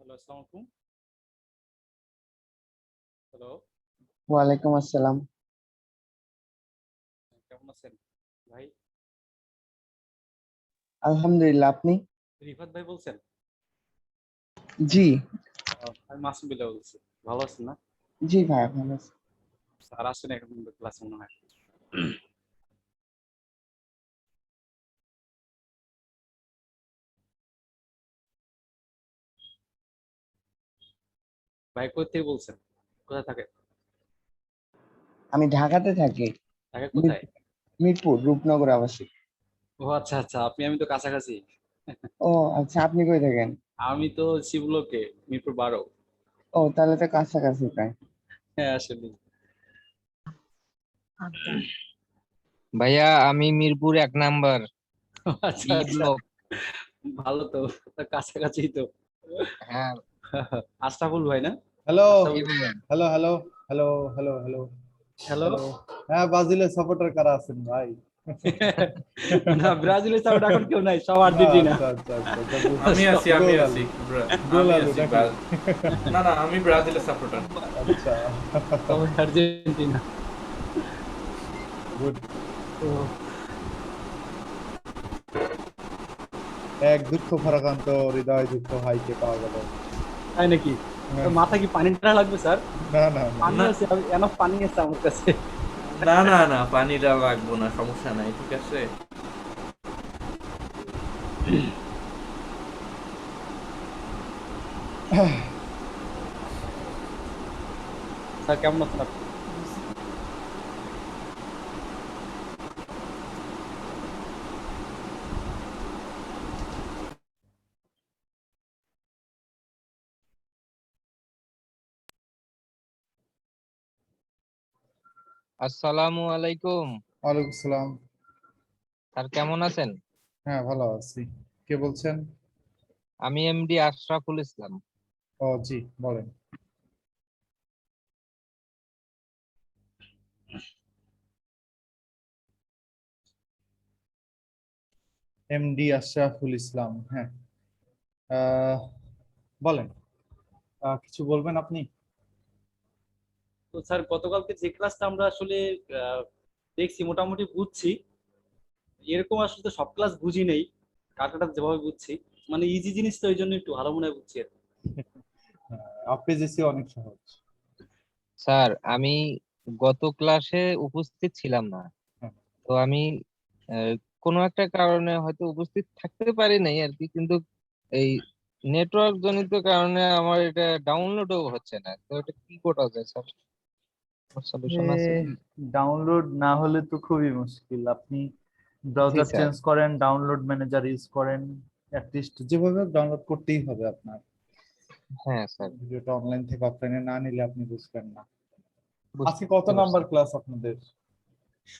Hello, আসসালামু আলাইকুম। Hello, ওয়ালাইকুম আসসালাম। কেমন আছেন ভাই? আলহামদুলিল্লাহ, আপনি? রিফাত ভাই বলছেন? জি। আমি মাসুম বিল্লাহ বলছি। ভালো আছেন না? জি ভাই, ভালো আছি। স্যার আসছেন এখন ক্লাসে মনে হয়। ভাই কোথা থেকে বলছেন? কোথায় থাকে? আমি ঢাকাতে থাকি। থাকে মির- কোথায়? মিরপুর রূপনগর আবাসিক। ও আচ্ছা আচ্ছা, আমি তো কাছাকাছি। ও আচ্ছা, আপনি কই থাকেন? আমি তো শিবলোকে, মিরপুর 12। ও তাহলে তো কাছাকাছি প্রায়। হ্যাঁ আসলে। ভাইয়া আমি মিরপুর 1 নাম্বার আচ্ছা ই আচ্ছা, ব্লক। ভালো তো, তা কাছাকাছি তো। হ্যাঁ আশরাফুল ভাই না? হ্যালো জি আশরাফুল। ভাইয়া। Hello hello hello hello hello hello. Hello. হ্যাঁ, ব্রাজিলের সাপোর্টার কারা আছেন ভাই? না, ব্রাজিলের সাপোর্ট এখন কেউ নাই, সব আর্জেন্টিনা। আচ্ছা আচ্ছা আচ্ছা আচ্ছা, আমি আছি আমি গোল আছি আলু, গোল আমি আলু আছি নাকি? না না আমি ব্রাজিলের সাপোর্টার। আচ্ছা, সবাই আর্জেন্টিনা। গুড। তো এক দুঃখ ভারাক্রান্ত হৃদয় দুঃখ ভাইকে পাওয়া গেল। তাই নাকি? তো হ্যাঁ, মাথা কি পানি টানা লাগবে স্যার? না না না, পানি না আছে, এনাফ পানি আছে আমার কাছে। না না না পানিটা লাগবো না, সমস্যা নাই, ঠিক আছে। স্যার কেমন আছেন আপনি? আসসালামু আলাইকুম। ওয়ালাইকুম সালাম। স্যার কেমন আছেন? হ্যাঁ, ভালো আছি। কে বলছেন? আমি এমডি আশরাফুল ইসলাম। ও জি, বলেন। এমডি আশরাফুল ইসলাম, হ্যাঁ। আহ, বলেন, কিছু বলবেন আপনি? তো স্যার গতকালকে যে ক্লাসটা আমরা আসলে আহ, দেখছি, মোটামুটি বুঝছি। এরকম আসলে তো সব ক্লাস বুঝি নেই, কাটাটা যেভাবে বুঝছি, মানে ইজি জিনিস তো, এই জন্য একটু ভালো মনে হয় বুঝছি আর কি। আরপিজিসি অনেক সহজ। স্যার আমি গত ক্লাসে উপস্থিত ছিলাম না। হ্যাঁ। তো আমি আহ, কোনো একটা কারণে হয়তো উপস্থিত থাকতে পারি নাই আর কি, কিন্তু এই নেটওয়ার্ক জনিত কারণে আমার এটা ডাউনলোডও হচ্ছে না। তো এটা কি করা যায় স্যার? সলিউশন আছে কি? ডাউনলোড না হলে তো খুবই মুশকিল। আপনি জি ব্রাউজার স্যার। চেঞ্জ করেন, ডাউনলোড ম্যানেজার ইউজ করেন। অ্যাটলিস্ট যেভাবে ডাউনলোড করতেই হবে আপনার। হ্যাঁ স্যার, ভিডিওটা অনলাইন থেকে অফলাইনে না নিলে আপনি বুঝবেন না। আজকে কত বুঝতে পারছি। নাম্বার ক্লাস আপনাদের?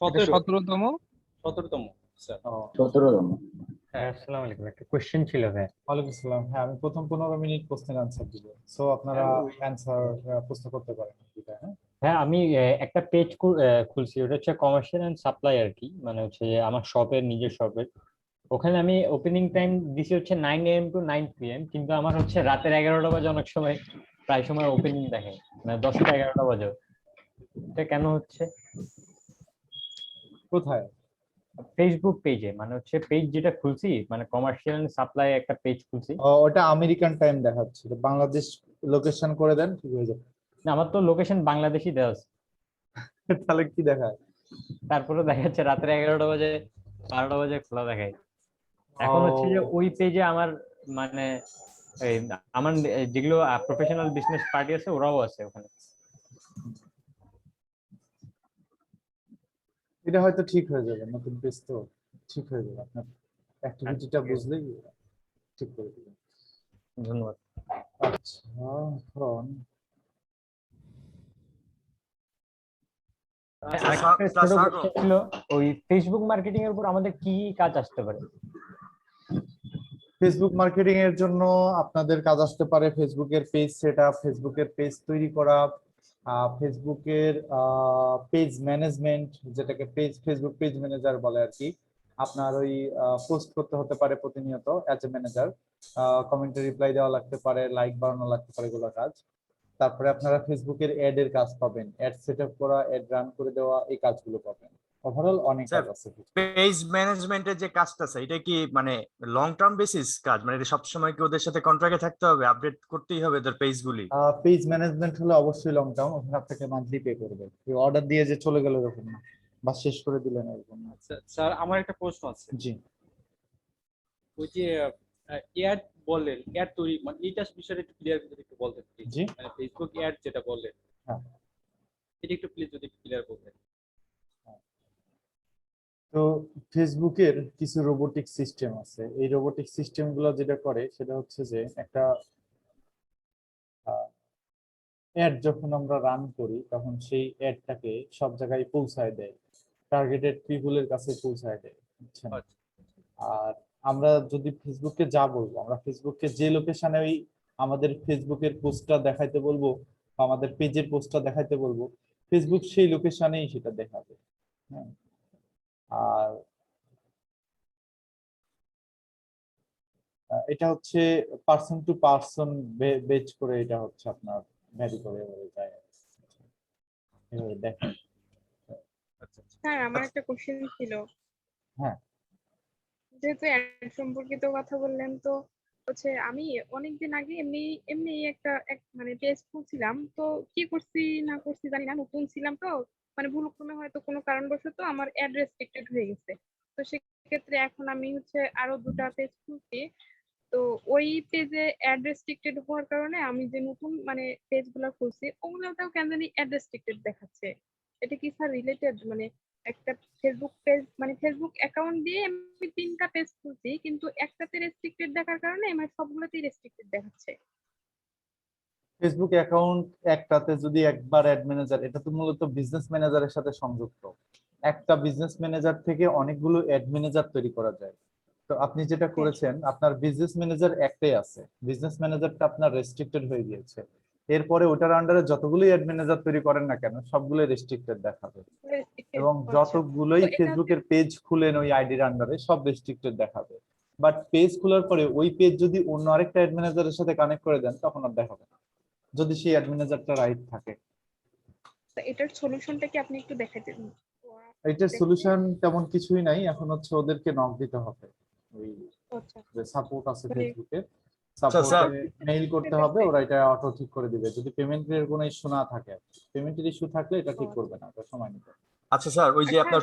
এটা 17। 17তম। 17তম স্যার। ও, 17তম। হ্যাঁ। আসসালামু আলাইকুম, একটা কোশ্চেন ছিল ভাই। ওয়ালাইকুম আসসালাম। হ্যাঁ, আমি প্রথম 15 মিনিট কোশ্চেন আনসার দিব, সো আপনারা অ্যান্সার প্রশ্ন করতে পারেন দুইটা, হ্যাঁ। হ্যাঁ, আমি একটা পেজ খুলছি, ওটা হচ্ছে কমার্শিয়াল এন্ড সাপ্লাই আর কি, মানে হচ্ছে যে আমার শপের, নিজের শপের। ওখানে আমি ওপেনিং টাইম দিছি হচ্ছে 9 AM to 9 PM, কিন্তু আমার হচ্ছে রাতের 11টা বাজে অনেক সময়, প্রায় সময় ওপেনিং দেখে, মানে 10টা 11টা বাজে। এটা কেন হচ্ছে? কোথায়? ফেসবুক পেজে, মানে হচ্ছে পেজ যেটা খুলছি, মানে কমার্শিয়াল এন্ড সাপ্লাই একটা পেজ খুলছি। ওটা আমেরিকান টাইম দেখাচ্ছে, বাংলাদেশ লোকেশন করে দেন, ঠিক হয়ে যাবে। না, আমার তো লোকেশন বাংলাদেশই দেওয়া আছে, তাহলে কি দেখায়? তারপরে দেখা যাচ্ছে রাতের 11টা বাজে, 12টা বাজে খোলা দেখায়। এখন হচ্ছে যে ও, ওই পেজে আমার, মানে এই আমার যেগুলো প্রফেশনাল বিজনেস পার্টি আছে ওরাও আছে ওখানে। এটা হয়তো ঠিক হয়ে যাবে, নতুন পেজ তো ঠিক হয়ে যাবে, আপনার আচ্ছা, অ্যাক্টিভিটিটা ঠিক আছে। বুঝলেই ঠিক করে দিবেন। ধন্যবাদ। আচ্ছা, এখন আরেকটা ছোট কোশ্চেন ছিল, ওই ফেসবুক মার্কেটিং এর উপর আমাদের কি কি কাজ আসতে পারে? ফেসবুক মার্কেটিং এর জন্য আপনাদের কাজ আসতে পারে ফেসবুকের পেজ সেটআপ, ফেসবুকের পেজ তৈরি করা, ফেসবুকের পেজ ম্যানেজমেন্ট, যেটাকে ফেসবুক পেজ ম্যানেজার বলে আর কি। আপনার ওই পোস্ট করতে হতে পারে প্রতিনিয়ত অ্যাজ এ ম্যানেজার, কমেন্টে রিপ্লাই দেওয়া লাগতে পারে, লাইক বাড়ানো লাগতে পারে, এগুলো কাজ। তারপরে আপনারা ফেসবুকের অ্যাড এর কাজ পাবেন, অ্যাড সেট আপ করা, অ্যাড রান করে দেওয়া, এই কাজগুলো পাবেন। ওভারঅল অনেক কাজ আছে। পেজ ম্যানেজমেন্টের যে কাজটা আছে এটা কি মানে লং টার্ম বেসিস কাজ, মানে এটা সবসময় কি ওদের সাথে কন্ট্রাক্টে থাকতে হবে, আপডেট করতেই হবে ওদের পেজগুলি? পেজ ম্যানেজমেন্ট হলে অবশ্যই লং টার্ম, ওখানে আপনাকে মান্থলি পে করবে, অর্ডার দিয়ে যে চলে গেল এরকম না, বা শেষ করে দিলেন এরকম না। স্যার আমার একটা প্রশ্ন আছে, জি ওই যে অ্যাড বললেন, অ্যাড তৈরি মানে এইটা বিষয়টা একটু ক্লিয়ার যদি একটু বলতেন প্লিজ। জি মানে ফেসবুক অ্যাড যেটা বললেন, হ্যাঁ। এটা একটু প্লিজ যদি একটু ক্লিয়ার বলতেন। তো ফেসবুকের কিছু রোবোটিক সিস্টেম আছে, এই রোবোটিক সিস্টেম গুলো যেটা করে সেটা হচ্ছে যে একটা অ্যাড যখন আমরা রান করি তখন সেই অ্যাডটাকে সব জায়গায় পৌঁছায় দেয়, টার্গেটেড পিপুলের কাছে পৌঁছায় দেয়, বুঝছেন? আচ্ছা। আর আমরা যদি ফেসবুককে যা বলবো, আমরা ফেসবুককে যে লোকেশনে ওই আমাদের ফেসবুকের পোস্টটা দেখাইতে বলবো বা আমাদের পেজের পোস্টটা দেখাইতে বলবো, ফেসবুক সেই লোকেশনেই সেটা দেখাবে। হ্যাঁ, আর এটা হচ্ছে পার্সন টু পার্সন বেচ করে, এটা হচ্ছে আপনার ভ্যারি করে এভাবে যায়, এভাবে দেখেন। স্যার আমার একটা কোশ্চেন ছিল। হ্যাঁ। যেহেতু অ্যাড সম্পর্কিত কথা বললেন, তো হচ্ছে আমি অনেকদিন আগে এমনি এমনি মানে পেজ খুলছিলাম, তো কি করছি না করছি জানি না, নতুন ছিলাম তো, মানে ভুলক্রমে হয়তো কোনো কারণবশত আমার অ্যাড রেস্ট্রিক্টেড হয়ে গেছে। তো সেক্ষেত্রে এখন আমি হচ্ছে আরো 2টা পেজ খুলছি, তো ওই পেজে অ্যাড রেস্ট্রিক্টেড হওয়ার কারণে আমি যে নতুন মানে পেজগুলো খুলছি ওগুলোতেও কেন জানি অ্যাড রেস্ট্রিক্টেড দেখাচ্ছে। এটা কি স্যার রিলেটেড? মানে একটা ফেসবুক পেজ মানে ফেসবুক অ্যাকাউন্ট দিয়ে আমি 3টা পেজ খুলছি, কিন্তু একটাতে রেস্ট্রিক্টেড দেখার কারণে আমার সবগুলোতেই রেস্ট্রিক্টেড দেখাচ্ছে। ফেসবুক অ্যাকাউন্ট একটাতে যদি একবার অ্যাড ম্যানেজার, এটা তো মূলত বিজনেস ম্যানেজারের সাথে সংযুক্ত, একটা বিজনেস ম্যানেজার থেকে অনেকগুলো অ্যাড ম্যানেজার তৈরি করা যায়। তো আপনি যেটা করেছেন, আপনার বিজনেস ম্যানেজার একটাই আছে, বিজনেস ম্যানেজারটা আপনার রেস্ট্রিক্টেড হয়ে গিয়েছে, এরপরে ওটার আন্ডারে যতগুলোই অ্যাড ম্যানেজার তৈরি করেন না কেন সবগুলো রেস্ট্রিক্টেড দেখাবে, এবং যতগুলোই ফেসবুকের পেজ খুলেন ওই আইডির আন্ডারে সব রেস্ট্রিক্টেড দেখাবে। বাট পেজ খোলার পরে ওই পেজ যদি অন্য আরেকটা অ্যাড ম্যানেজারের সাথে কানেক্ট করে দেন তখন আর দেখাবে না, যদি সেই অ্যাড ম্যানেজারটা রাইট থাকে। এটার সলিউশনটা কি আপনি একটু দেখাতে দিন? এটার সলিউশন তেমন কিছুই নাই, এখন হচ্ছে ওদেরকে নক দিতে হবে, ওই আচ্ছা যে সাপোর্ট আছে মানে- ফেসবুকে, স্যার। সাপোর্টে মেইল করতে হবে, ওরা এটা অটো ঠিক করে দিবে যদি পেমেন্টের কোনো ইস্যু না থাকে। পেমেন্টের ইস্যু থাকলে এটা ঠিক করবে না, এটা সময় নিবে। আচ্ছা স্যার, ওই যে আপনার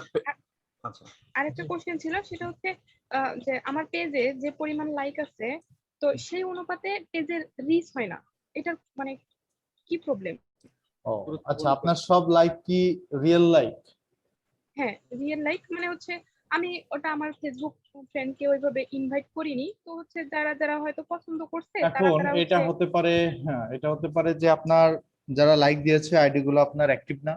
আচ্ছা আরেকটা কোশ্চেন ছিল, সেটা হচ্ছে যে আমার পেজে যে পরিমাণ লাইক আছে, তো সেই অনুপাতে পেজের রিচ হয় না, এটা মানে কি প্রবলেম? ও আচ্ছা, আপনার সব লাইক কি রিয়েল লাইক? হ্যাঁ, রিয়েল লাইক মানে হচ্ছে আমি ওটা আমার ফেসবুক ফ্রেন্ডকে ওইভাবে ইনভাইট করিনি, তো হচ্ছে যারা যারা হয়তো পছন্দ করছে তারা এখন তারা এটা হচ্ছে হতে পারে, হ্যাঁ এটা হতে পারে যে আপনার যারা লাইক দিয়েছে আইডি গুলো আপনার অ্যাক্টিভ না,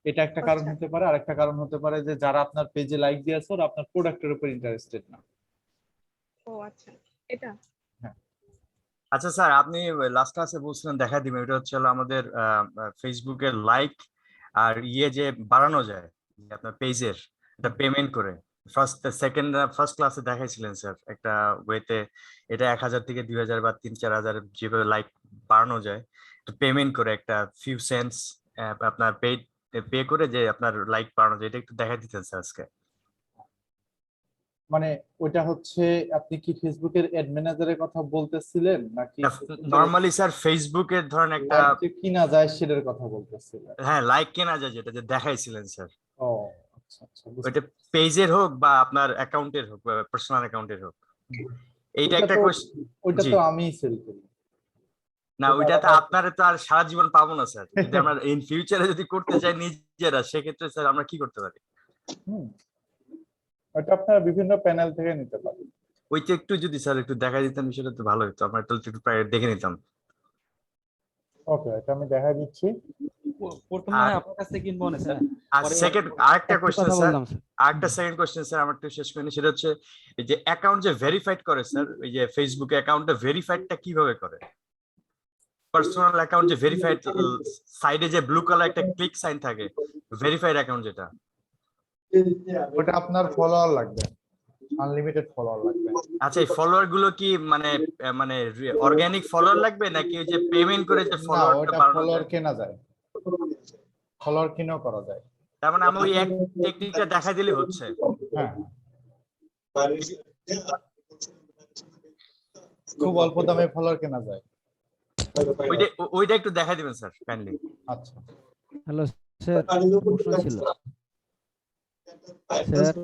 এটা একটা কারণ আচ্ছা। হতে পারে। আরেকটা কারণ হতে পারে যে যারা আপনার পেজে লাইক দিয়েছে ওরা আপনার প্রোডাক্টের উপর ইন্টারেস্টেড না। ও আচ্ছা, এটা আচ্ছা স্যার, আপনি লাস্ট ক্লাসে বলছিলেন দেখা দিবেন, এটা হচ্ছে হলো আমাদের ফেসবুকের লাইক আর যে বাড়ানো যায় যে আপনার পেজের, এটা পেমেন্ট করে। ফার্স্ট ক্লাসে দেখাইছিলেন স্যার একটা ওয়েতে, এটা 1000 থেকে 2000 বা 3-4000 যেভাবে লাইক বাড়ানো যায় পেমেন্ট করে, একটা ফিউ সেন্টস আপনার পে করে যে আপনার লাইক বাড়ানো যায়, এটা একটু দেখাই দিতেন স্যার আজকে। মানে ওটা হচ্ছে আপনি কি ফেসবুকের অ্যাড ম্যানেজারের কথা বলতেছিলেন নাকি নরমালি স্যার ফেসবুকের ধরেন একটা কিনা যায় সেটার কথা বলতেছিলেন? হ্যাঁ লাইক কেনা যায় যেটা যে দেখাইছিলেন স্যার, ও আচ্ছা আচ্ছা, ওইটা পেজের হোক বা আপনার অ্যাকাউন্টের হোক, পার্সোনাল অ্যাকাউন্টের হোক, এইটা একটা ওইটা তো আমি সেল করি না, ওইটা তো আপনারা তো আর সারা জীবন পাবো না স্যার, যদি আমরা ইন ফিউচারে যদি করতে চাই নিজেরা, সেক্ষেত্রে স্যার আমরা কি করতে পারি? ওটা আপনারা বিভিন্ন প্যানেল থেকে নিতে পারেন। ওইটা একটু যদি স্যার একটু দেখা দিতেন বিষয়টা তো ভালো হতো, আমরা তাহলে একটু প্রায় দেখে নিতাম। ওকে, এটা আমি দেখা দিচ্ছি। প্রথমে আপনার কাছে কিনবো না স্যার। আর সেকেন্ড আরেকটা কোশ্চেন স্যার, আরেকটা সেকেন্ড কোশ্চেন স্যার আমার একটু শেষ করিনি, সেটা হচ্ছে এই যে অ্যাকাউন্ট যে ভেরিফাইড করে স্যার, এই যে ফেসবুক অ্যাকাউন্টটা ভেরিফাইডটা কিভাবে করে? পার্সোনাল অ্যাকাউন্ট যে ভেরিফাইড, সাইডে যে ব্লু কালার একটা ক্লিক সাইন থাকে, ভেরিফাইড অ্যাকাউন্ট যেটা, ওটা আপনার ফলোয়ার লাগবে, আনলিমিটেড ফলোয়ার লাগবে। আচ্ছা, এই ফলোয়ার গুলো কি মানে মানে অর্গানিক ফলোয়ার লাগবে নাকি ওই যে পেমেন্ট করে যে না, ফলোয়ারটা ওটা বাড়ানো ফলোয়ার যায়? কেনা যায়, ফলোয়ার কিনেও করা যায়। তার মানে আমি ওই এক টেকনিকটা দেখাই দিলে হচ্ছে। হ্যাঁ, খুব অল্প দামে ফলোয়ার কেনা যায়। ওইটা একটু দেখাই দিবেন স্যার কাইন্ডলি। আচ্ছা, হ্যালো স্যার, প্রশ্ন ছিল স্যার।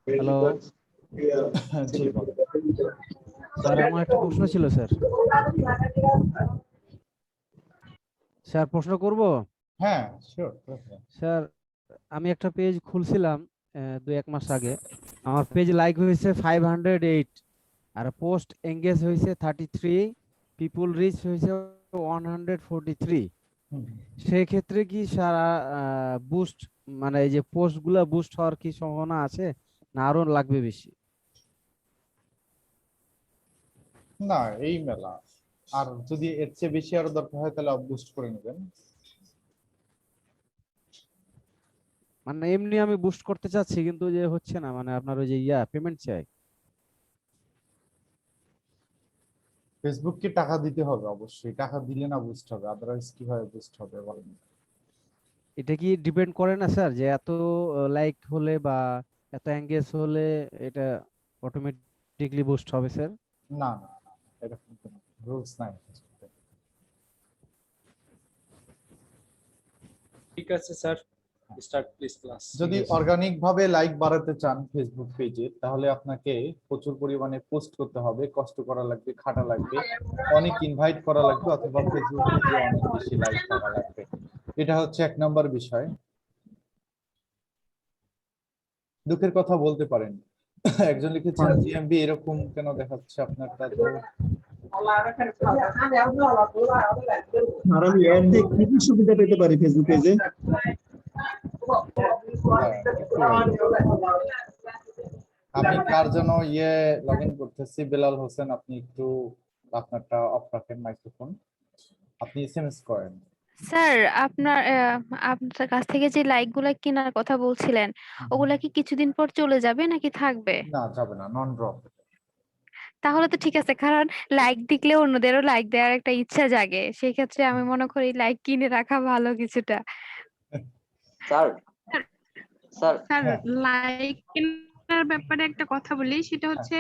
হ্যালো জি বলেন। স্যার, আমার একটা প্রশ্ন ছিল স্যার। স্যার প্রশ্ন করব? হ্যাঁ শিওর। স্যার, আমি একটা পেজ খুলছিলাম 2-1 মাস আগে। আমার পেজ লাইক হয়েছে 508, আর পোস্ট এঙ্গেজ হয়েছে 33, পিপল রিচ হয়েছে 143। সেই ক্ষেত্রে কি স্যার বুস্ট, মানে এই যে পোস্টগুলা বুস্ট হওয়ার কি সম্ভাবনা আছে, না আরো লাগবে বেশি? না, এই মেলা, আর যদি এর চেয়ে বেশি আরো দরকার হয় তাহলে বুস্ট করে নেবেন। মানে এমনি আমি বুস্ট করতে চাচ্ছি, কিন্তু যে হচ্ছে না, মানে আপনার ওই যে পেমেন্ট চাই। ফেসবুক কি টাকা দিতে হবে? অবশ্যই টাকা দিলে না বুস্ট হবে, আদারওয়াইজ কিভাবে বুস্ট হবে বলেন? এটা কি ডিপেন্ড করে না স্যার, যে এত লাইক হলে বা এত এঙ্গেজ হলে এটা অটোমেটিকলি বুস্ট হবে স্যার? না না না, এরকম কোনো রুলস নাই ফেসবুকে। ঠিক আছে স্যার, স্টার্ট প্লিজ ক্লাস। যদি অর্গানিক ভাবে লাইক বাড়াতে চান ফেসবুক পেজে, তাহলে আপনাকে প্রচুর পরিমাণে পোস্ট করতে হবে, কষ্ট করা লাগবে, খাটা লাগবে, অনেক ইনভাইট করা লাগবে, অথবা ফেসবুক পেজে অনেক বেশি লাইক করা লাগবে। এটা হচ্ছে 1 নম্বর বিষয়। দুঃখের কথা বলতে পারেন, একজন লিখেছেন জিএমবি এরকম কেন দেখাচ্ছে আপনারটা? তো আর আমি অ্যাড দিয়ে কি কি সুবিধা পেতে পারি ফেসবুক পেজে? আমি কার জন্য লগ ইন করতেছি, বেলাল হোসেন, আপনি একটু আপনারটা অফ রাখেন মাইক্রোফোন, আপনি এসএমএস করেন। স্যার, আপনার কাছ থেকে যে লাইক গুলা কেনার কথা বলছিলেন, ওগুলা কি কিছুদিন পর চলে যাবে নাকি থাকবে? না, যাবে না, নন ড্রপ। তাহলে তো ঠিক আছে, কারণ লাইক দিলে অন্যদেরও লাইক দেওয়ার একটা ইচ্ছা জাগে। সেই ক্ষেত্রে আমি মনে করি লাইক কিনে রাখা ভালো কিছুটা। স্যার স্যার স্যার, হ্যাঁ। লাইক কেনার ব্যাপারে একটা কথা বলি, সেটা হচ্ছে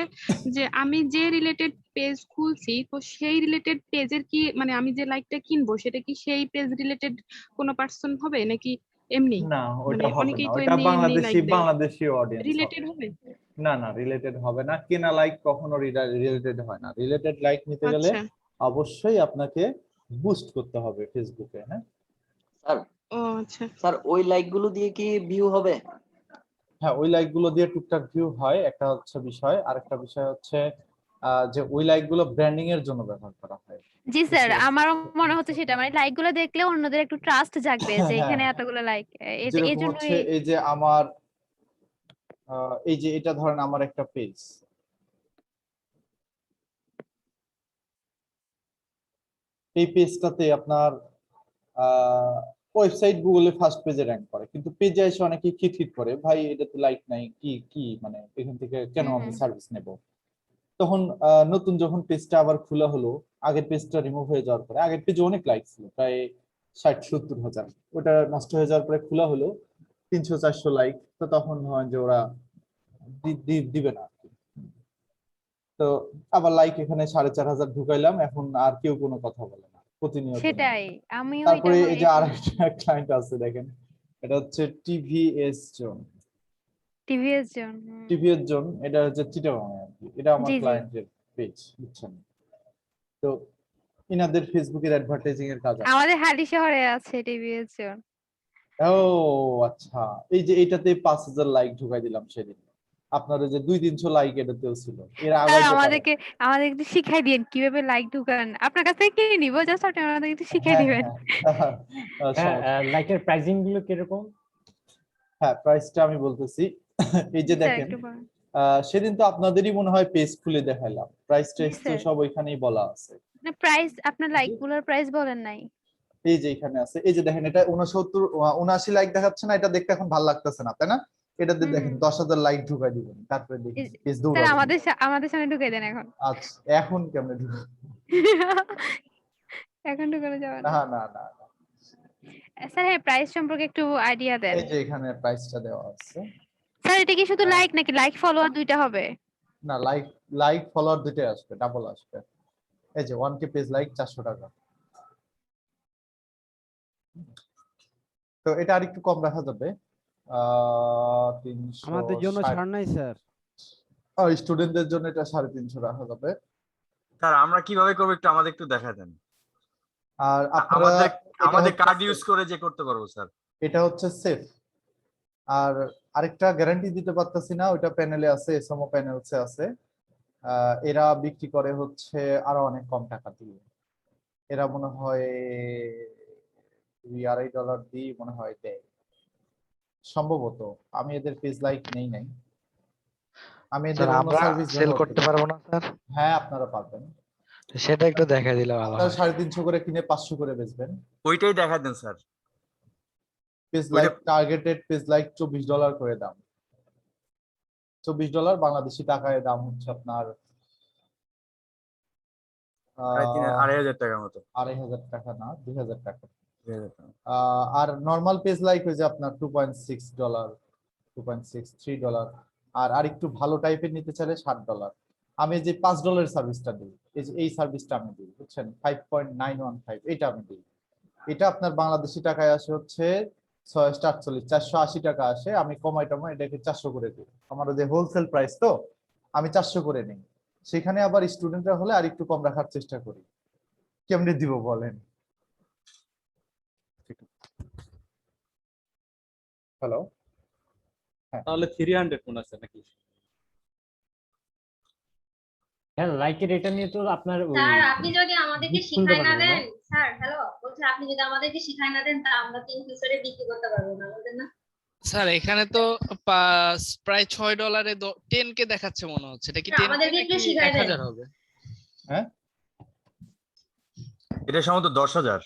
যে আমি যে রিলেটেড পেজ খুলছি, তো সেই রিলেটেড পেজের কি মানে আমি যে লাইকটা কিনবো সেটা কি সেই পেজ রিলেটেড কোনো পার্সন হবে নাকি এমনি? না, মানে ওটা হবে অনেকেই না, তো ওটা এমনি এমনি লাইক দেয়। বাংলাদেশি অডিয়েন্স রিলেটেড হবে? না না, রিলেটেড হবে না, কেনা লাইক কখনো রিলেটেড হয় না। রিলেটেড লাইক নিতে গেলে আচ্ছা। অবশ্যই আপনাকে বুস্ট করতে হবে ফেসবুকে। হ্যাঁ স্যার ও আচ্ছা। স্যার, ওই লাইক গুলো দিয়ে কি ভিউ হবে? হ্যাঁ, ওই লাইক গুলো দিয়ে টুকটাক ভিউ হয়, একটা হচ্ছে বিষয়। আর একটা বিষয় হচ্ছে যে ওই লাইক গুলো ব্র্যান্ডিং এর জন্য ব্যবহার করা হয়। জি স্যার, আমারও মনে হচ্ছে সেটা, মানে লাইক গুলো দেখলে অন্যদের একটু ট্রাস্ট জাগবে যে হ্যাঁ, এখানে এতগুলো লাইক। এই যেরকম জন্যই হচ্ছে এই যে আমার এই যে এটা ধরেন আমার একটা পেজ, এই পেজটাতে আপনার ওয়েবসাইট গুগলে ফার্স্ট পেজে র্যাঙ্ক করে, কিন্তু পেজে এসে অনেকে খিটখিট করে, ভাই এটাতে লাইক নাই, কি কি মানে এখান থেকে কেন আমি সার্ভিস নেব। তখন নতুন যখন পেজটা আবার খোলা হলো, আগের পেজটা রিমুভ হয়ে যাওয়ার পরে, আগের পেজে অনেক লাইক ছিল প্রায় 60-70 হাজার, ওটা নষ্ট হয়ে যাওয়ার পরে খোলা হলো 300-400 লাইক, তো তখন হয় যে ওরা দিবে না। তো আবার লাইক এখানে 4,500 ঢুকাইলাম, এখন আর কেউ কোনো কথা বলে না, প্রতিনিয়ত। সেটাই, আমিও তারপরে এটা এই যে আরেকটা ক্লায়েন্ট আছে দেখেন, এটা হচ্ছে টিভিএস জোন। টিভিএস জন। টিভিএস জোন এটা হচ্ছে চিটাগাং আর কি, এটা আমার জি জি। ক্লায়েন্টের পেজ, বুঝছেন? তো ইনাদের ফেসবুকের অ্যাডভার্টাইজিং এর কাজ আছে। আমাদের হালি শহরে আছে টিভিএস জন। ও আচ্ছা, এই যে এটাতে 5,000 লাইক ঢুকাই দিলাম সেদিন, আপনার ওই যে 200-300 লাইক এটাতেও ছিল, এরা স্যার, আগাইতে পারে। আমাদেরকে একটু শিখাই দিন কিভাবে লাইক ঢুকান। আপনার কাছ থেকে কিনে নিব, জাস্ট আপনি আমাদের একটু শিখাই হ্যাঁ দিবেন। হ্যাঁ, লাইকের প্রাইসিং গুলো কিরকম? হ্যাঁ, প্রাইসটা আমি বলতেছি। এই যে স্যার দেখেন, একটু বলেন। সেদিন তো আপনাদেরই মনে হয় পেজ খুলে দেখাইলাম, প্রাইস জি টেক্সট স্যার। সব ওইখানেই বলা আছে। না, প্রাইস আপনার লাইক গুলোর প্রাইস বলেন নাই। এই যে এখানে আছে, এই যে দেখেন এটা 79 লাইক দেখাচ্ছে না, এটা দেখতে এখন ভালো লাগতেছে না তাই না? এটা দিয়ে দেখেন 10,000 লাইক ঢুকাই দিবেন, তারপরে দেখি পেজ স্যার দৌড়াবে। আমাদের সামনে ঢুকিয়ে দেন এখন। আচ্ছা এখন কেমনে ঢুকাবো? এখন ঢুকানো যাবে না। না না না না। স্যার হ্যাঁ, প্রাইস সম্পর্কে একটু আইডিয়া দেন। এই যে এখানে প্রাইসটা দেওয়া আছে। স্যার এটা কি শুধু লাইক নাকি লাইক ফলোয়ার দুইটা হবে? না, লাইক ফলোয়ার দুটোই আসবে, ডাবল আসবে। এই যে 1K পেজ লাইক 400 টাকা। তো এটা আর একটু কম রাখা যাবে, 300। আমাদের জন্য ছাড় নাই স্যার। স্টুডেন্টদের জন্য এটা 350 রাখা যাবে। স্যার আমরা কিভাবে করবো একটু আমাদের একটু দেখা দেন। আর আপনারা আমাদের কার্ড ইউজ করে যে করতে পারবো স্যার। এটা হচ্ছে সেফ। আর আরেকটা গ্যারান্টি দিতে পারতেছি না, ওইটা প্যানেলে আছে, এসএমও প্যানেলসে আছে। এরা বিক্রি করে হচ্ছে আরো অনেক কম টাকা দিয়ে। এরা মনে হয় $2.5 দিয়ে মনে হয় দেয় সম্ভবত। আমি এদের পেজ লাইক নেই নাই, আমি এদের অন্য সার্ভিস সেল করতে পারবো না স্যার? হ্যাঁ আপনারা পারবেন। সেটা একটু দেখা দিলে ভালো হয়। 350 করে কিনে 500 করে বেচবেন। ওইটাই দেখা দেন sir. Page like targeted page like $24 করে দাম। $24 বাংলাদেশি টাকায় দাম হচ্ছে আপনার 2,500 টাকার মতো। 2,500 টাকা না, 2,000 টাকা। আর নরমাল পেজ লাইক হয়ে যে আপনার $2.6, $2.63। আর আরেকটু ভালো টাইপের নিতে চাইলে $60। আমি যে $5 সার্ভিসটা দিই, এই যে এই সার্ভিসটা আমি দিই বুঝছেন, 5.915 এটা আমি দিই। এটা আপনার বাংলাদেশি টাকায় আসে হচ্ছে 648, 480 টাকা আসে। আমি কমাই টমাই এটাকে 400 করে দিই, আমার যে হোলসেল প্রাইস তো আমি 400 করে নিই। সেখানে আবার স্টুডেন্টরা হলে আর একটু কম রাখার চেষ্টা করি। কেমনে দিব বলেন? হ্যালো, তাহলে 300 মনে আছে নাকি? হ্যাঁ লাইকের এটা নিয়ে তো আপনার স্যার আপনি যদি আমাদেরকে শিখাই না দেন, স্যার হ্যালো বলছি, আপনি যদি আমাদেরকে শিখাই না দেন তা আমরা তো ইন ফিউচারে বিক্রি করতে পারবো না, বলতেন না? স্যার এখানে তো প্রায় $6 10K দেখাচ্ছে মনে হচ্ছে, এটা কি 10K আমাদেরকে একটু নাকি শিখাই দেন। 1000 হবে? হ্যাঁ এটা সম্ভবত 10,000।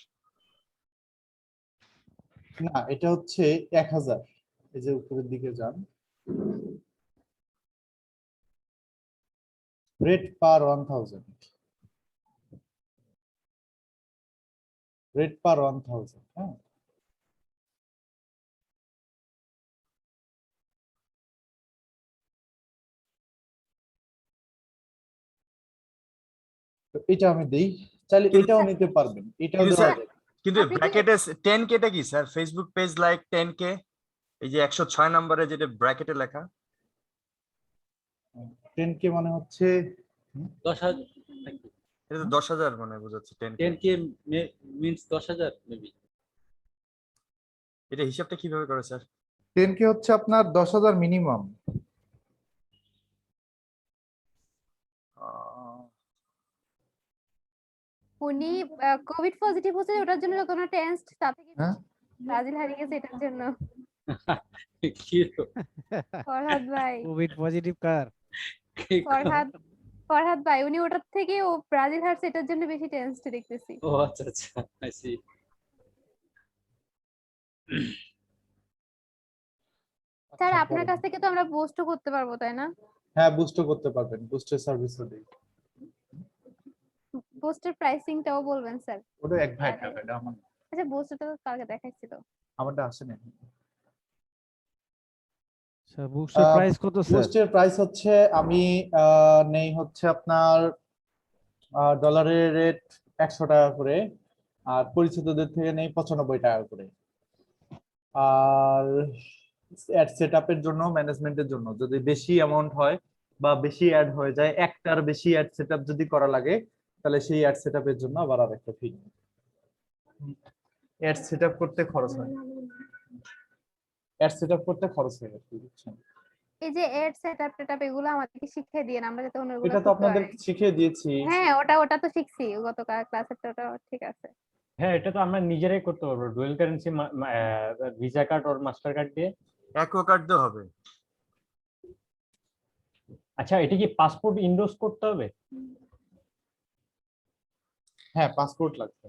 না এটা হচ্ছে 1,000। এই যে উপরের দিকে যান, রেট পার 1000, রেট পার 1000। হ্যাঁ তো এটা আমি দেই, চাইলে এটাও নিতে পারবেন, এটাও দেওয়া যাবে। কিন্তু ব্র্যাকেটে 10K টা কি sir? Facebook page like 10K, এই যে 106 নম্বরে যেটা ব্র্যাকেটে লেখা 10K মানে হচ্ছে 10,000 এটা তো 10,000 মানে বোঝাচ্ছে 10K। 10K means 10,000 maybe. এটা হিসাবটা কিভাবে করে স্যার? 10K হচ্ছে আপনার 10,000 মিনিমাম। উনি কোভিড পজিটিভ হচ্ছে, ওটার জন্য কোনো টেস্ট তাতে কি হ্যাঁ ব্রাজিল হারিয়ে গেছে এটার জন্য। কি ফরহাদ ভাই, কোভিড পজিটিভ কার? ফরহাদ ভাই উনি ওটার থেকে ও ব্রাজিল হারছে এটার জন্য বেশি টেস্ট দেখতেছি। ও আচ্ছা আচ্ছা, আই সি। স্যার আপনার কাছ থেকে তো আমরা বুস্ট করতে পারবো তাই না? হ্যাঁ বুস্ট করতে পারবেন, বুস্টের সার্ভিসও দেই। বুস্টের প্রাইসিংটাও বলবেন স্যার? ওটা 1,000 টাকা, এটা আমার। আচ্ছা বুস্টটা তো কালকে দেখাইছিল, আমারটা আসে না। স্যার বুস্টের প্রাইস কত স্যার? বুস্টের প্রাইস হচ্ছে আমি নেই হচ্ছে আপনার ডলারের রেট 100 টাকা করে, আর পরিচিতদের থেকে নেই 95 টাকা করে। আর অ্যাড সেটআপের জন্য, ম্যানেজমেন্টের জন্য যদি বেশি অ্যামাউন্ট হয় বা বেশি অ্যাড হয়ে যায়, একটার বেশি অ্যাড সেটআপ যদি করা লাগে তাহলে সেই অ্যাড সেটআপের জন্য আবার আরেকটা ফি। অ্যাড সেটআপ করতে খরচ হয়, অ্যাড সেটআপ করতে খরচ হয় বুঝছেন। এই যে এড সেটআপ টেটআপ এগুলো আমাদেরকে শিখিয়ে দিয়েন, আমরা যাতে অন্যগুলো এটা তো আপনাদের শিখিয়ে দিয়েছি। হ্যাঁ ওটা তো শিখছি গতকাল ক্লাসেরটা, ওটা ঠিক আছে। হ্যাঁ এটা তো আমরা নিজেরাই করতে পারবো, ডুয়াল কারেন্সি ভিসা কার্ড আর মাস্টার কার্ড দিয়ে। অ্যাকোয়া কার্ড দিতে হবে। আচ্ছা এটা কি পাসপোর্ট ইনডোর্স করতে হবে? হ্যাঁ পাসপোর্ট লাগবে।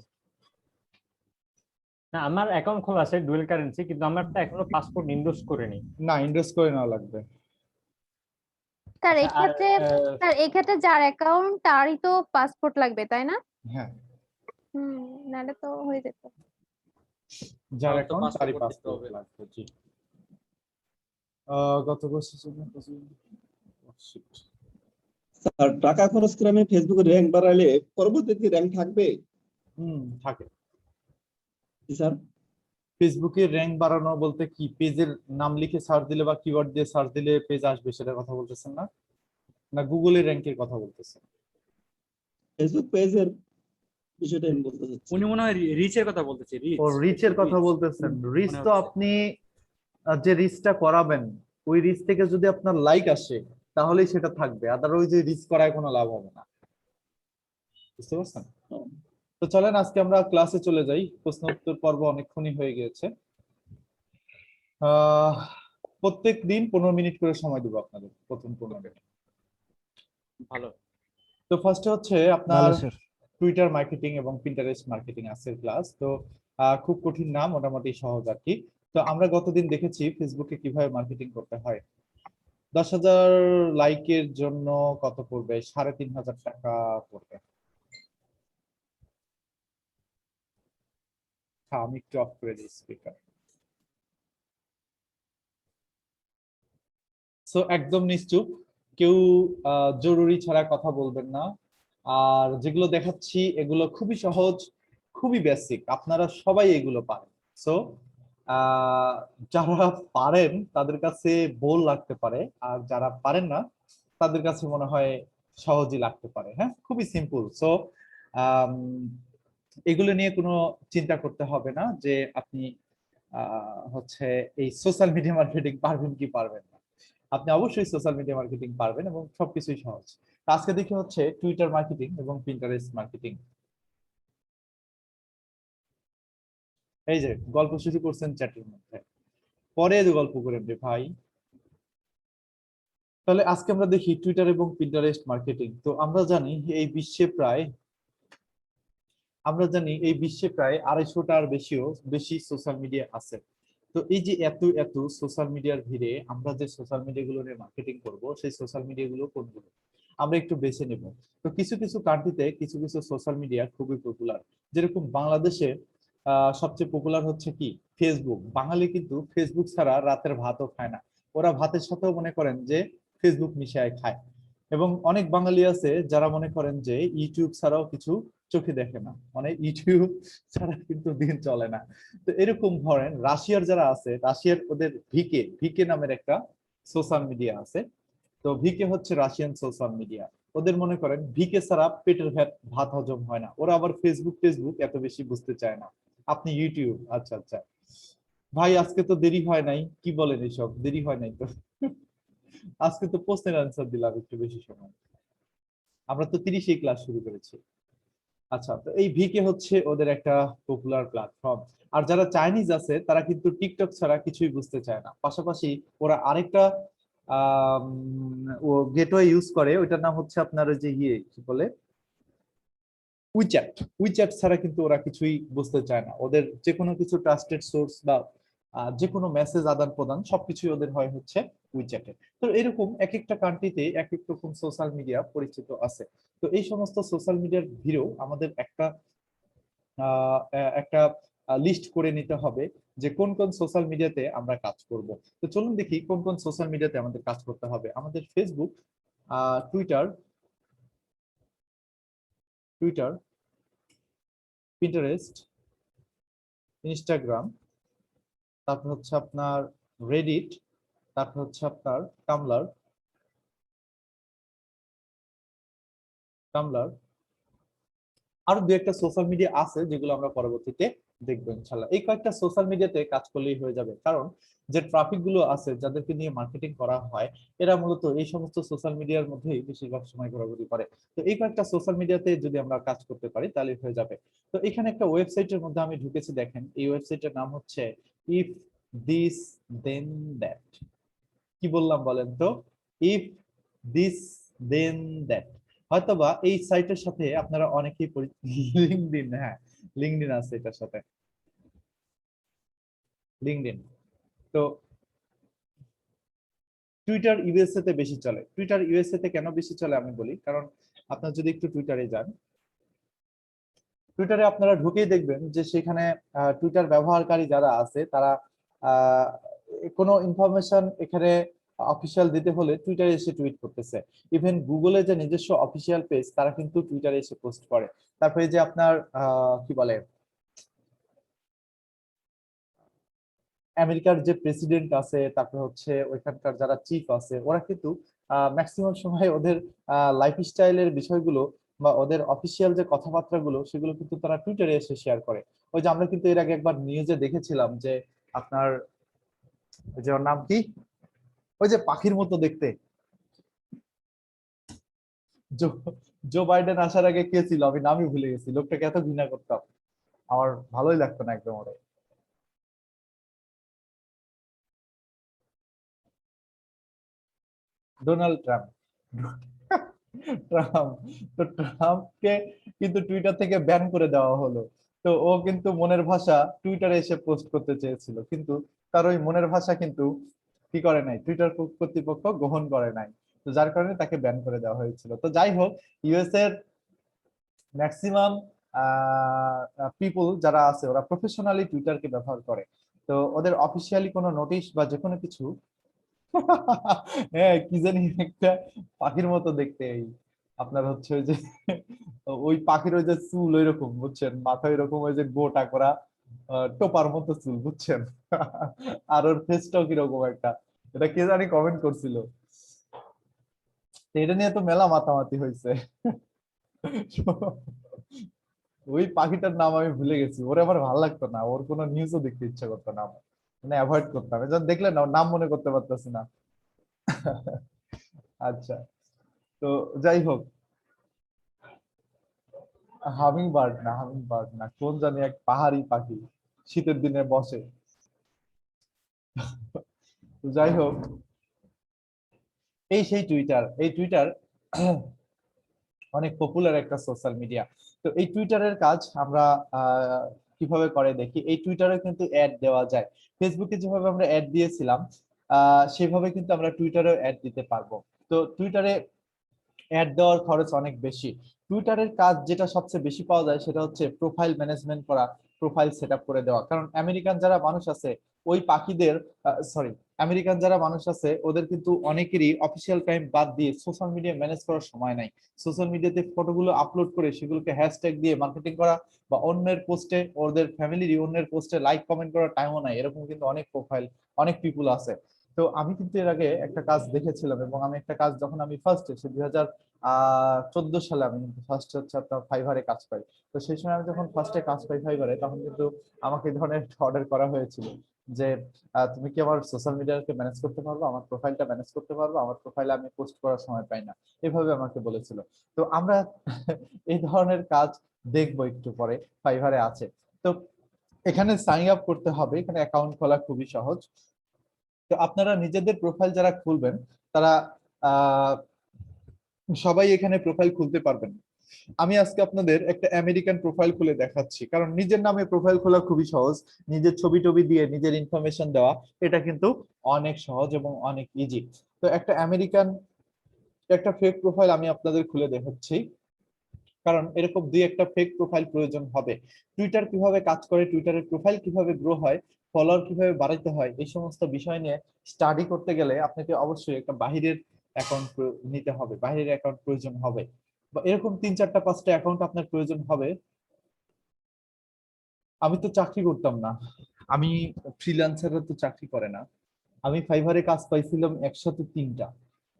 না, আমার অ্যাকাউন্ট খোলা আছে ডুয়েল কারেন্সি, কিন্তু আমারটা এখনো পাসপোর্ট ইন্ডোর্স করিনি। না, ইনভেস্ট করে নেওয়া লাগবে। স্যার আচ্ছা, আর এই ক্ষেত্রে যার অ্যাকাউন্ট তারই তো পাসপোর্ট লাগবে তাই না? হ্যাঁ, নাহলে তো হয়ে যেত। যার তাহলে তো অ্যাকাউন্ট তারই passport দিতে পাসপোর্ট হবে। লাগবে। জি। গত বছর স্যার টাকা খরচ করে আমি ফেসবুকে র্যাঙ্ক বাড়াইলে পরবর্তীতে র্যাঙ্ক থাকবে? থাকে। স্যার ফেসবুকে র্যাঙ্ক বাড়ানো বলতে কি, পেজের নাম লিখে সার্চ দিলে বা কিওয়ার্ড দিয়ে সার্চ দিলে পেজ আসবে, সেটার কথা বলতেছেন না? না গুগলের র্যাঙ্কের কথা বলতেছেন? ফেসবুক পেজের বিষয়টা আমি বলতে চাচ্ছি। উনি মনে হয় রিচের কথা বলতেছে, রিচ। ও রিচের কথা বলতেছেন। রিচ তো আপনি যে রিচটা করাবেন, ওই রিচ থেকে যদি আপনার লাইক আসে তাহলেই সেটা থাকবে, আদারওয়াইজ ওই রিচ করায় কোনো লাভ হবে না। বুঝতে পারছেন? তো চলেন আজকে আমরা ক্লাসে চলে যাই, প্রশ্ন উত্তর পর্ব অনেকক্ষণই হয়ে গিয়েছে। প্রত্যেক দিন 15 মিনিট করে সময় দেবো আপনাদের, প্রথম 15 মিনিট। ভালো। তো ফার্স্টে হচ্ছে আপনার ভালো স্যার। টুইটার মার্কেটিং এবং পিন্টারেস্ট মার্কেটিং আছে ক্লাস। তো খুব কঠিন না, মোটামুটি সহজ আর কি। তো আমরা গতদিন দেখেছি ফেসবুকে কিভাবে মার্কেটিং করতে হয়। 10,000 লাইকের জন্য কত পড়বে? 3,500 টাকা পড়বে। আমি একটু অফ করে দিই স্পিকার। সো একদম নিশ্চুপ, কেউ জরুরি ছাড়া কথা বলবেন না। আর যেগুলো দেখাচ্ছি এগুলো খুবই সহজ, খুবই বেসিক, আপনারা সবাই এগুলো পারেন। সো যারা পারেন তাদের কাছে বোর লাগতে পারে, আর যারা পারেন না তাদের কাছে মনে হয় সহজই লাগতে পারে। হ্যাঁ, খুবই সিম্পল। সো এগুলো নিয়ে কোনো চিন্তা করতে হবে না যে আপনি হচ্ছে এই সোশ্যাল মিডিয়া মার্কেটিং পারবেন কি পারবেন না। আপনি অবশ্যই সোশ্যাল মিডিয়া মার্কেটিং পারবেন এবং সবকিছুই সহজ। আজকে দেখি হচ্ছে টুইটার মার্কেটিং এবং পিন্টারেস্ট মার্কেটিং। এই যে গল্প শুরু করছেন চ্যাটের মধ্যে, পরে গল্প করেন রে ভাই। তাহলে আজকে আমরা দেখি টুইটার এবং পিন্টারেস্ট মার্কেটিং। তো আমরা জানি এই বিশ্বে প্রায় 250টার বেশি সোশ্যাল মিডিয়া আছে। তো এই যে এত সোশ্যাল মিডিয়ার ভিড়ে আমরা যে সোশ্যাল মিডিয়া গুলো নিয়ে মার্কেটিং করব, সেই সোশ্যাল মিডিয়া গুলো কোনগুলো আমরা একটু বেছে নেব। তো কিছু কিছু কান্ট্রিতে কিছু কিছু সোশ্যাল মিডিয়া খুবই পপুলার। যেরকম বাংলাদেশে সবচেয়ে পপুলার হচ্ছে কি ফেসবুক। বাঙালি কিন্তু ফেসবুক ছাড়া রাতের ভাতও খায় না, ওরা ভাতের সাথেও মনে করেন যে ফেসবুক মিশায় খায়। এবং অনেক বাঙালি আছে যারা মনে করেন যে ইউটিউব ছাড়াও কিছু চোখে দেখে না, মানে ইউটিউব ছাড়া কিন্তু দিন চলে না। তো এরকম ধরেন রাশিয়ার যারা আছে, রাশিয়ার ওদের ভিকে ভিকে নামের একটা সোশ্যাল মিডিয়া আছে। তো ভিকে হচ্ছে রাশিয়ান সোশ্যাল মিডিয়া। ওদের মনে করেন ভিকে ছাড়া পেটের ভাত হজম হয় না। ওরা আবার ফেসবুক এত বেশি বুঝতে চায় না। আপনি ইউটিউব, আচ্ছা আচ্ছা ভাই, আজকে তো দেরি হয় নাই, কি বলেন এসব? দেরি হয় নাই তো? আজকে তো প্রশ্নের আনসার দিলাম একটু বেশি সময়, আমরা তো 30-এই ক্লাস শুরু করেছি। আচ্ছা, তো এই ভিকে হচ্ছে ওদের একটা পপুলার প্ল্যাটফর্ম। আর যারা চাইনিজ আছে তারা কিন্তু টিকটক ছাড়া কিছুই বুঝতে চায় না। পাশাপাশি ওরা আরেকটা ও গেটওয়ে ইউজ করে, ওইটার নাম হচ্ছে আপনার ওই যে কি বলে উইচ্যাট ছাড়া কিন্তু ওরা কিছুই বুঝতে চায় না। ওদের যে কোনো কিছু ট্রাস্টেড সোর্স বা যে কোনো মেসেজ আদান প্রদান সবকিছুই ওদের হয় হচ্ছে উইচ্যাটে। তো এরকম এক একটা কান্ট্রিতে এক এক রকম সোশ্যাল মিডিয়া পরিচিত আছে। তো এই সমস্ত সোশ্যাল মিডিয়ার ভিড়েও আমাদের একটা লিস্ট করে নিতে হবে যে কোন কোন সোশ্যাল মিডিয়াতে আমরা কাজ করব। তো চলুন দেখি কোন কোন সোশ্যাল মিডিয়াতে আমাদের কাজ করতে হবে। আমাদের ফেসবুক, টুইটার, পিন্টারেস্ট, ইনস্টাগ্রাম, তারপর হচ্ছে আপনার রেডিট, তারপর হচ্ছে আপনার টামলার, আরো দু একটা সোশ্যাল মিডিয়া আছে যেগুলো আমরা পরবর্তীতে দেখবো ইনশাল্লাহ। এই কয়েকটা সোশ্যাল মিডিয়াতে কাজ করলেই হয়ে যাবে, কারণ যে ট্রাফিক গুলো আছে যাদেরকে নিয়ে মার্কেটিং করা হয় এরা মূলত এই সমস্ত সোশ্যাল মিডিয়ার মধ্যেই বেশিরভাগ সময় ঘোরাঘুরি করে। তো এই কয়েকটা সোশ্যাল মিডিয়াতে যদি আমরা কাজ করতে পারি তাহলে হয়ে যাবে। তো এখানে একটা ওয়েবসাইটের মধ্যে আমি ঢুকেছি, দেখেন এই ওয়েবসাইটের নাম হচ্ছে ইফ দিস দেন দ্যাট। কি বললাম বলেন তো? If this then that. হয়তোবা এই সাইটের সাথে আপনারা অনেকেই লিঙ্কডইন, হ্যাঁ লিঙ্কডইন আছে এটার সাথে। লিঙ্কডইন। তো টুইটার ইউএসএ তে বেশি চলে। টুইটার ইউএসএ তে কেন বেশি চলে আমি বলি, কারণ আপনার যদি একটু টুইটারে যান, টুইটারে আপনারা ঢুকেই দেখবেন যে সেখানে টুইটার ব্যবহারকারী যারা আছে তারা কোনো ইনফরমেশন এখানে অফিসিয়াল দিতে হলে টুইটারে এসে টুইট করতেছে। ইভেন গুগলে যে নিজস্ব অফিসিয়াল পেজ তারা কিন্তু টুইটারে এসে পোস্ট করে। তারপরে যে আপনার কি বলে আমেরিকার যে প্রেসিডেন্ট আছে, তারপরে হচ্ছে ওইখানকার যারা চিফ আছে, ওরা কিন্তু ম্যাক্সিমাম সময় ওদের লাইফস্টাইলের বিষয়গুলো বা ওদের অফিসিয়াল যে কথাবার্তাগুলো সেগুলো কিন্তু তারা টুইটারে এসে শেয়ার করে। ওই যে আমরা কিন্তু এর আগে একবার নিউজে দেখেছিলাম যে আপনার ওই যে ওর নাম কি, ওই যে পাখির মতো দেখতে, জো বাইডেন আসার আগে কে ছিল আমি নামই ভুলে গেছি, লোকটাকে এত ঘৃণা করতাম, আমার ভালোই লাগতো না একদম ওরে। Donald Trump. ট্রাম্প, তো ট্রাম্পকে কিন্তু টুইটার থেকে ব্যান করে দেওয়া হলো। তো ও কিন্তু মনের ভাষা টুইটারে এসে পোস্ট করতে চেয়েছিল, কিন্তু তার ওই মনের ভাষা কিন্তু কি করে নাই, টুইটার কর্তৃপক্ষ গ্রহণ করে নাই। তো যার কারণে তাকে ব্যান করে দেওয়া হয়েছিল। তো যাই হোক, ইউএস এর ম্যাক্সিমাম পিপল যারা আছে ওরা প্রফেশনালি টুইটারকে ব্যবহার করে। তো ওদের অফিসিয়ালি কোনো নোটিশ বা যে কোনো কিছু হ্যাঁ কি জানি একটা পাখির মতো দেখতে, এই আপনার হচ্ছে ওই যে ওই পাখির ওই যে চুল ওই রকম বুঝছেন, মাথা এরকম ওই যে গোটা করা টোপার মতো চুল বুঝছেন, আর ওর ফেসটাও কিরকম একটা, এটা কে জানি কমেন্ট করছিল। এটা নিয়ে তো মেলা মাতামাতি হয়েছে। ওই পাখিটার নাম আমি ভুলে গেছি, ওরে আমার ভালো লাগতো না, ওর কোনো নিউজও দেখতে ইচ্ছা করতো না আমার, মানে অ্যাভয়েড করতাম, যখন দেখলে না নাম মনে করতে পারতেছি না। আচ্ছা, তো যাই হোক, হামিং বার্ড না, কোন জানি এক পাহাড়ি পাখি শীতের দিনে বসে। তো যাই হোক, এই সেই টুইটার, এই টুইটার অনেক পপুলার একটা সোশ্যাল মিডিয়া। তো এই টুইটারের কাজ আমরা কিভাবে করে দেখি। এই টুইটারে কিন্তু অ্যাড দেওয়া যায়, ফেসবুকে যেভাবে আমরা অ্যাড দিয়েছিলাম সেভাবে কিন্তু আমরা টুইটারেও অ্যাড দিতে পারবো। তো টুইটারে অ্যাড দেওয়ার খরচ অনেক বেশি। টুইটারের কাজ যেটা সবচেয়ে বেশি পাওয়া যায় সেটা হচ্ছে প্রোফাইল ম্যানেজমেন্ট করা, প্রোফাইল সেট আপ করে দেওয়া। কারণ আমেরিকান যারা মানুষ আছে ওই পাখিদের আমেরিকান যারা মানুষ আছে ওদের কিন্তু অনেকেরই অফিসিয়াল টাইম বাদ দিয়ে সোশ্যাল মিডিয়া ম্যানেজ করার সময় নাই। সোশ্যাল মিডিয়াতে ফটোগুলো আপলোড করে সেগুলোকে হ্যাশট্যাগ দিয়ে মার্কেটিং করা বা অন্যের পোস্টে ওদের ফ্যামিলির অন্যের পোস্টে লাইক কমেন্ট করার টাইমও নাই, এরকম কিন্তু অনেক প্রোফাইল অনেক পিপুল আছে। তো আমি কিন্তু এর আগে একটা কাজ দেখেছিলাম, এবং আমি একটা কাজ যখন আমি ফার্স্ট এসে 2014 সালে আমি কিন্তু ফার্স্ট হচ্ছে আপনার ফাইভারে কাজ পাই। তো সেই সময় আমি যখন ফার্স্টে কাজ পাই ফাইভারে, তখন কিন্তু আমাকে এই ধরনের অর্ডার করা হয়েছিল যে তুমি কি আমার সোশ্যাল মিডিয়াকে ম্যানেজ করতে পারবো, আমার প্রোফাইলটা ম্যানেজ করতে পারবো, আমার প্রোফাইলে আমি পোস্ট করার সময় পাই না, এভাবে আমাকে বলেছিল। তো আমরা এই ধরনের কাজ দেখবো একটু পরে, ফাইভারে আছে। তো এখানে সাইন আপ করতে হবে, এখানে অ্যাকাউন্ট খোলা খুবই সহজ। তো আপনারা নিজেদের প্রোফাইল যারা খুলবেন তারা সবাই এখানে প্রোফাইল খুলতে পারবেন। আমি আজকে আপনাদের একটা আমেরিকান প্রোফাইল খুলে দেখাচ্ছি, কারণ নিজের নামে প্রোফাইল খোলা খুবই সহজ, নিজের ছবি টবি দিয়ে নিজের ইনফরমেশন দেওয়া এটা কিন্তু অনেক সহজ এবং অনেক ইজি। তো একটা আমেরিকান একটা ফেক প্রোফাইল আমি আপনাদের খুলে দেখাচ্ছি, কারণ এরকম দুই একটা ফেক প্রোফাইল প্রয়োজন হবে। টুইটার কিভাবে কাজ করে, টুইটারের প্রোফাইল কিভাবে গ্রো হয়, ফলোয়ার কিভাবে বাড়াইতে হয়, এই সমস্ত বিষয় নিয়ে স্টাডি করতে গেলে আপনাকে অবশ্যই একটা বাহিরের অ্যাকাউন্ট নিতে হবে, বাহিরের অ্যাকাউন্ট প্রয়োজন হবে, বা এরকম 3-4-5টা অ্যাকাউন্ট আপনার প্রয়োজন হবে। আমি তো চাকরি করতাম না, আমি ফ্রিল্যান্সাররা তো চাকরি করে না, আমি ফাইভারে কাজ পাইছিলাম একসাথে 3টা।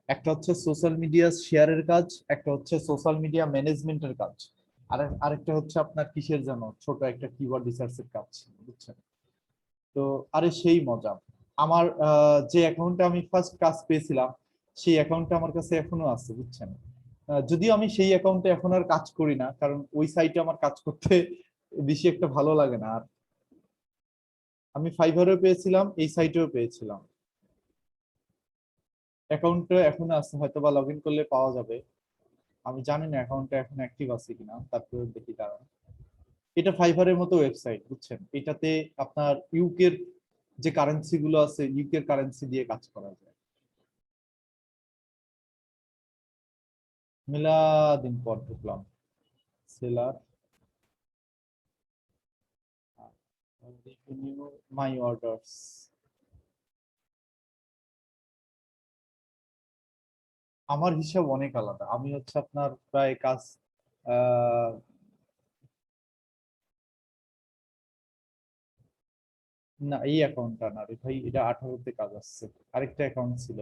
একটা হচ্ছে সোশ্যাল মিডিয়া শেয়ারের কাজ, একটা হচ্ছে সোশ্যাল মিডিয়া ম্যানেজমেন্টের কাজ, আর আরেকটা হচ্ছে আপনার কিসের জন্য ছোট একটা কিওয়ার্ড রিসার্চের কাজ, বুঝছেন। তো আরে সেই মজা, আমার যে অ্যাকাউন্টে আমি ফার্স্ট কাজ পেয়েছিলাম সেই অ্যাকাউন্টটা আমার কাছে এখনো আছে, বুঝছেন। যদিও আমি সেই অ্যাকাউন্টে এখন আর কাজ করি না, কারণ ওই সাইটে আমার কাজ করতে বেশি একটা ভালো লাগে না। আর আমি ফাইভারেও পেয়েছিলাম, এই সাইটেও পেয়েছিলাম, অ্যাকাউন্টটা এখনো আছে, হয়তো বা লগ ইন করলে পাওয়া যাবে, আমি জানি না অ্যাকাউন্টটা এখন অ্যাক্টিভ আছে কিনা, তারপরে দেখি দাঁড়ান। এটা ফাইভারের মতো ওয়েবসাইট, বুঝছেন, এটাতে আপনার ইউকের যে কারেন্সি গুলো আছে ইউকে কারেন্সি দিয়ে কাজ করা যায়। মেলা দিন পর ঢুকলাম। সেলার মাই অর্ডারস, আমার হিসাব অনেক আলাদা। আমি হচ্ছে আপনার প্রায় কাজ আহ না, এই অ্যাকাউন্টটা না রে ভাই, এটা 18তে কাজ আসছে, আরেকটা অ্যাকাউন্ট ছিল।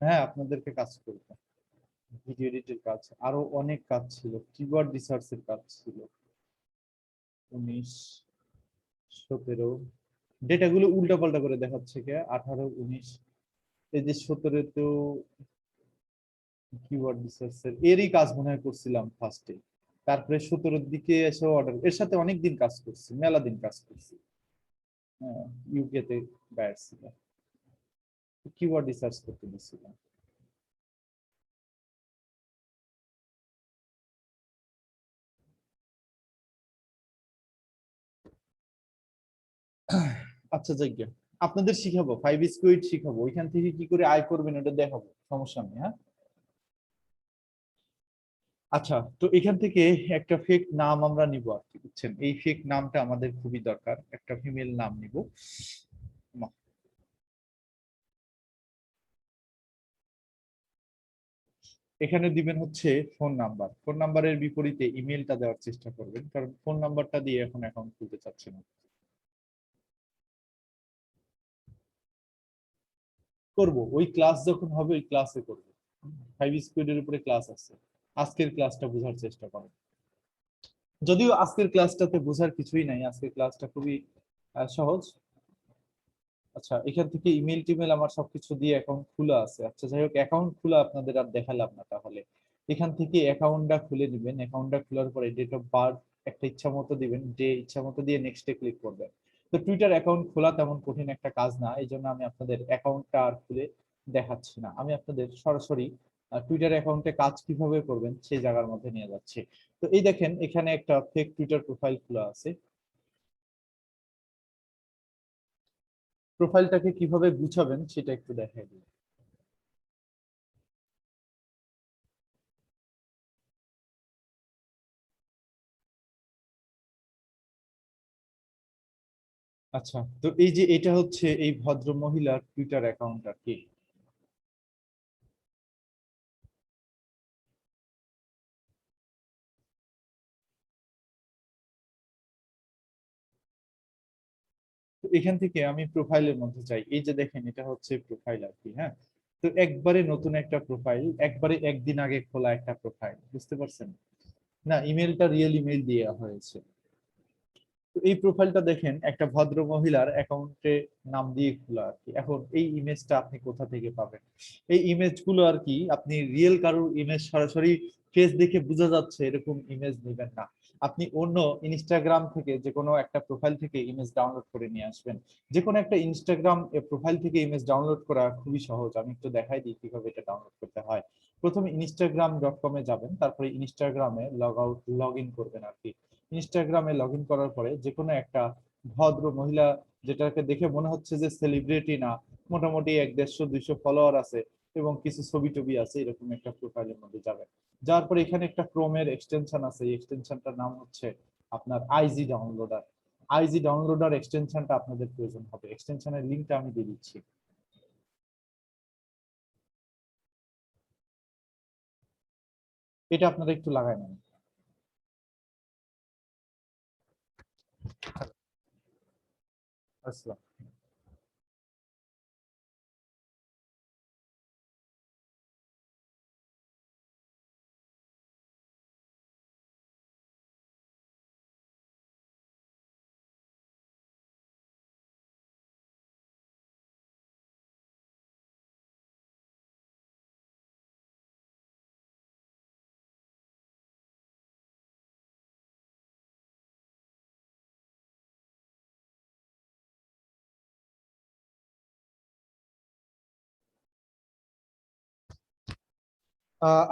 হ্যাঁ, আপনাদেরকে কাজ করবো, ভিডিও এডিটের কাজ, আরো অনেক কাজ ছিল, কিওয়ার্ড রিসার্চের কাজ ছিল। 19, 17 ডেটাগুলো উল্টা পাল্টা করে দেখাচ্ছে কে, 18, 19, এই যে 17তেও কিওয়ার্ড রিসার্চের এরই কাজ মনে হয় করছিলাম ফার্স্টে, তারপরে 17-র দিকে এসে অর্ডার, এর সাথে অনেক দিন কাজ করছি, মেলা দিন কাজ করছি। হ্যাঁ, ইউকে তে বায়ার ছিল, কিওয়ার্ড রিসার্চ করতে দিয়েছিলাম। আচ্ছা যাই গে, আপনাদের শিখাবো 5 স্কুইড শিখাবো, ওইখান থেকে কি করে আয় করবেন ওটা দেখাবো, সমস্যা নেই। হ্যাঁ, আচ্ছা, তো এখান থেকে একটা ফেক নাম আমরা নিব আর কি, বুঝছেন? এই ফেক নামটা আমাদের খুবই দরকার, একটা ফিমেল নাম নিব। এখানে দিবেন হচ্ছে ফোন নাম্বার, ফোন নাম্বারের বিপরীতে ইমেলটা দেওয়ার চেষ্টা করবেন, কারণ ফোন নাম্বারটা দিয়ে এখন অ্যাকাউন্ট খুলতে চাচ্ছে না। করব ওই ক্লাস যখন হবে ওই ক্লাসে করব, 5 স্কুইডের উপরে ক্লাস আছে, আজকের ক্লাসটা বোঝার চেষ্টা করুন। যদিও আজকের ক্লাসটাতে বোঝার কিছুই নাই, আজকের ক্লাসটা খুবই সহজ। আচ্ছা, এখান থেকে ইমেল টিমেল আমার সবকিছু দিয়ে অ্যাকাউন্ট খোলা আছে। আচ্ছা যাই হোক, অ্যাকাউন্ট খোলা আপনাদের আর দেখালাম না, তাহলে এখান থেকে অ্যাকাউন্টটা খুলে নেবেন। অ্যাকাউন্টটা খোলার পরে ডেট অফ বার্থ একটা ইচ্ছা মতো দিবেন, যে ইচ্ছা মতো দিয়ে নেক্সটে ক্লিক করবেন। তো টুইটার অ্যাকাউন্ট খোলা তেমন কঠিন একটা কাজ না, এই জন্য আমি আপনাদের অ্যাকাউন্টটা আর খুলে দেখাচ্ছি না, আমি আপনাদের সরাসরি টুইটার অ্যাকাউন্টে কাজ কিভাবে করবেন সেই জায়গার মধ্যে নিয়ে যাচ্ছি। তো এই দেখেন, এখানে একটা ফেক টুইটার প্রোফাইল খোলা আছে। প্রোফাইলটাকে কিভাবে গুছাবেন সেটা একটু দেখাই দিই। আচ্ছা, তো এই যে এটা হচ্ছে এই ভদ্র মহিলার টুইটার অ্যাকাউন্ট আর কি। তো এখান থেকে আমি প্রোফাইলের মধ্যে যাই, এই যে দেখেন এটা হচ্ছে প্রোফাইল আর কি। হ্যাঁ, তো একবারে নতুন একটা প্রোফাইল, একবারে একদিন আগে খোলা একটা প্রোফাইল, বুঝতে পারছেন না? ইমেলটা রিয়েল ইমেল দেওয়া হয়েছে। তো এই প্রোফাইলটা দেখেন একটা ভদ্র মহিলার অ্যাকাউন্টে নাম দিয়ে খোলা আর কি। এখন এই ইমেজটা আপনি কোথা থেকে পাবেন? এই ইমেজগুলো আর কি আপনি রিয়েল কারোর ইমেজ সরাসরি ফেস দেখে বোঝা যাচ্ছে এরকম ইমেজ নেবেন না। আপনি অন্য ইনস্টাগ্রাম থেকে যে কোনো একটা প্রোফাইল থেকে ইমেজ ডাউনলোড করে নিয়ে আসবেন। যে কোনো একটা ইনস্টাগ্রাম প্রোফাইল থেকে ইমেজ ডাউনলোড করা খুবই সহজ, আমি একটু দেখাই দিই কিভাবে এটা ডাউনলোড করতে হয়। প্রথমে instagram.com-এ যাবেন, তারপরে ইনস্টাগ্রামে লগ ইন করবেন আর কি। ইনস্টাগ্রামে লগ ইন করার পরে যে কোনো একটা ভদ্র মহিলা, যেটাকে দেখে মনে হচ্ছে যে সেলিব্রিটি না, মোটামুটি 150-200 ফলোয়ার আছে এবং কিছু ছবি টবি আছে, এরকম একটা প্রোফাইলের মধ্যে যাবেন। যাওয়ার পরে এখানে একটা ক্রোমের এক্সটেনশন আছে, এই এক্সটেনশনটার নাম হচ্ছে আপনার আইজি ডাউনলোডার। আইজি ডাউনলোডার এক্সটেনশনটা আপনাদের প্রয়োজন হবে, এক্সটেনশনের লিঙ্কটা আমি দিয়ে দিচ্ছি। এটা আপনারা একটু লাগাই নেন। আসসালাম।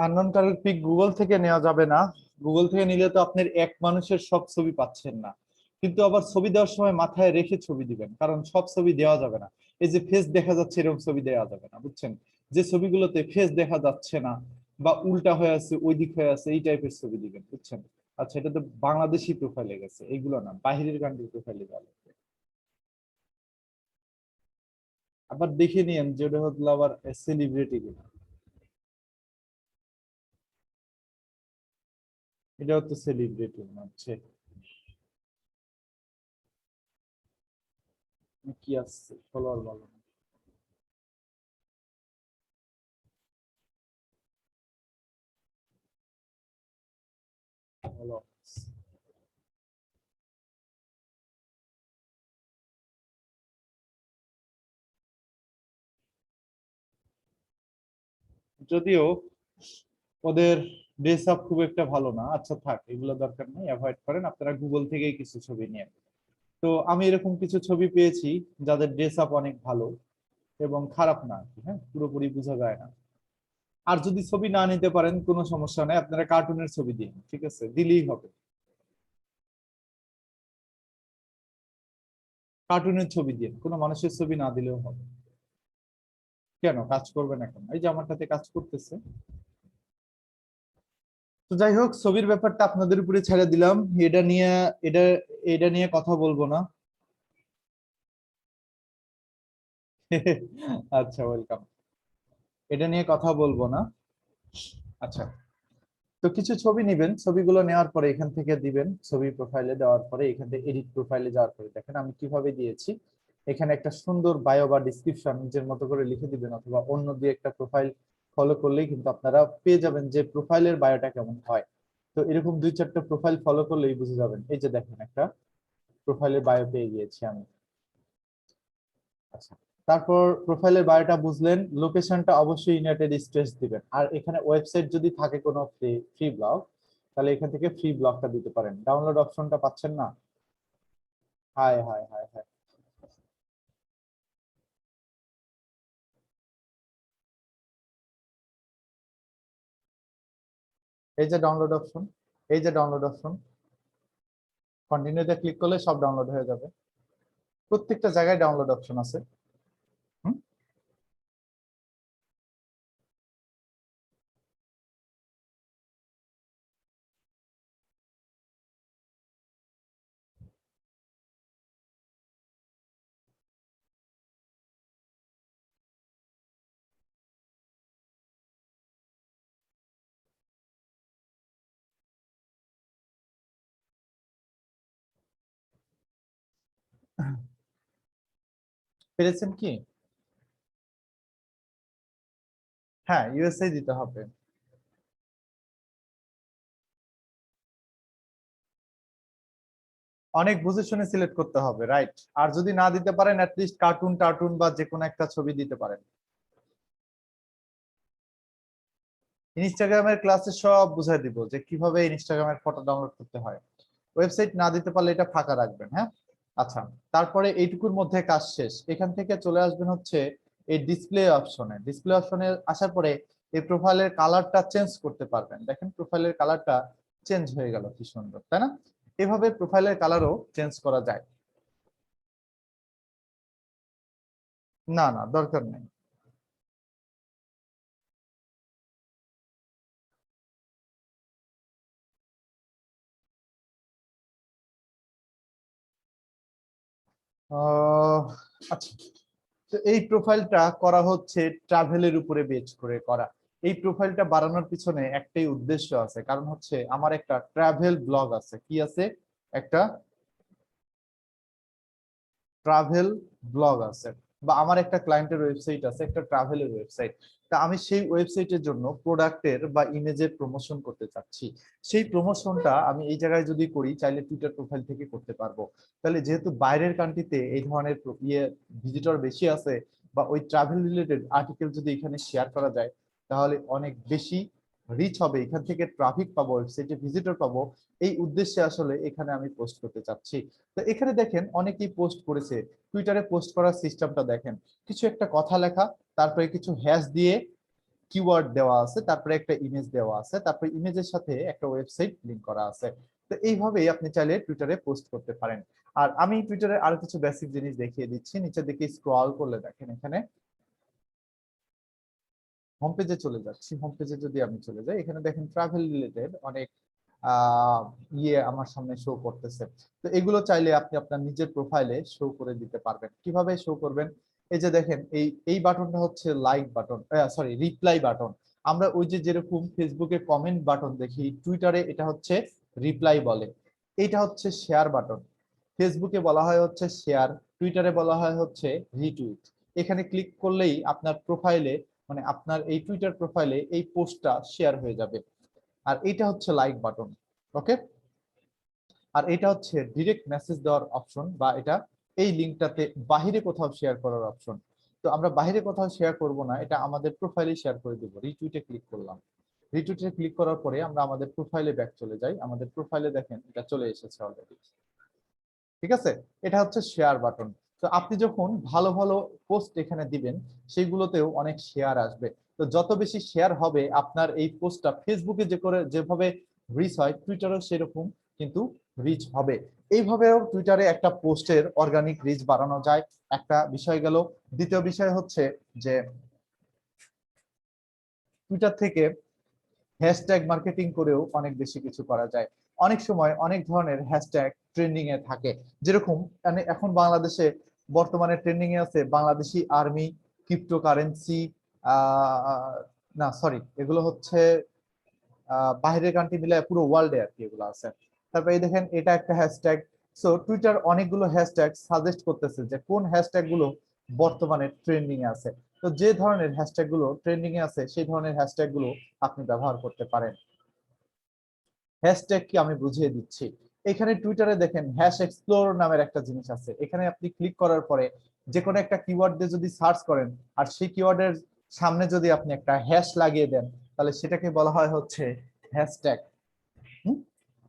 আননোন কারোর পিক গুগল থেকে নেওয়া যাবে না। গুগল থেকে নিলে তো আপনার এক মানুষের সব ছবি পাচ্ছেন না। কিন্তু আবার ছবি দেওয়ার সময় মাথায় রেখে ছবি দিবেন, কারণ সব ছবি দেওয়া যাবে না। এই যে ফেস দেখা যাচ্ছে এরকম ছবি দেওয়া যাবে না, বুঝছেন? যে ছবিগুলোতে ফেস দেখা যাচ্ছে না বা উল্টা হয়ে আছে, ওই দিক হয়ে আছে, এই টাইপের ছবি দিবেন, বুঝছেন? আচ্ছা, এটা তো বাংলাদেশি প্রোফাইলে গেছে, এইগুলো না, বাহিরের কান্ট্রির প্রোফাইলে যাবে। আবার দেখে নিয়েন যে ওটা হলো আবার সেলিব্রিটি কিনা। এটাও তো সেলিব্রিটি মনে হচ্ছে। কি আসছে ফলোয়ার বলো না। হলো যদিও ওদের ড্রেস আপ খুব একটা ভালো না। আচ্ছা থাক, এগুলো দরকার নেই, অ্যাভয়েড করেন, আপনারা গুগল থেকেই কিছু ছবি নিয়ে। তো আমি এরকম কিছু ছবি পেয়েছি যাদের ড্রেস আপ অনেক ভালো এবং খারাপ না আর কি, হ্যাঁ, পুরোপুরি বোঝা যায় না। আর যদি ছবি না নিতে পারেন কোনো সমস্যা নেই, আপনারা কার্টুনের ছবি দিন, ঠিক আছে, দিলেই হবে। কার্টুনের ছবি দিন, কোনো মানুষের ছবি না দিলেও হবে। কেন কাজ করবে না কেন? এই যে আমারটাতে কাজ করতেছে। তো যাই হোক, ছবির ব্যাপারটা আপনাদের উপরে ছেড়ে দিলাম। এটা এটা নিয়ে কথা বলবো না। আচ্ছা, ওয়েলকাম। এটা নিয়ে কথা বলবো না। আচ্ছা, তো কিছু ছবি নিবেন, ছবিগুলো নেওয়ার পরে এখান থেকে দিবেন, ছবি প্রোফাইলে দেওয়ার পরে এখান থেকে এডিট প্রোফাইলে যাওয়ার পরে দেখেন আমি কিভাবে দিয়েছি। এখানে একটা সুন্দর বায়ো বা ডিসক্রিপশন নিজের মতো করে লিখে দিবেন, অথবা অন্য দিয়ে একটা প্রোফাইল ফলো করলেই কিন্তু আপনারা পেয়ে যাবেন যে প্রোফাইলের বায়োটা কেমন হয়। তো এরকম 2-4টা প্রোফাইল ফলো করলেই বুঝে যাবেন। এই যে দেখেন একটা প্রোফাইলের বায়ো পেয়ে গিয়েছি আমি। আচ্ছা, তারপর প্রোফাইলের বায়োটা বুঝলেন, লোকেশনটা অবশ্যই ইউনাইটেড স্টেটস দিবেন। আর এখানে ওয়েবসাইট যদি থাকে কোনো ফ্রি ব্লগ, তাহলে এখান থেকে ফ্রি ব্লগটা দিতে পারেন। ডাউনলোড অপশনটা পাচ্ছেন না? হাই হাই হাই হাই, এই যে ডাউনলোড অপশন, এই যে ডাউনলোড অপশন, কন্টিনিউতে ক্লিক করলে সব ডাউনলোড হয়ে যাবে। প্রত্যেকটা জায়গায় ডাউনলোড অপশন আছে। হুম, পেরেছেন কি? হ্যাঁ, ইউএসএ দিতে হবে। অনেক বুঝে শুনে সিলেক্ট করতে হবে, রাইট। আর যদি না দিতে পারেন অ্যাটলিস্ট কার্টুন টার্টুন বা যে কোনো একটা ছবি দিতে পারেন। ইনস্টাগ্রামের ক্লাসে সব বুঝাই দিব যে কিভাবে ইনস্টাগ্রামের ফটো ডাউনলোড করতে হয়। ওয়েবসাইট না দিতে পারলে এটা ফাঁকা রাখবেন, হ্যাঁ। আচ্ছা, তারপরে এইটুকুর মধ্যে কাজ শেষ। এখান থেকে চলে আসবেন হচ্ছে এই ডিসপ্লে অপশনে। ডিসপ্লে অপশনে আসার পরে এই প্রোফাইলের কালারটা চেঞ্জ করতে পারবেন। দেখেন প্রোফাইলের কালারটা চেঞ্জ হয়ে গেল, কি সুন্দর, তাই না? এভাবে প্রোফাইলের কালারও চেঞ্জ করা যায়। না না, দরকার নেই। আচ্ছা, তো এই প্রোফাইলটা করা হচ্ছে ট্রাভেলের উপরে বেচ করে করা। এই প্রোফাইলটা বাড়ানোর পিছনে একটাই উদ্দেশ্য আছে, কারণ হচ্ছে আমার একটা ট্রাভেল ব্লগ আছে। কি আছে? একটা ট্রাভেল ব্লগ আছে, বা আমার একটা ক্লায়েন্টের ওয়েবসাইট আছে, একটা ট্রাভেলের ওয়েবসাইট। তা আমি সেই ওয়েবসাইটের জন্য প্রোডাক্টের বা ইমেজের প্রমোশন করতে চাচ্ছি। সেই প্রমোশনটা আমি এই জায়গায় যদি করি, চাইলে টুইটার প্রোফাইল থেকে করতে পারবো। তাহলে যেহেতু বাইরের কান্ট্রিতে এই ধরনের ভিজিটর বেশি আছে, বা ওই ট্রাভেল রিলেটেড আর্টিকেল যদি এখানে শেয়ার করা যায়, তাহলে অনেক বেশি রিচ হবে, এখান থেকে ট্রাফিক পাবো, ওয়েবসাইটে ভিজিটর পাবো। এই উদ্দেশ্যে আসলে এখানে আমি পোস্ট করতে চাচ্ছি। তো এখানে দেখেন অনেকেই পোস্ট করেছে। টুইটারে পোস্ট করার সিস্টেমটা দেখেন, কিছু একটা কথা লেখা, তারপরে কিছু হ্যাশ দিয়ে কিওয়ার্ড দেওয়া আছে, তারপরে একটা ইমেজ দেওয়া আছে, তারপরে ইমেজের সাথে একটা ওয়েবসাইট লিংক করা আছে। তো তো এইভাবেই আপনি চাইলে টুইটারে পোস্ট করতে পারেন। আর আমি টুইটারে আরো কিছু বেসিক জিনিস দেখিয়ে দিচ্ছি। নিচের দিকে স্ক্রল করলে দেখেন এখানে হোম পেজে চলে যাচ্ছি। হোম পেজে যদি আমি চলে যাই, এখানে দেখেন ট্রাভেল রিলেটেড অনেক আমার সামনে শো করতেছে। তো এগুলো চাইলে আপনি আপনার নিজের প্রোফাইলে শো করে দিতে পারবেন। কিভাবে শো করবেন? এই যে দেখেন এই বাটনটা হচ্ছে like button, sorry reply button. আমরা ওই যে যেরকম ফেসবুকে কমেন্ট বাটন দেখি, টুইটারে এটা হচ্ছে রিপ্লাই বলে। এটা হচ্ছে শেয়ার বাটন। ফেসবুকে বলা হয় হচ্ছে শেয়ার, টুইটারে বলা হয় হচ্ছে রিটুইট। এখানে ক্লিক করলেই আপনার প্রোফাইলে, মানে আপনার এই টুইটার প্রোফাইলে এই পোস্টটা শেয়ার হয়ে যাবে। আর এটা হচ্ছে লাইক বাটন, ওকে। আর এটা হচ্ছে ডিরেক্ট মেসেজ দেওয়ার অপশন, বা এটা এই লিংকটাতে বাহিরে কোথাও শেয়ার করার অপশন। তো আমরা বাহিরে কোথাও শেয়ার করব না, এটা আমাদের প্রোফাইলে শেয়ার করে দেব। রিটুইটে ক্লিক করলাম। রিটুইটে ক্লিক করার পরে আমরা আমাদের প্রোফাইলে ব্যাক চলে যাই। আমাদের প্রোফাইলে দেখেন এটা চলে এসেছে অলরেডি, ঠিক আছে। এটা হচ্ছে শেয়ার বাটন। তো আপনি যখন ভালো ভালো পোস্ট এখানে দিবেন, সেইগুলোতেও অনেক শেয়ার আসবে। তো যত বেশি শেয়ার হবে আপনার এই পোস্টটা ফেসবুকে যেভাবে রিচ হয়, টুইটারও সেরকম কিন্তু রিচ হবে। এইভাবেও টুইটারে একটা পোস্টের অর্গানিক রিচ বাড়ানো যায়, একটা বিষয় গেল। দ্বিতীয় বিষয় হচ্ছে যে টুইটার থেকে হ্যাশট্যাগ মার্কেটিং করেও অনেক বেশি কিছু করা যায়। অনেক সময় অনেক ধরনের হ্যাশট্যাগ ট্রেন্ডিং এ থাকে। যেরকম এখন বাংলাদেশে বর্তমানে ট্রেন্ডিং এ আছে বাংলাদেশি আর্মি, ক্রিপ্টোকারেন্সি, না সরি এগুলো হচ্ছে বাইরের কান্ট্রি মিলে পুরো ওয়ার্ল্ডে আর কি এগুলো আছে। তারপরে এই দেখেন এটা একটা হ্যাশট্যাগ। সো টুইটার অনেকগুলো হ্যাশট্যাগ সাজেস্ট করতেছে যে কোন হ্যাশট্যাগ গুলো বর্তমানে ট্রেন্ডিং এ আছে। তো যে ধরনের হ্যাশট্যাগ গুলো ট্রেন্ডিং এ আছে সেই ধরনের হ্যাশট্যাগ গুলো আপনি ব্যবহার করতে পারেন। হ্যাশট্যাগ কি আমি বুঝিয়ে দিচ্ছি। এখানে টুইটারে দেখেন হ্যাশ এক্সপ্লোর নামের একটা জিনিস আছে। এখানে আপনি ক্লিক করার পরে যে কোনো একটা কিওয়ার্ড দিয়ে যদি সার্চ করেন, আর সেই কিওয়ার্ডের সামনে যদি আপনি একটা হ্যাশ লাগিয়ে দেন, তাহলে সেটাকে বলা হয় হচ্ছে হ্যাশট্যাগ।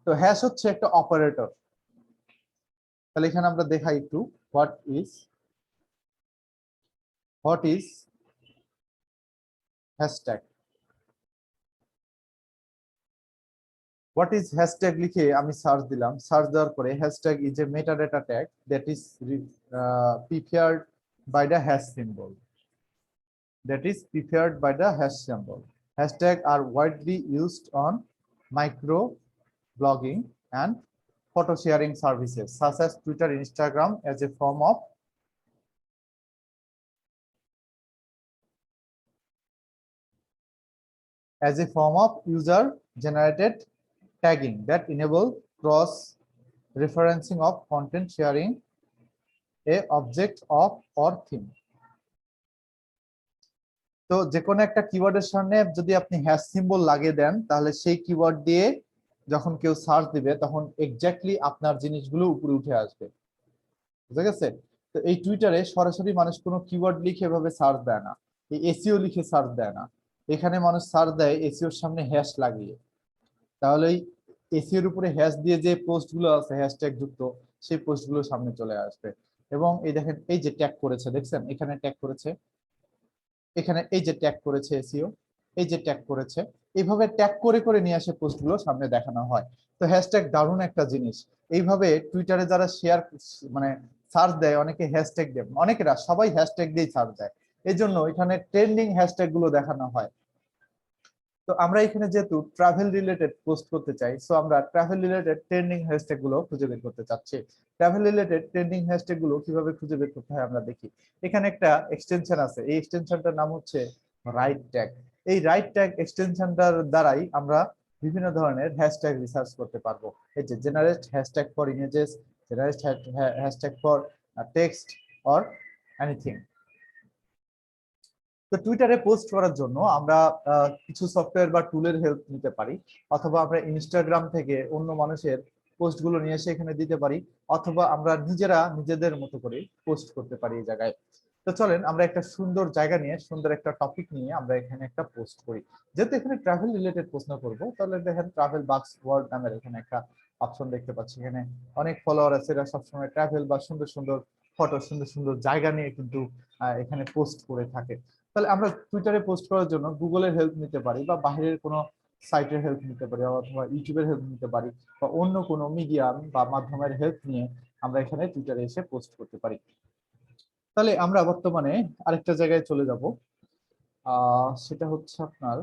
তো হ্যাশ হচ্ছে একটা অপারেটর। তাহলে এখানে আমরা দেখাই একটু what is hashtag. What is hashtag লিখে আমি সার্চ দিলাম। সার্চ দেওয়ার পরে hashtag is a metadata tag that is prepared by the hash symbol. Hashtag are widely used on micro blogging and photo sharing services such as Twitter, Instagram as a form of user generated tagging that enable cross referencing of content sharing a object of or theme. তো যে কোনো একটা কিওয়ার্ডের সামনে যদি আপনি hash symbol লাগিয়ে দেন, তাহলে সেই কিওয়ার্ড দিয়ে যখন কেউ সার্চ দিবে তখন এক্স্যাক্টলি আপনার জিনিসগুলো উপরে উঠে আসবে। বুঝা গেছে? তো এই টুইটারে সরাসরি মানুষ কোনো কিওয়ার্ড লিখে এভাবে সার্চ দেয় না, এই এসইও লিখে সার্চ দেয় না। এখানে মানুষ সার্চ দেয় এসইওর সামনে হ্যাশ লাগিয়ে। তাহলে এই এসইওর উপরে হ্যাশ দিয়ে যে পোস্টগুলো আছে হ্যাশট্যাগ যুক্ত, সেই পোস্টগুলো সামনে চলে আসবে। এবং এই দেখেন এই যে ট্যাগ করেছে, দেখছেন এখানে ট্যাগ করেছে, এখানে এই যে ট্যাগ করেছে এসইও, এই যে ট্যাগ করেছে, এইভাবে ট্যাগ করে করে নিয়ে আসে পোস্টগুলো সামনে দেখানো হয়। তো হ্যাশট্যাগ দারুণ একটা জিনিস। এইভাবে টুইটারে যারা শেয়ার মানে সার্চ দেয়, অনেকে হ্যাশট্যাগ দেয়, অনেকেরা সবাই হ্যাশট্যাগ দিয়ে সার্চ দেয়। এই জন্য এখানে ট্রেন্ডিং হ্যাশট্যাগ গুলো দেখানো হয়। তো আমরা এখানে যেহেতু ট্রাভেল রিলেটেড পোস্ট করতে চাই, সো আমরা ট্রাভেল রিলেটেড ট্রেন্ডিং হ্যাশট্যাগ গুলো খুঁজে বের করতে চাচ্ছি। ট্রাভেল রিলেটেড ট্রেন্ডিং হ্যাশট্যাগ গুলো কিভাবে খুঁজে বের করতে হয় আমরা দেখি। এখানে একটা এক্সটেনশন আছে, এই এক্সটেনশনটার নাম হচ্ছে রাইট ট্যাগ। এই রাইট ট্যাগ এক্সটেনশনটার দ্বারাই আমরা বিভিন্ন ধরনের হ্যাশট্যাগ রিসার্চ করতে পারবো। এই যে generate hashtag for images, generate hashtag for text or anything. তো টুইটারে পোস্ট করার জন্য আমরা কিছু সফটওয়্যার বা টুলের হেল্প নিতে পারি, অথবা আমরা ইনস্টাগ্রাম থেকে অন্য মানুষের পোস্টগুলো নিয়ে এসে এখানে দিতে পারি, অথবা আমরা নিজেরা নিজেদের মতো করে পোস্ট করতে পারি এই জায়গায়। তো চলেন আমরা একটা সুন্দর জায়গা নিয়ে, সুন্দর একটা টপিক নিয়ে আমরা এখানে একটা পোস্ট করি। যেহেতু এখানে ট্রাভেল রিলেটেড প্রশ্ন করব, তাহলে দেখেন ট্রাভেল বাক্স ওয়ার্ল্ড নামের এখানে একটা অপশন দেখতে পাচ্ছি। এখানে অনেক ফলোয়ার আছে, এরা সবসময় ট্রাভেল বা সুন্দর সুন্দর ফটো, সুন্দর সুন্দর জায়গা নিয়ে কিন্তু এখানে পোস্ট করে থাকে। তাহলে আমরা টুইটারে পোস্ট করার জন্য গুগলের হেল্প নিতে পারি, বা বাইরের কোনো সাইটের হেল্প নিতে পারি অথবা ইউটিউবের হেল্প নিতে পারি বা অন্য কোনো মিডিয়াম বা মাধ্যমের হেল্প নিয়ে আমরা এখানে টুইটারে এসে পোস্ট করতে পারি। তাহলে আমরা বর্তমানে আরেকটা জায়গায় চলে যাব, সেটা হচ্ছে আপনার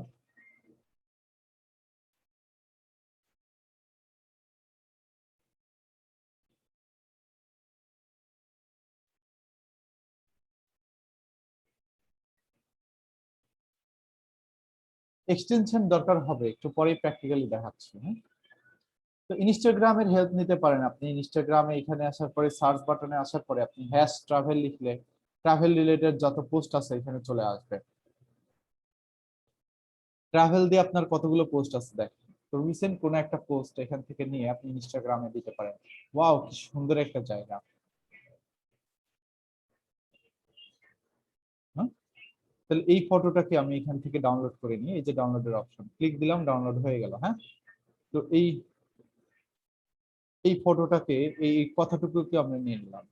এক্সটেনশন দরকার হবে, একটু পরে প্র্যাকটিক্যালি দেখাচ্ছি। তো ইনস্টাগ্রামের হেল্প নিতে পারেন আপনি। ইনস্টাগ্রামে এখানে আসার পরে সার্চ বাটনে আসার পরে আপনি হ্যাশ ট্রাভেল লিখলে ট্রাভেল রিলেটেড যত পোস্ট আছে এখানে চলে আসবে। ট্রাভেল দিয়ে আপনার কতগুলো পোস্ট আছে দেখেন। তো রিসেন্ট কোন একটা পোস্ট এখান থেকে নিয়ে আপনি ইনস্টাগ্রামে দিতে পারেন। ওয়াও, কি সুন্দর একটা জায়গা। তাহলে এই ফটোটাকে আমি এখান থেকে ডাউনলোড করে নিই, এই যে ডাউনলোডের অপশন ক্লিক দিলাম, ডাউনলোড হয়ে গেল। হ্যাঁ, তো এই ফটোটাকে এই কথাটুকুকে আমরা নিয়ে নিলাম।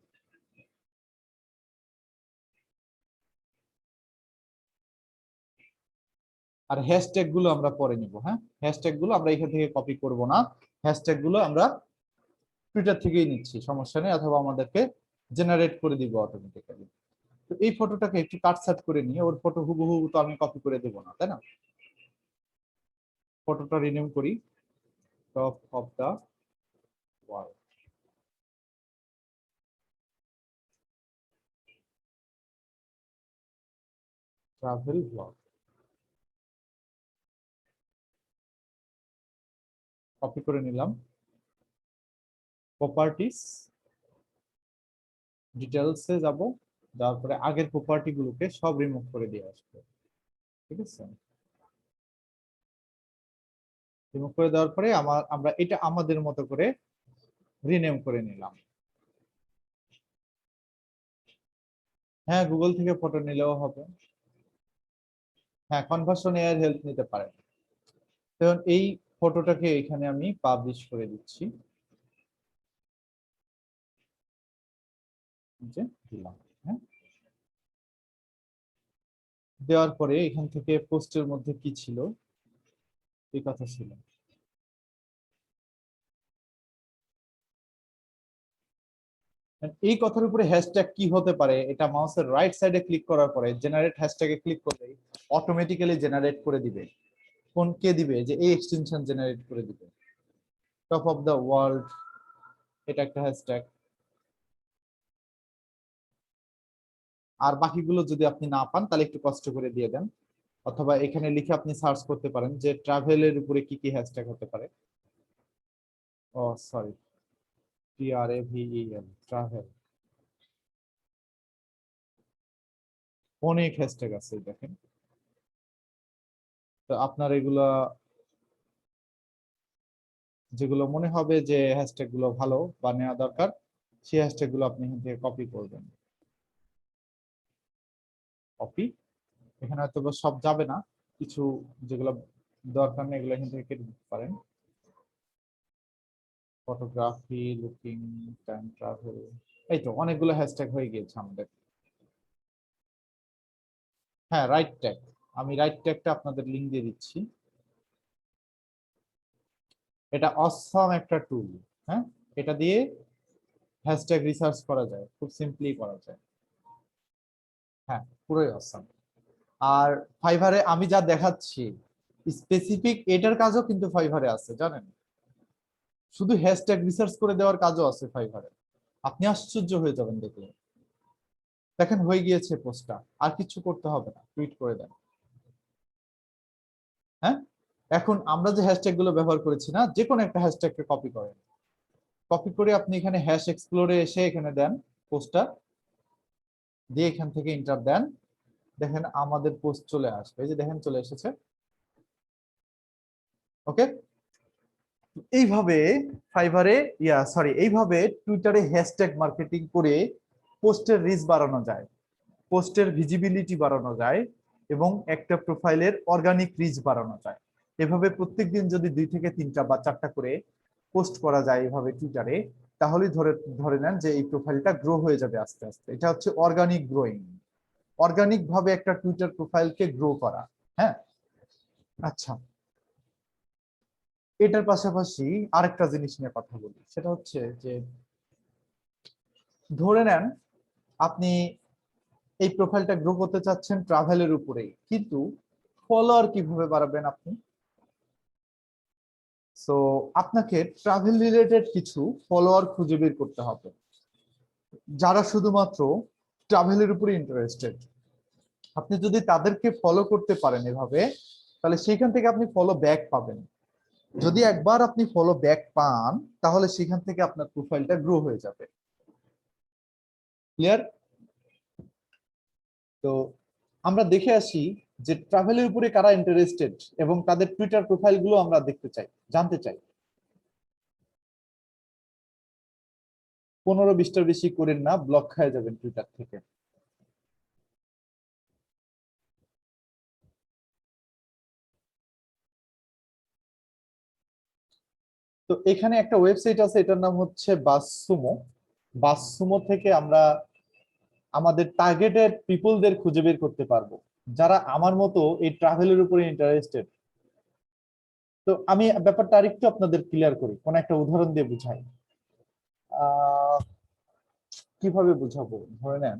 আর হ্যাশট্যাগ গুলো আমরা পরে নিব। হ্যাঁ, হ্যাশট্যাগ গুলো আমরা এখান থেকে কপি করব না, হ্যাশট্যাগ গুলো আমরা টুইটার থেকেই নিচ্ছি, সমস্যা নেই, অথবা আমাদেরকে জেনারেট করে দিব অটোমেটিক্যালি। তো এই ফটোটাকে একটু কাটছাট করে নিয়ে, ওর ফটো হুবহু তো আমি কপি করে দেব না, তাই না? ফটোটা রিনেম করি, top of the wall. Travel blog copy করে নিলাম। প্রপার্টিস ডিটেলসে যাব, তারপরে আগের প্রপার্টি গুলোকে সব রিমুভ করে দিয়ে আসবে। ঠিক আছে, রিমুভ করে দেওয়ার পরে আমরা এটা আমাদের মতো করে রিনেম করে নিলাম। হ্যাঁ, গুগল থেকে ফটো নিলেও হবে। হ্যাঁ, কনভার্সন এআই এর হেল্প নিতে পারেন। কারণ এই ফটোটাকে এখানে আমি পাবলিশ করে দিচ্ছি, যে দিলাম। হ্যাঁ, দেওয়ার পরে এখান থেকে পোস্টের মধ্যে কি ছিল, এই কথা ছিল। এই কথার উপরে হ্যাশট্যাগ কি হতে পারে, এটা মাউসের রাইট সাইডে ক্লিক করার পরে জেনারেট হ্যাশট্যাগে ক্লিক করলেই অটোমেটিক্যালি জেনারেট করে দিবে। কোন কে দিবে? যে এই এক্সটেনশন জেনারেট করে দিবে। টপ অফ দ্য ওয়ার্ল্ড, এটা একটা হ্যাশট্যাগ। আর বাকিগুলো যদি আপনি না পান তাহলে একটু কষ্ট করে দিয়ে দেন, অথবা এখানে লিখে আপনি সার্চ করতে পারেন যে ট্রাভেলের উপরে কি কি হ্যাশট্যাগ হতে পারে। ও সরি, TRAVEL, ট্রাভেল। অনেক হ্যাশট্যাগ আছে দেখেন। তো আপনার এগুলা যেগুলো মনে হবে যে হ্যাশট্যাগ গুলো ভালো বা নেওয়া দরকার, সেই হ্যাশট্যাগ গুলো আপনি এখান থেকে কপি করবেন। কপি, এখানে হয়তো সব যাবে না, কিছু যেগুলো দরকার নেই এগুলো এখান থেকে কেটে দিতে পারেন। ফটোগ্রাফি, লুকিং, টাইম ট্রাভেল, এই তো অনেকগুলো হ্যাশট্যাগ হয়ে গিয়েছে আমাদের। হ্যাঁ, রাইট ট্যাগ, আমি রাইট ট্যাগটা আপনাদের লিংক দিয়ে দিচ্ছি। এটা অসম একটা টুল। হ্যাঁ, এটা দিয়ে হ্যাশট্যাগ রিসার্চ করা যায়, খুব সিম্পলি করা যায়। হ্যাঁ, পুরোই অসম। আর ফাইভারে আমি যা দেখাচ্ছি স্পেসিফিক এটার কাজও কিন্তু ফাইভারে আছে, জানেন? শুধু হ্যাশট্যাগ রিসার্চ করে দেওয়ার কাজও আছে ফাইভারে। আপনি আশ্চর্য হয়ে যাবেন দেখলে। দেখেন হয়ে গিয়েছে পোস্টটা, আর কিছু করতে হবে না, টুইট করে দেন। হ্যাঁ, এখন আমরা যে হ্যাশট্যাগ গুলো ব্যবহার করেছি না, যে কোনো একটা হ্যাশট্যাগকে কপি করেন, কপি করে আপনি এখানে হ্যাশ এক্সপ্লোরে এসে এখানে দেন পোস্টটা দিয়ে, এখান থেকে এন্টার দেন, দেখেন আমাদের পোস্ট চলে আসবে। এই যে দেখেন চলে এসেছে। ওকে, এইভাবে ফাইবারে এইভাবে টুইটারে হ্যাশট্যাগ মার্কেটিং করে পোস্টের রিচ বাড়ানো যায়, পোস্টের ভিজিবিলিটি বাড়ানো যায়, এবং একটা প্রোফাইলের অর্গানিক রিচ বাড়ানো যায়। এভাবে প্রত্যেকদিন যদি 2 থেকে 3টা বা 4টা করে পোস্ট করা যায় এভাবে টুইটারে, তাহলে ধরে নেন যে এই প্রোফাইলটা গ্রো হয়ে যাবে আস্তে আস্তে। এটা হচ্ছে অর্গানিক গ্রোয়িং, অর্গানিক ভাবে একটা টুইটার প্রোফাইলকে গ্রো করা। হ্যাঁ, আচ্ছা, এটার পাশাপাশি আরেকটা জিনিস নিয়ে কথা বলি, সেটা হচ্ছে যে ধরে নেন আপনি এই প্রোফাইলটা গ্রো করতে চাচ্ছেন ট্রাভেলের উপরেই, কিন্তু ফলোয়ার কিভাবে বাড়াবেন আপনি? সো আপনাকে ট্রাভেল রিলেটেড কিছু ফলোয়ার খুঁজে বের করতে হবে যারা শুধুমাত্র ট্রাভেলের উপরে ইন্টারেস্টেড। আপনি যদি তাদেরকে ফলো করতে পারেন এভাবে, তাহলে সেখান থেকে আপনি ফলো ব্যাক পাবেন। যদি একবার আপনি ফলো ব্যাক পান, তাহলে সেখান থেকে আপনার প্রোফাইলটা গ্রো হয়ে যাবে। ক্লিয়ার? তো আমরা দেখে আসি যে ট্রাভেলের উপরে কারা ইন্টারেস্টেড এবং তাদের টুইটার প্রোফাইল গুলো আমরা দেখতে চাই, জানতে চাই। 15-20টার বেশি করেন না, ব্লক খায় যাবেন টুইটার থেকে। তো এখানে একটা ওয়েবসাইট আছে, এটার নাম হচ্ছে বাসসুমো। বাসসুমো থেকে আমরা আমাদের টার্গেটেড পিপলদের খুঁজে বের করতে পারবো যারা আমার মতো এই ট্রাভেলের উপরে ইন্টারেস্টেড। তো আমি ব্যাপারটা আরেকটু আপনাদের ক্লিয়ার করি, কোন একটা উদাহরণ দিয়ে বুঝাই। কিভাবে বুঝাবো? ধরে নেন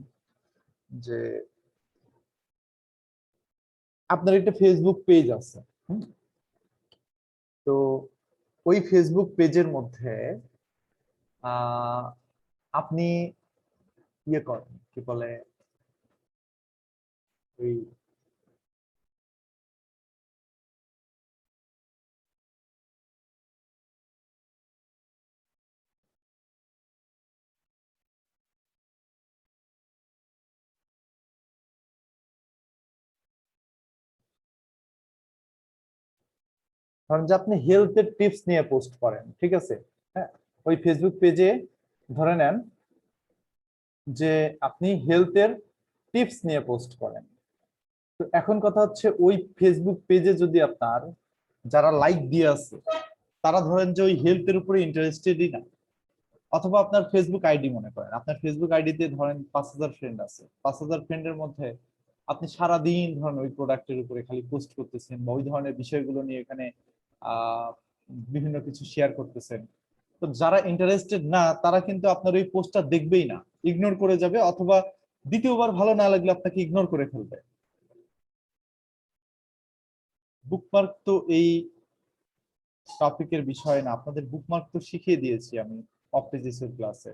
যে আপনার একটা ফেসবুক পেজ আছে, তো ওই ফেসবুক পেজের মধ্যে আপনি ইয়ে করেন, কি বলে, ওই ধরেন যে আপনি হেলথের টিপস নিয়ে পোস্ট করেন, ঠিক আছে? হ্যাঁ, ওই ফেসবুক পেজে ধরে নেন যে আপনি হেলথের টিপস নিয়ে পোস্ট করেন। তো এখন কথা হচ্ছে ওই ফেসবুক পেজে যদি আপনার যারা লাইক দিয়ে আছে তারা ধরেন যে ওই হেলথের উপরে ইন্টারেস্টেডই না, অথবা আপনার ফেসবুক আইডি মনে করেন, আপনার ফেসবুক আইডিতে ধরেন 5000 ফ্রেন্ড আছে, 5000 ফ্রেন্ডের মধ্যে আপনি সারাদিন ধরেন ওই প্রোডাক্টের উপরে খালি পোস্ট করতেছেন বা ওই ধরনের বিষয়গুলো নিয়ে এখানে বিভিন্ন কিছু শেয়ার করতেছেন। তো যারা ইন্টারেস্টেড না তারা কিন্তু আপনার ওই পোস্টটা দেখবেই না, ইগনোর করে যাবে, অথবা দ্বিতীয়বার ভালো না লাগলে আপনাকে ইগনোর করে ফেলবে। বুকমার্ক তো এই টপিকের বিষয় না, আপনাদের বুকমার্ক তো শিখিয়ে দিয়েছি আমি অফ পেজেসের ক্লাসে।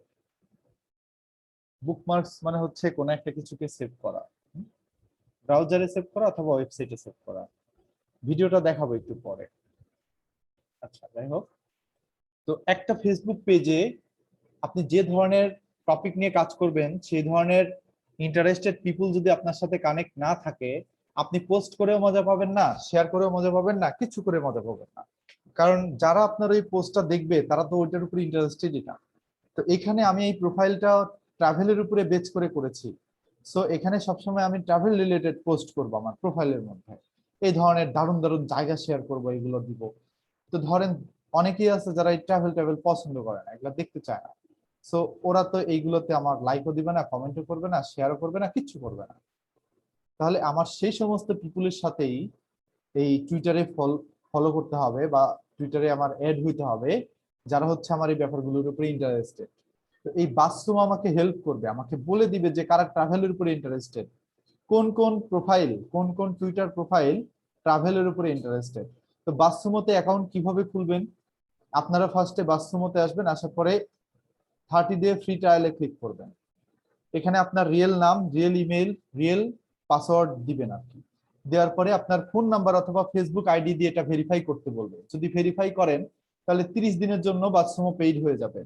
বুকমার্কস মানে হচ্ছে কোন একটা কিছুকে সেভ করা, ব্রাউজারে সেভ করা অথবা ওয়েবসাইটে সেভ করা। ভিডিওটা দেখাবো একটু পরে। আচ্ছা, যাই হোক, তো একটা ফেসবুক পেজে আপনি যে ধরনের টপিক নিয়ে কাজ করবেন সেই ধরনের ইন্টারেস্টেড পিপল যদি আপনার সাথে কানেক্ট না থাকে, আপনি পোস্ট করেও মজা পাবেন না, শেয়ার করেও মজা পাবেন না, কিছু করে মজা পাবেন না। কারণ যারা আপনার ওই পোস্টটা দেখবে তারা তো ওইটার উপরে ইন্টারেস্টেডই না। তো এখানে আমি এই প্রোফাইলটা ট্রাভেলের উপরে বেচ করে করেছি। সো এখানে সবসময় আমি ট্রাভেল রিলেটেড পোস্ট করবো আমার প্রোফাইলের মধ্যে, এই ধরনের দারুণ দারুণ জায়গা শেয়ার করবো, এগুলো দিব। তো ধরেন অনেকেই আছে যারা এই ট্রাভেল পছন্দ করে না, এগুলো দেখতে চায় না, সো ওরা তো এইগুলোতে আমার লাইকও দিবে না, কমেন্টও করবে না, শেয়ারও করবে না, কিচ্ছু করবে না। তাহলে আমার সেই সমস্ত পিপুলের সাথেই এই টুইটারে ফলো করতে হবে বা টুইটারে আমার অ্যাড হইতে হবে যারা হচ্ছে আমার এই ব্যাপারগুলোর উপরে ইন্টারেস্টেড। তো এই বাসরুম আমাকে হেল্প করবে, আমাকে বলে দিবে যে কারা ট্রাভেলের উপরে ইন্টারেস্টেড, কোন কোন প্রোফাইল, কোন কোন টুইটার প্রোফাইল ট্রাভেলের উপরে ইন্টারেস্টেড। তো বাসরুমতে অ্যাকাউন্ট কিভাবে খুলবেন? আপনারা ফার্স্টে বাসরুমতে আসবেন, আসার পরে 30 ডে ফ্রি ট্রায়ালে ক্লিক করবেন। এখানে আপনার রিয়েল নাম, রিয়েল ইমেল, রিয়েল পাসওয়ার্ড দিবেন আর কি। দেওয়ার পরে আপনার ফোন নাম্বার অথবা ফেসবুক আইডি দিয়ে এটা ভেরিফাই করতে বলবে। যদি ভেরিফাই করেন তাহলে 30 দিনের জন্য বাসরুম পেইড হয়ে যাবে।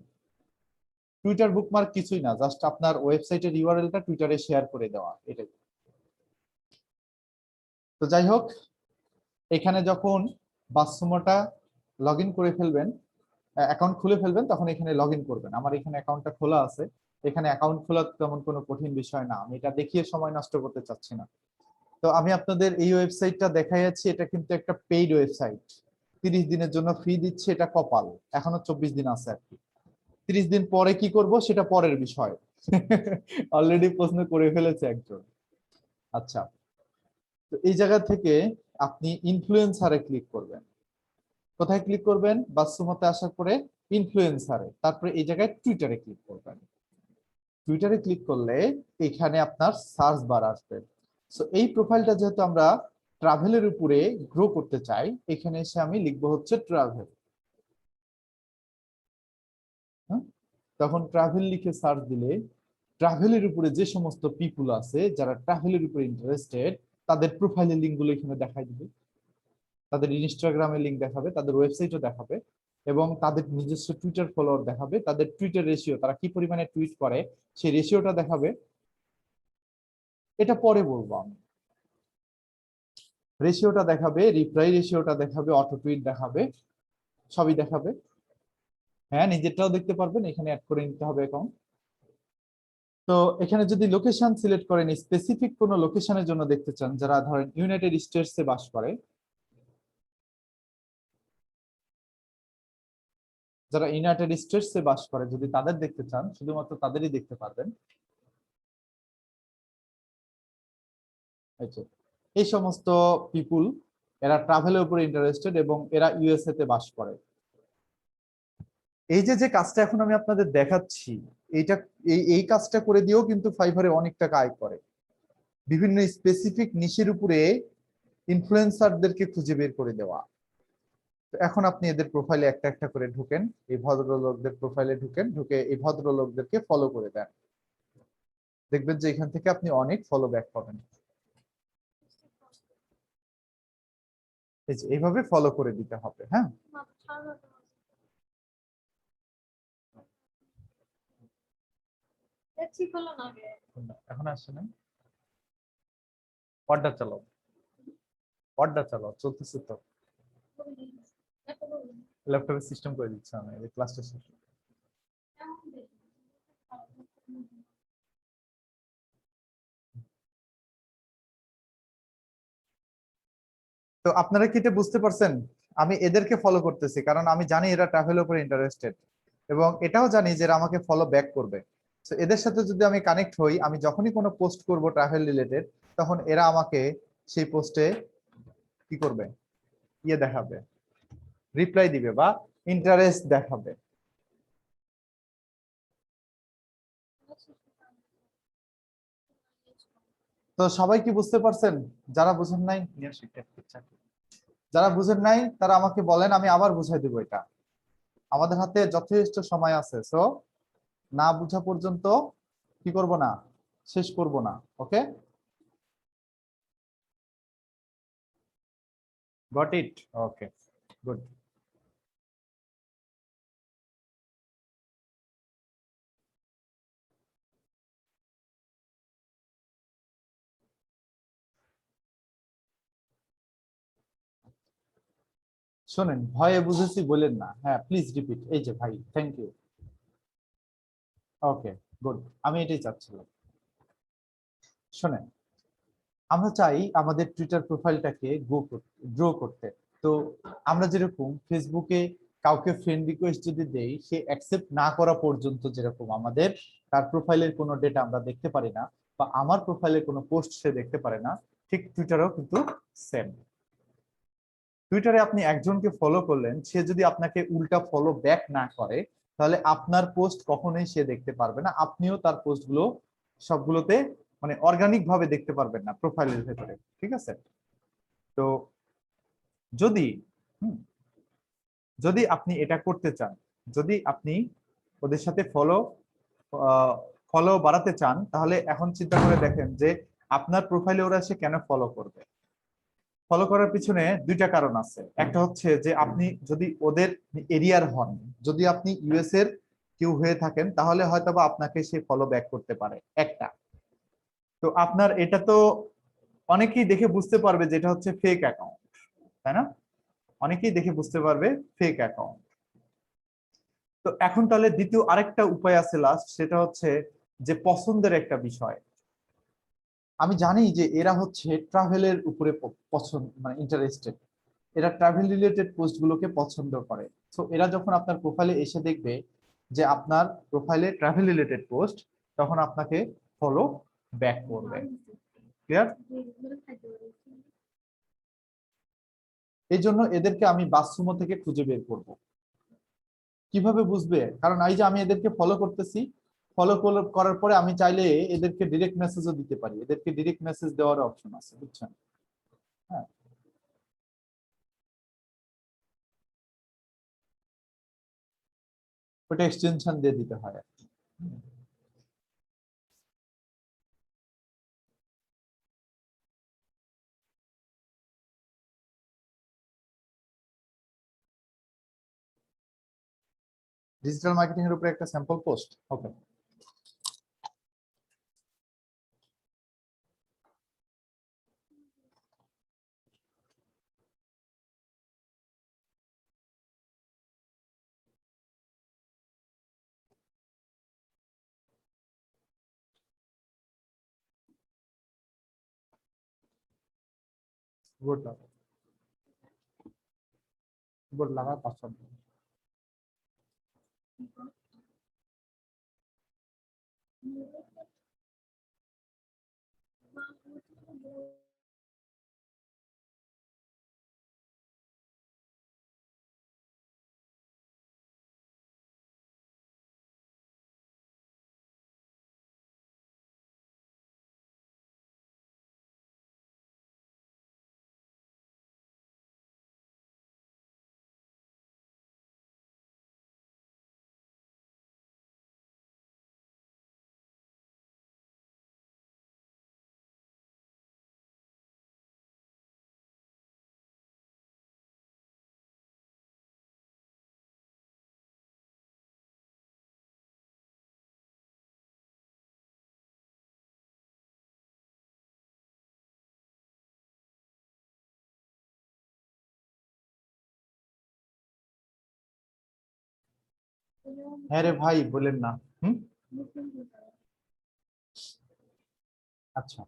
টুইটার বুকমার্ক কিছুই না, জাস্ট আপনার ওয়েবসাইটের ইউআরএলটা টুইটারে শেয়ার করে দেওয়া, এটাই। তো যাই হোক, এখানে যখন বাসরুমটা লগ ইন করে ফেলবেন, অ্যাকাউন্ট খুলে ফেলবেন, তখন এখানে লগ ইন করবেন। আমার এখানে অ্যাকাউন্টটা খোলা আছে, এখানে অ্যাকাউন্ট খোলা তেমন কোনো কঠিন বিষয় না, আমি এটা দেখিয়ে সময় নষ্ট করতে চাচ্ছি না। তো আমি আপনাদের এই ওয়েবসাইটটা দেখাই যাচ্ছি, এটা কিন্তু একটা পেইড ওয়েবসাইট, 30 দিনের জন্য ফ্রি দিচ্ছে, এটা কপাল, এখনো 24 দিন আছে আর কি। 30 দিন পরে কি করব সেটা পরের বিষয়। অলরেডি প্রশ্ন করে ফেলেছে একজন। আচ্ছা, তো এই জায়গা থেকে আপনি ইনফ্লুয়েন্সারে ক্লিক করবেন। কোথায় ক্লিক করবেন? বাস্তবতে আসার পরে ইনফ্লুয়েন্সারে, তারপরে এই জায়গায় টুইটারে ক্লিক করবেন। টুইটারে ক্লিক করলে এখানে আপনার সার্চ বার আসবে। সো এই প্রোফাইলটা যেহেতু আমরা ট্রাভেলের উপরে গ্রো করতে চাই, এখানে এসে আমি লিখবো হচ্ছে ট্রাভেল। তখন ট্রাভেল লিখে সার্চ দিলে ট্রাভেলের উপরে যে সমস্ত পিপুল আছে যারা ট্রাভেলের উপরে ইন্টারেস্টেড, তাদের প্রোফাইলের লিঙ্কগুলো এখানে দেখাই দিবে, তাদের ইনস্টাগ্রামের লিঙ্ক দেখাবে, তাদের ওয়েবসাইটও দেখাবে, এবং তাদের নিজস্ব টুইটার ফলোয়ার দেখাবে, তাদের টুইটার রেশিও, তারা কি পরিমাণে টুইট করে সেই রেশিওটা দেখাবে। এটা পরে বলবো আমি। রেশিওটা দেখাবে, রিপ্লাই রেশিওটা দেখাবে, অটো টুইট দেখাবে, সবই দেখাবে। হ্যাঁ, নিজেরটাও দেখতে পারবেন, এখানে অ্যাড করে নিতে হবে অ্যাকাউন্ট। তো এখানে যদি লোকেশন সিলেক্ট করেন, স্পেসিফিক কোনো লোকেশনের জন্য দেখতে চান, যারা ধরেন ইউনাইটেড স্টেটসে বাস করে, যারা ইউনাইটেড স্টেটসে বাস করে, যদি তাদের দেখতে চান, শুধুমাত্র তাদেরই দেখতে পারবেন। এই সমস্ত পিপুল, এরা ট্রাভেলের উপরে ইন্টারেস্টেড এবং এরা ইউএসএ তে বাস করে। এই যে কাজটা এখন আমি আপনাদের দেখাচ্ছি, এইটা এই কাজটা করে দিয়েও কিন্তু ফাইভারে অনেক টাকা আয় করে। বিভিন্ন স্পেসিফিক নিশের উপরে ইনফ্লুয়েন্সারদেরকে খুঁজে বের করে দেওয়া। এখন আপনি এদের প্রোফাইলে একটা একটা করে ঢুকেন, এই ভদ্রলোকদের প্রোফাইলে ঢুকেন, ঢুকে এই ভদ্রলোকদেরকে ফলো করে দেন। দেখবেন যে এখান থেকে আপনি অনেক ফলো ব্যাক পাবেন। এইভাবে ফলো করে দিতে হবে। হ্যাঁ, এখন আসছে না, পর্দা চালাও, পর্দা চালাও, চলতেছে তো, ল্যাপটপে সিস্টেম করে দিচ্ছি আমি এই ক্লাসটা শেষ। তো আপনারা কি এটা বুঝতে পারছেন? আমি এদেরকে ফলো করতেছি কারণ আমি জানি এরা ট্রাভেলের উপরে ইন্টারেস্টেড, এবং এটাও জানি যে এরা আমাকে ফলো ব্যাক করবে। তো এদের সাথে যদি আমি কানেক্ট হই, আমি যখনই কোনো পোস্ট করব ট্রাভেল রিলেটেড, তখন এরা আমাকে সেই পোস্টে কি করবে, ইয়ে দেখাবে, রিপ্লাই দিবে বা ইন্টারেস্ট দেখাবে। তো সবাই কি বুঝতে পারছেন? যারা বুঝেন নাই, যারা বুঝেন নাই তারা আমাকে বলেন, আমি আবার বুঝাই দেবো। এটা আমাদের হাতে যথেষ্ট সময় আছে, সো না বুঝা পর্যন্ত কি করব না, শেষ করব না। ওকে, গট ইট? Okay, good. শোনেন, ভয়ে বুঝেছি বলেন না। হ্যাঁ, প্লিজ রিপিট। এই যে ভাই, থ্যাংক ইউ। ওকে, গুড, আমি এটাই চাচ্ছিলাম। শোনেন, আমরা চাই আমাদের টুইটার প্রোফাইলটাকে গ্রো করতে। তো আমরা যেরকম ফেসবুকে কাউকে ফ্রেন্ড রিকোয়েস্ট যদি দেই, সে অ্যাকসেপ্ট না করা পর্যন্ত যেরকম আমাদের তার প্রোফাইলের কোনো ডেটা আমরা দেখতে পারি না, বা আমার প্রোফাইলের কোনো পোস্ট সে দেখতে পারে না, ঠিক টুইটারেও কিন্তু সেম। টুইটারে আপনি একজনকে ফলো করলেন, সে যদি আপনাকে উল্টা ফলো ব্যাক না করে, তাহলে আপনার পোস্ট কখনোই সে দেখতে পারবে না, আপনিও তার পোস্টগুলো সবগুলোতে মানে অর্গানিক ভাবে দেখতে পারবেন না প্রোফাইলের ভেতরে। ঠিক আছে? তো যদি যদি আপনি এটা করতে চান, যদি আপনি ওদের সাথে ফলো বাড়াতে চান, তাহলে এখন চিন্তা করে দেখেন যে আপনার প্রোফাইলে ওরা এসে কেন ফলো করবে। ফলো করার পিছনে দুইটা কারণ আছে। একটা হচ্ছে যে আপনি যদি ওদের এরিয়ার হন, যদি আপনি ইউএস এর কেউ হয়ে থাকেন, তাহলে হয়তোবা আপনাকে সে ফলো ব্যাক করতে পারে একটা। তো আপনার এটা তো অনেকেই দেখে বুঝতে পারবে যে এটা হচ্ছে ফেক অ্যাকাউন্ট, তাই না? অনেকেই দেখে বুঝতে পারবে ফেক অ্যাকাউন্ট। তো এখন তাহলে দ্বিতীয় আরেকটা উপায় আছে লাস্ট, সেটা হচ্ছে যে পছন্দের একটা বিষয়। আমি জানি যে এরা হচ্ছে ট্রাভেলের উপরে পছন্দ মানে ইন্টারেস্টেড, এরা ট্রাভেল রিলেটেড পোস্ট গুলোকে পছন্দ করে। সো এরা যখন আপনার প্রোফাইলে এসে দেখবে যে আপনার প্রোফাইলে ট্রাভেল রিলেটেড পোস্ট, তখন আপনাকে ফলো ব্যাক করবে। ক্লিয়ার? এই জন্য এদেরকে আমি বাসসুমো থেকে খুঁজে বের করব। কিভাবে বুঝবে? কারণ এই যে আমি এদেরকে ফলো করতেছি, ফলো করার পরে আমি চাইলে এদেরকে ডিরেক্ট মেসেজও দিতে পারি, এদেরকে ডিরেক্ট মেসেজ দেওয়ার অপশন আছে, বুঝছেন? হ্যাঁ, ওটা এক্সটেনশন দিয়ে দিতে হয় আর কি। ডিজিটাল মার্কেটিং এর উপরে একটা স্যাম্পল পোস্ট। ওকে, বোর্ড লাগা, বোর্ড লাগা পাসওয়ার্ড। হ্যাঁ রে ভাই, বলেন না। হুম, আচ্ছা,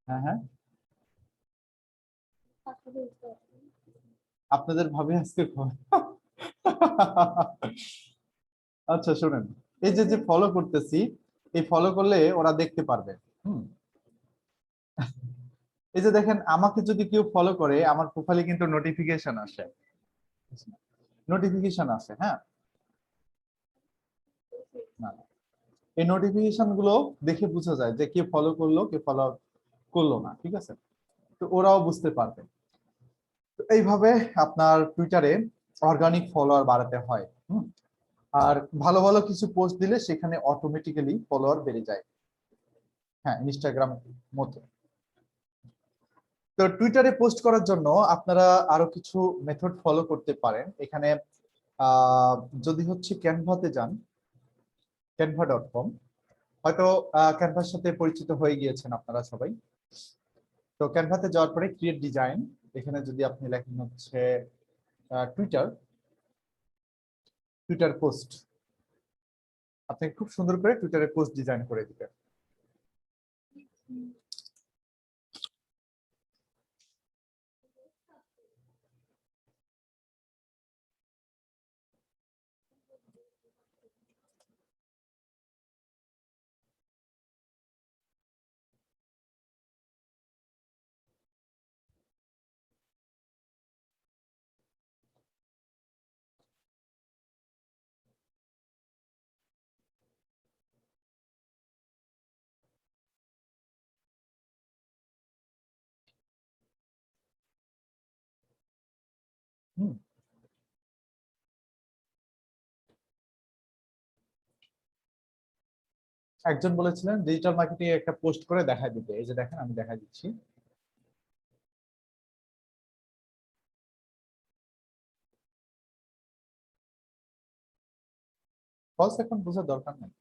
হ্যাঁ হ্যাঁ, আপনাদের ভাবে আজকে আচ্ছা শুনেন, এই যে যে ফলো করতেছি, এই ফলো করলে ওরা দেখতে পারবে। হুম, এই যে দেখেন, আমাকে যদি কেউ ফলো করে আমার প্রোফাইলে কিন্তু নোটিফিকেশন আসে, নোটিফিকেশন আসে। হ্যাঁ, না, এই নোটিফিকেশন গুলো দেখে বোঝা যায় যে কে ফলো করলো কে ফলো করলো না, ঠিক আছে? তো ওরাও বুঝতে পারবে। তো এইভাবে আপনার টুইটারে অর্গানিক ফলোয়ার বাড়াতে হয়। আর ভালো ভালো কিছু পোস্ট দিলে সেখানে অটোমেটিক্যালি ফলোয়ার বেড়ে যায়। হ্যাঁ, ইনস্টাগ্রাম মতো। তো টুইটারে পোস্ট করার জন্য আপনারা আরো কিছু মেথড ফলো করতে পারেন। এখানে যদি হচ্ছে ক্যানভাতে যান, canva.com, হয়তো ক্যানভার সাথে পরিচিত হয়ে গিয়েছেন আপনারা সবাই। তো ক্যানভাতে যাওয়ার পরে ক্রিয়েট ডিজাইন, এখানে যদি আপনি লেখেন হচ্ছে টুইটার, টুইটার পোস্ট, আপনি খুব সুন্দর করে টুইটারে পোস্ট ডিজাইন করে দিবেন। একজন বলেছিলেন ডিজিটাল মার্কেটিং একটা পোস্ট করে দেখা দিতে, এই যে দেখেন আমি দেখা দিচ্ছি। ফলস এখন বোঝার দরকার নেই,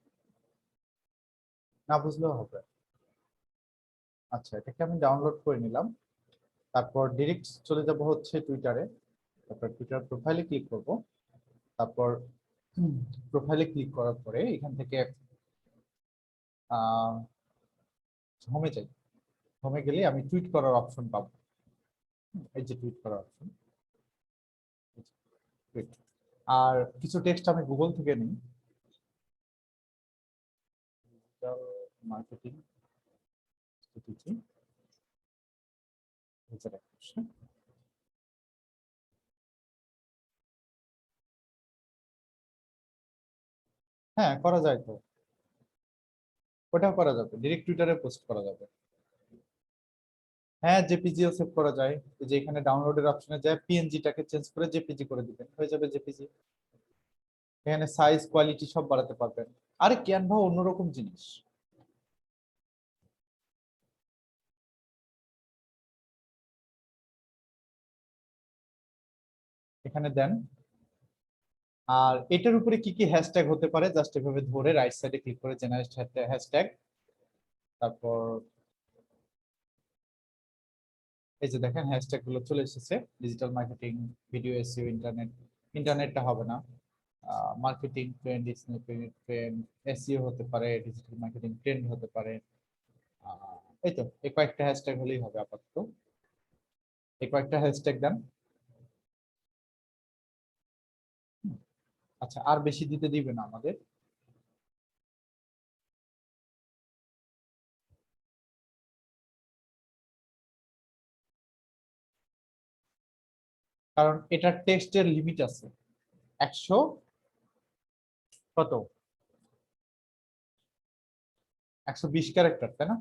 না বুঝলেও হবে। আচ্ছা, এটাকে আমি ডাউনলোড করে নিলাম। তারপর ডিরেক্ট চলে যাব হচ্ছে টুইটারে, তারপর টুইটার প্রোফাইলে ক্লিক করব। তারপর প্রোফাইলে ক্লিক করার পরে এখান থেকে হোমে যাই। হোমে গেলে আমি টুইট করার অপশন পাবো। এই যে টুইট করার অপশন, আর কিছু টেক্সট আমি গুগল থেকে নিই। Digital marketing strategy, 2021। হ্যাঁ করা যায় তো, ওটাও করা যাবে, ডিরেক্ট টুইটারে পোস্ট করা যাবে। হ্যাঁ জেপিজিও সেভ করা যায়, এই যে এখানে ডাউনলোডের অপশনে যায় পিএনজিটাকে চেঞ্জ করে জেপিজি করে দিবেন, হয়ে যাবে জেপিজি। এখানে সাইজ কোয়ালিটি সব বাড়াতে পারবেন। আরে ক্যানভা অন্যরকম জিনিস। এখানে দেন, আর এটার উপরে কি কি হ্যাশট্যাগ হতে পারে জাস্ট এভাবে ধরে রাইট সাইডে ক্লিক করে জেনারেট হ্যাশট্যাগ, তারপর এই যে দেখেন হ্যাশট্যাগ গুলো চলে এসেছে, ডিজিটাল মার্কেটিং, ভিডিও এসইও, ইন্টারনেটটা হবে না, মার্কেটিং ট্রেন্ড, ট্রেন্ড, এসইও হতে পারে, ডিজিটাল মার্কেটিং ট্রেন্ড হতে পারে। এই তো এই কয়েকটা হ্যাশট্যাগ হলেই হবে আপাতত, এই কয়েকটা হ্যাশট্যাগ দেন। আচ্ছা আর বেশি দিতে দিবে না আমাদের, কারণ এটার টেক্সটের লিমিট আছে 100 কত 120 ক্যারেক্টার, তাই না?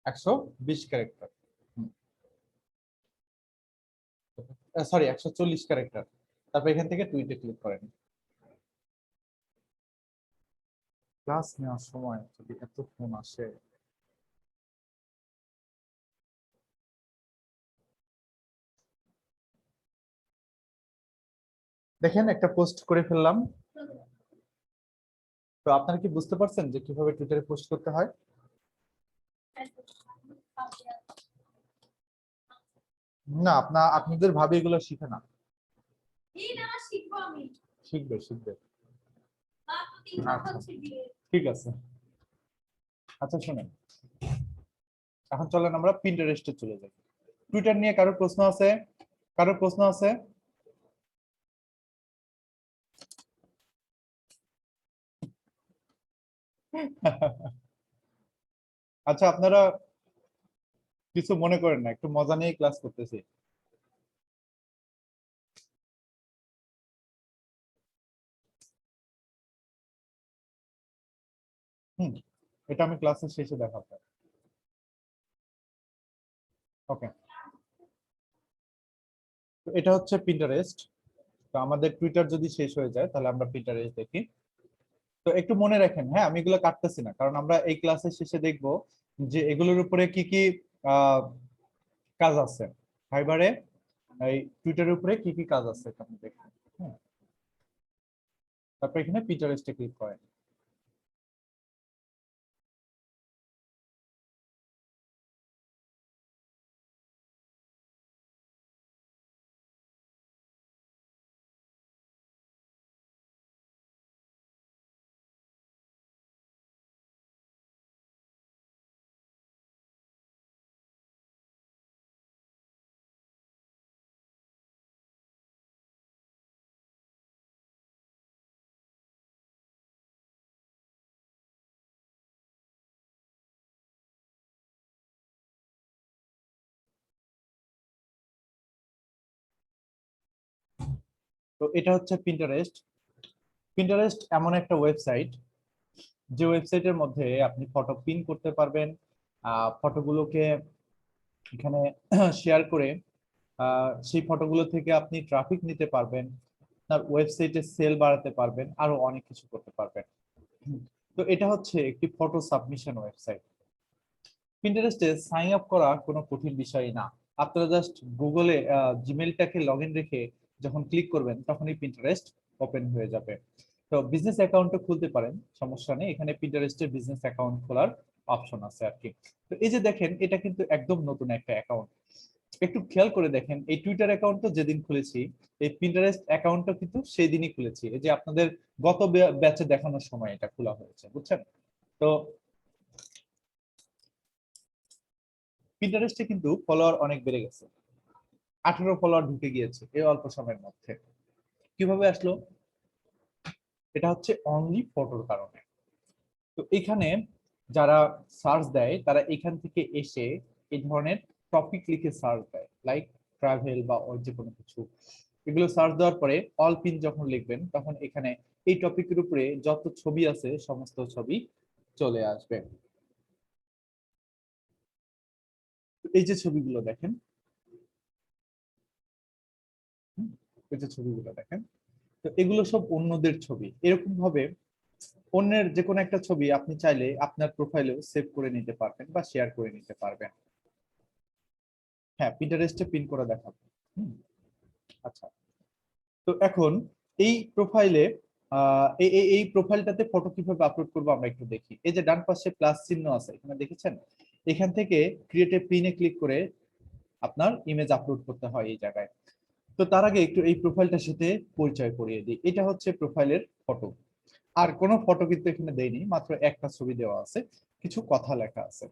একশো 20 ক্যারেক্টার, সরি 140 ক্যারেক্টার। তারপর এখান থেকে টুইটে ক্লিক করেন। ক্লাস নেওয়ার সময় যদি এত ফোন আসে, দেখেন একটা পোস্ট করে ফেললাম। তো আপনারা কি বুঝতে পারছেন যে কিভাবে টুইটারে পোস্ট করতে হয়? না আপনাদের ভাবে এগুলো শিখে না, শিখবে শিখবে। আচ্ছা, ঠিক আছে। আচ্ছা শুনেন, এখন চলেন আমরা পিন্টারেস্টে চলে যাই। টুইটার নিয়ে কারোর প্রশ্ন আছে? কারোর প্রশ্ন আছে? আচ্ছা আপনারা কিছু মনে করেন না, একটু মজা নিয়ে ক্লাস করতেছি। এটা আমি ক্লাসের শেষে দেখাবো। ওকে, তো এটা হচ্ছে পিন্টারেস্ট। তো আমাদের টুইটার যদি শেষ হয়ে যায় তাহলে আমরা পিন্টারেস্ট দেখি। তো একটু মনে রাখেন, হ্যাঁ আমি এগুলো কাটতেছি না, কারণ আমরা এই ক্লাসের শেষে দেখব যে এগুলোর উপরে কি কি কাজ আছে, ফাইবারে এই টুইটারের উপরে কি কি কাজ আছে আপনি দেখুন। তারপর এখানে পিন্টারেস্টে ক্লিক করেন। তো এটা হচ্ছে পিন্টারেস্ট। পিন্টারেস্ট এমন একটা ওয়েবসাইট যে ওয়েবসাইটের মধ্যে আপনি ফটো পিন করতে পারবেন, ফটোগুলোকে এখানে শেয়ার করে সেই ফটোগুলো থেকে আপনি ট্রাফিক নিতে পারবেন, আপনার ওয়েবসাইটে সেল বাড়াতে পারবেন, আরো অনেক কিছু করতে পারবেন। তো এটা হচ্ছে একটি ফটো সাবমিশন ওয়েবসাইট। পিন্টারেস্টে সাইন আপ করা কোনো কঠিন বিষয় না। আপনারা জাস্ট গুগলে জিমেইলটাকে লগ ইন রেখে যখন ক্লিক করবেন তখনই পিন্টারেস্ট ওপেন হয়ে যাবে। তো বিজনেস অ্যাকাউন্টও খুলতে পারেন, সমস্যা নেই, এখানে পিন্টারেস্টের বিজনেস অ্যাকাউন্ট খোলার অপশন আছে আর কি। তো এই যে দেখেন এটা কিন্তু একদম নতুন একটা অ্যাকাউন্ট। একটু খেয়াল করে দেখেন, এই টুইটার অ্যাকাউন্ট তো যেদিন খুলেছি, এই পিন্টারেস্ট অ্যাকাউন্টটা কিন্তু সেই দিনই খুলেছি, এই যে আপনাদের গত ব্যাচে দেখানোর সময় এটা খোলা হয়েছে, বুঝছেন? তো পিন্টারেস্টে কিন্তু ফলোয়ার অনেক বেড়ে গেছে, 18 ফলোয়ার ঢুকে গিয়েছে এই অল্প সময়ের মধ্যে। কিভাবে আসলো? এটা হচ্ছে অনলি ফটোর কারণে। তো এখানে যারা সার্চ দেয় তারা এখান থেকে এসে এই ধরনের টপিক লিখে সার্চ দেয়, লাইক ট্রাভেল বা যে কোনো কিছু। এগুলো সার্চ দেওয়ার পরে অল পিন যখন লিখবেন তখন এখানে এই টপিকের উপরে যত ছবি আছে সমস্ত ছবি চলে আসবে। এই যে ছবিগুলো দেখেন, এই যে ছবিগুলো দেখেন, তো এগুলো সব অন্যদের ছবি। এরকম ভাবে অন্যের যে কোনো একটা ছবি আপনি চাইলে আপনার প্রোফাইলেও সেভ করে নিতে পারবেন বা শেয়ার করে নিতে পারবেন। হ্যাঁ, পিন্টারেস্টে পিন করে দেখাবো। আচ্ছা, তো এখন এই প্রোফাইলে এই প্রোফাইলটাতে ফটো কিভাবে আপলোড করবো আমরা একটু দেখি। এই যে ডান পাশে প্লাস চিহ্ন আছে এখানে দেখেছেন, এখান থেকে ক্রিয়েট এ পিনে ক্লিক করে আপনার ইমেজ আপলোড করতে হয় এই জায়গায়। তো তার আগে একটু এই প্রোফাইলটার সাথে পরিচয় করিয়ে দিই। এটা হচ্ছে প্রোফাইলের ফটো, আর কোনো ফটো কিন্তু এখানে দেয়নি, মাত্র একটা ছবি দেওয়া আছে, কিছু কথা লেখা আছে।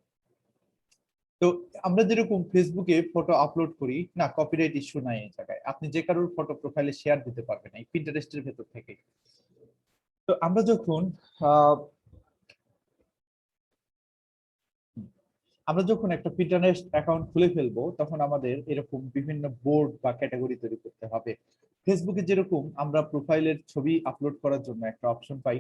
তো আমরা যেরকম ফেসবুকে ফটো আপলোড করি না, কপিরাইট ইস্যু নাই এই জায়গায়, আপনি যে কারোর ফটো প্রোফাইলে শেয়ার দিতে পারবেন এই পিন্টারেস্টের ভেতর থেকে। তো আমরা যখন একটা পিন্টারেস্ট অ্যাকাউন্ট খুলে ফেলবো তখন আমাদের এরকম বিভিন্ন বোর্ড বা ক্যাটাগরি তৈরি করতে হবে। ফেসবুকে যেরকম আমরা প্রোফাইলের ছবি আপলোড করার জন্য একটা অপশন পাই,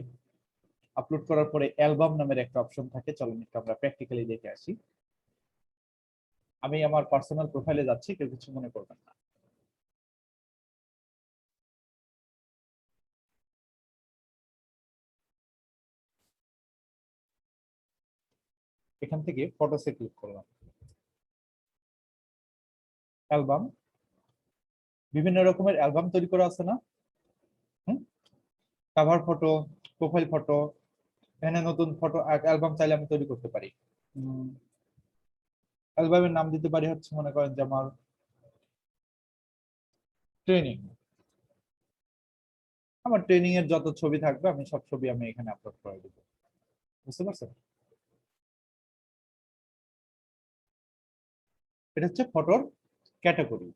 আপলোড করার পরে অ্যালবাম নামের একটা অপশন থাকে। চলুন একটু আমরা প্র্যাকটিক্যালি দেখে আসি। আমি আমার পার্সোনাল প্রোফাইলে যাচ্ছি, কেউ কিছু মনে করবেন না। এখান থেকে ফটোসে ক্লিক করলাম, অ্যালবাম, বিভিন্ন রকমের অ্যালবাম তৈরি করা আছে না, কভার ফটো, প্রোফাইল ফটো, এখানে নতুন ফটো অ্যালবাম চাইলে আমি তৈরি করতে পারি। অ্যালবামের নাম দিতে পারি হচ্ছে মনে করেন যে আমার ট্রেনিং। আমার ট্রেনিং এর যত ছবি থাকবে আমি সব ছবি আমি এখানে আপলোড করে দেবো। বুঝতে পারছেন? এটা হচ্ছে ফটোর ক্যাটাগরি।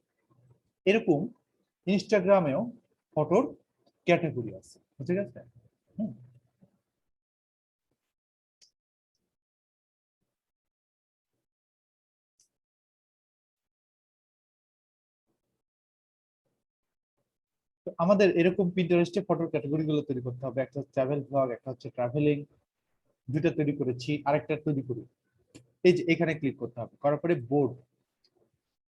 এরকম ইনস্টাগ্রামেও ফটোর ক্যাটাগরি আছে, ঠিক আছে? আমাদের এরকম পিন্টারেস্টে ফটোর ক্যাটাগরি গুলো তৈরি করতে হবে। একটা হচ্ছে ট্রাভেল ব্লগ, একটা হচ্ছে ট্রাভেলিং, দুইটা তৈরি করেছি, আরেকটা তৈরি করি। এই যে এখানে ক্লিক করতে হবে, করার পরে বোর্ড।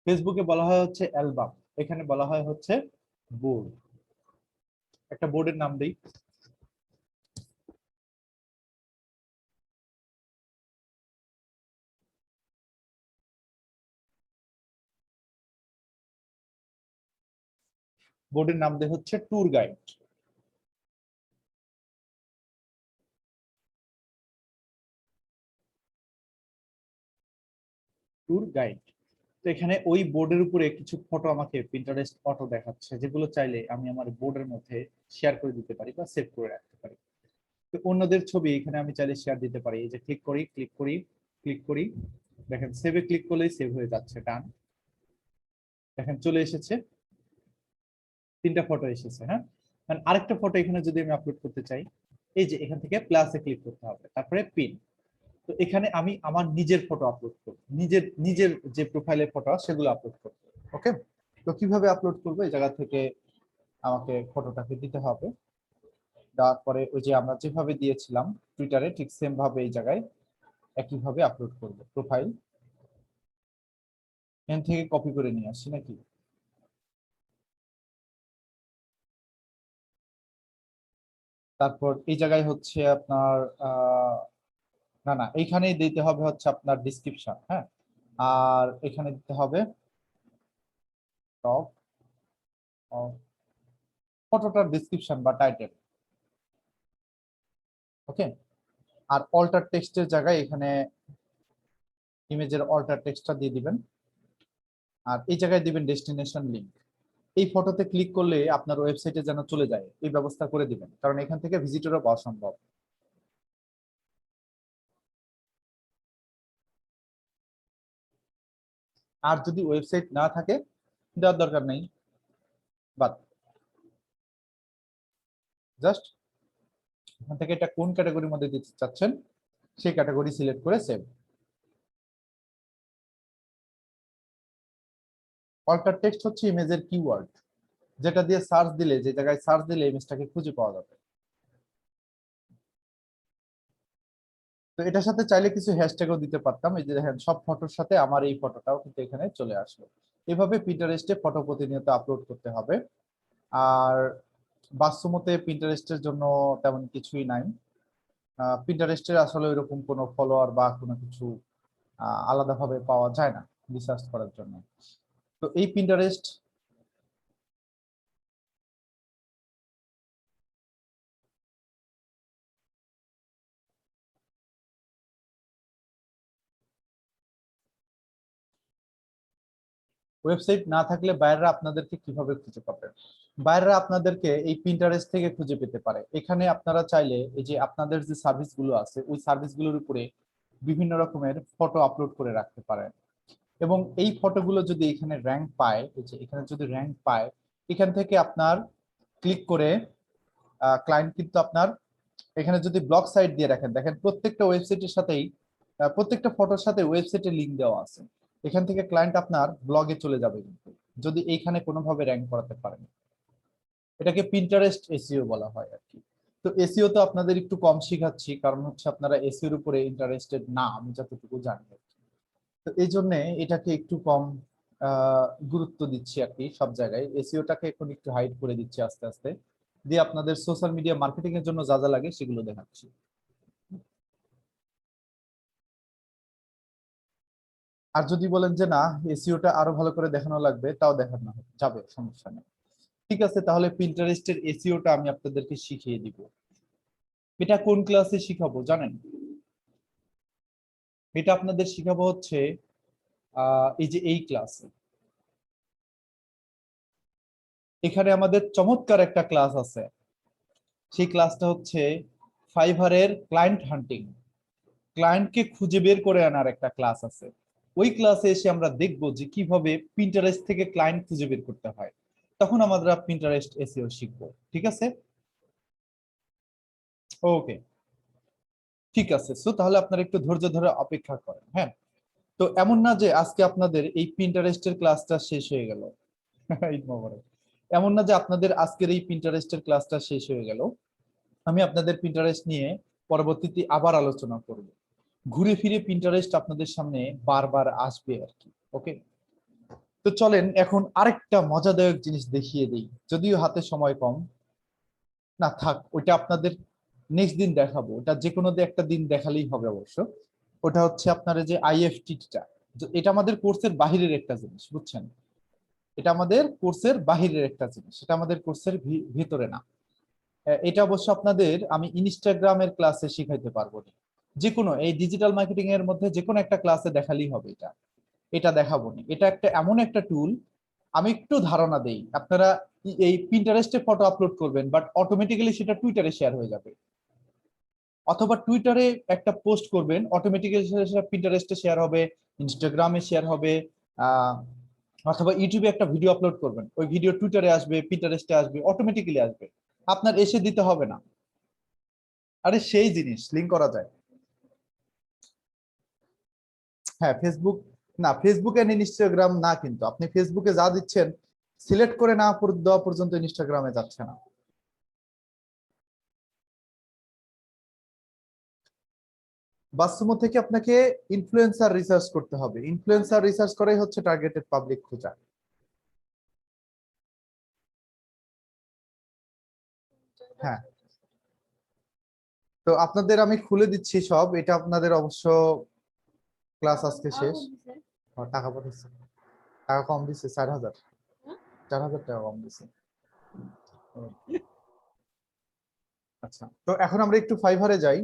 ফেসবুকে বলা হয় হচ্ছে অ্যালবাম, এখানে বলা হয় হচ্ছে বোর্ড। একটা বোর্ডের নাম দেই, বোর্ডের নাম দেয় হচ্ছে ট্যুর গাইড। Tour guide. তো এখানে ওই বোর্ডের উপরে কিছু ফটো আমাকে পিন্টারেস্ট ফটো দেখাচ্ছে, যেগুলো চাইলে আমি আমার বোর্ডের মধ্যে শেয়ার করে দিতে পারি বা সেভ করে রাখতে পারি। তো অন্যদের ছবি এখানে আমি চাইলে শেয়ার দিতে পারি। এই যে ক্লিক করি, ক্লিক করি, ক্লিক করি, দেখেন সেভে ক্লিক করলেই সেভ হয়ে যাচ্ছে। ডান, দেখেন চলে এসেছে, 3টা ফটো এসেছে। হ্যাঁ, আরেকটা ফটো এখানে যদি আমি আপলোড করতে চাই, এই যে এখান থেকে প্লাসে ক্লিক করতে হবে, তারপরে পিন। তো এখানে আমি আমার নিজের ফটো আপলোড করব, নিজের যে প্রোফাইলের ফটো সেগুলো আপলোড করব। ওকে, তো কিভাবে আপলোড করব? এই জায়গা থেকে আমাকে ফটোটাকে দিতে হবে, দেওয়ার পরে ওই যে আমরা যেভাবে দিয়েছিলাম টুইটারে ঠিক সেম ভাবে এই জায়গায় একইভাবে আপলোড করব। প্রোফাইল এখান থেকে কপি করে নিয়ে আসছি নাকি, তারপর এই জায়গায় হচ্ছে আপনার না না এইখানেই দিতে হবে হচ্ছে আপনার ডিসক্রিপশন। হ্যাঁ, আর এখানে দিতে হবে টপ ফটোটার ডিসক্রিপশন বা টাইটেল। ওকে, আর অল্টার টেক্সটের জায়গায় এখানে ইমেজের অল্টার টেক্সটটা দিয়ে দিবেন, আর এই জায়গায় দিবেন ডেস্টিনেশন লিংক। এই ফটোতে ক্লিক করলে আপনার ওয়েবসাইটে যেন চলে যায় এই ব্যবস্থা করে দিবেন, কারণ এখান থেকে ভিজিটরও পাওয়া সম্ভব। আর যদি ওয়েবসাইট না থাকে দেওয়ার দরকার নেই, বাদ, জাস্ট এখান থেকে এটা কোন ক্যাটাগরির মধ্যে দিতে চাচ্ছেন সেই ক্যাটাগরি সিলেক্ট করে সেভ। অল্টার টেক্সট হচ্ছে ইমেজের কিওয়ার্ড, যেটা দিয়ে সার্চ দিলে, যে জায়গায় সার্চ দিলে ইমেজটাকে খুঁজে পাওয়া যাবে। তো এটার সাথে চাইলে কিছু হ্যাশট্যাগও দিতে পারতাম। এই যে দেখেন সব ফটোর সাথে আমার এই ফটোটাও কিন্তু এখানে চলে আসলো। এভাবে পিন্টারেস্টে ফটো প্রতিনিয়ত আপলোড করতে হবে। আর বাস্তবতে পিন্টারেস্টের জন্য তেমন কিছুই নাই। পিন্টারেস্টের আসলে ওইরকম কোনো ফলোয়ার বা কোনো কিছু আলাদাভাবে পাওয়া যায় না রিসার্চ করার জন্য। তো এই পিন্টারেস্ট ওয়েবসাইট না থাকলে বাইরেরা আপনাদেরকে কিভাবে খুঁজে পাবে? বাইরেরা আপনাদেরকে এই পিন্টারেস্ট থেকে খুঁজে পেতে পারে। এখানে আপনারা চাইলে এই যে আপনাদের যে সার্ভিসগুলো আছে ওই সার্ভিসগুলোর উপরে বিভিন্ন রকমের ফটো আপলোড করে রাখতে পারেন, এবং এই ফটোগুলো যদি এখানে র্যাঙ্ক পায়, এই যে এখানে যদি র্যাঙ্ক পায়, এখান থেকে আপনার ক্লিক করে ক্লায়েন্ট কিন্তু আপনার এখানে যদি ব্লগ সাইট দিয়ে রাখেন, দেখেন প্রত্যেকটা ওয়েবসাইটের সাথেই প্রত্যেকটা ফটোর সাথে ওয়েবসাইটের লিংক দেওয়া আছে। এখান থেকে ক্লায়েন্ট আপনার ব্লগে চলে যাবে কিন্তু যদি এইখানে কোনোভাবে র্যাঙ্ক করাতে পারেন। এটাকে পিন্টারেস্ট এসইও বলা হয় আর কি। তো এসইও তো আপনাদের একটু কম শিখাচ্ছি, কারণ হচ্ছে আপনারা এসইওর উপরে ইন্টারেস্টেড না, আমি যতটুকু জানি আর কি। তো এই জন্য এটাকে একটু কম গুরুত্ব দিচ্ছি আর কি সব জায়গায়। এসইওটাকে এখন একটু হাইড করে দিচ্ছি আস্তে আস্তে, দিয়ে আপনাদের সোশ্যাল মিডিয়া মার্কেটিং এর জন্য যা যা লাগে সেগুলো দেখাচ্ছি। আর যদি বলেন যে না এসইওটা আরো ভালো করে দেখানো লাগবে, তাও দেখানো যাবে, সমস্যা নেই। ঠিক আছে, তাহলে পিন্টারেস্টের এসইওটা আমি আপনাদেরকে শিখিয়ে দিব। এটা কোন ক্লাসে শিখাবো জানেন? এটা আপনাদের শিখাবো হচ্ছে এই যে এই ক্লাসে। এখানে আমাদের চমৎকার একটা ক্লাস আছে, সেই ক্লাসটা হচ্ছে ফাইভারের ক্লায়েন্ট হান্টিং, ক্লায়েন্টকে খুঁজে বের করে আনার একটা ক্লাস আছে। ওই ক্লাসে এসে আমরা দেখবো যে কিভাবে পিন্টারেস্ট থেকে ক্লায়েন্ট খুঁজে বের করতে হয়, তখন আমরা পিন্টারেস্ট এসইও শিখবো। ঠিক আছে, ওকে, ঠিক আছে। সো তাহলে আপনারা একটু ধৈর্য ধরে অপেক্ষা করেন। হ্যাঁ, তো এমন না যে আজকে আপনাদের এই পিন্টারেস্টের ক্লাসটা শেষ হয়ে গেল, ঈদ মোবারক। এমন না যে আপনাদের আজকের এই পিন্টারেস্টের ক্লাসটা শেষ হয়ে গেল। আমি আপনাদের পিন্টারেস্ট নিয়ে পরবর্তীতে আবার আলোচনা করব। ঘুরে ফিরে পিন্টারেস্ট আপনাদের সামনে বারবার আসবে আর কি। ওকে, তো চলেন এখন আরেকটা মজাদায়ক জিনিস দেখিয়ে দিই, যদিও হাতে সময় কম। না থাক, ওইটা আপনাদের নেক্সট দিন দেখাবো, ওটা যে কোনো একটা দিন দেখালেই হবে অবশ্য। ওটা হচ্ছে আপনার যে আইএফটিটা, এটা আমাদের কোর্সের বাহিরের একটা জিনিস, বুঝছেন? এটা আমাদের কোর্সের বাহিরের একটা জিনিস, এটা আমাদের কোর্সের ভিতরে না। এটা অবশ্য আপনাদের আমি ইনস্টাগ্রামের ক্লাসে শিখাইতে পারবো না। যে কোনো এই ডিজিটাল মার্কেটিং এর মধ্যে যে কোনো একটা ক্লাসে দেখালেই হবে, এটা এটা দেখাবো না। এটা একটা এমন একটা টুল, আমি একটু ধারণা দেই। আপনারা এই পিন্টারেস্টে ফটো আপলোড করবেন, বাট অটোমেটিক্যালি সেটা টুইটারে শেয়ার হয়ে যাবে, অথবা টুইটারে একটা পোস্ট করবেন, অটোমেটিক্যালি সেটা পিন্টারেস্টে শেয়ার হবে, ইনস্টাগ্রামে শেয়ার হবে, অথবা ইউটিউবে একটা ভিডিও আপলোড করবেন, ওই ভিডিও টুইটারে আসবে, পিন্টারেস্টে আসবে, অটোমেটিক্যালি আসবে, আপনার এসে দিতে হবে না। আরে সেই জিনিস লিংক করা যায়। হ্যাঁ, ফেসবুক না, ফেসবুক এন্ড ইনস্টাগ্রাম না, কিন্তু আপনি ফেসবুকে যা দিচ্ছেন সিলেক্ট করে না দেওয়া পর্যন্ত ইনস্টাগ্রামে যাচ্ছে না। বাস্তব থেকে আপনাকে ইনফ্লুয়েন্সার রিসার্চ করতে হবে। ইনফ্লুয়েন্সার রিসার্চ করাই হচ্ছে টার্গেটেড পাবলিক খোঁজা। হ্যাঁ, তো আপনাদের আমি খুলে দিচ্ছি সব, এটা আপনাদের অবশ্য ক্লাস আজকে শেষ। টাকা পাঠাচ্ছে, টাকা কম দিচ্ছে, 4,000 4,000 টাকা কম দিচ্ছে। আচ্ছা, তো এখন আমরা একটু ফাইভারে যাই।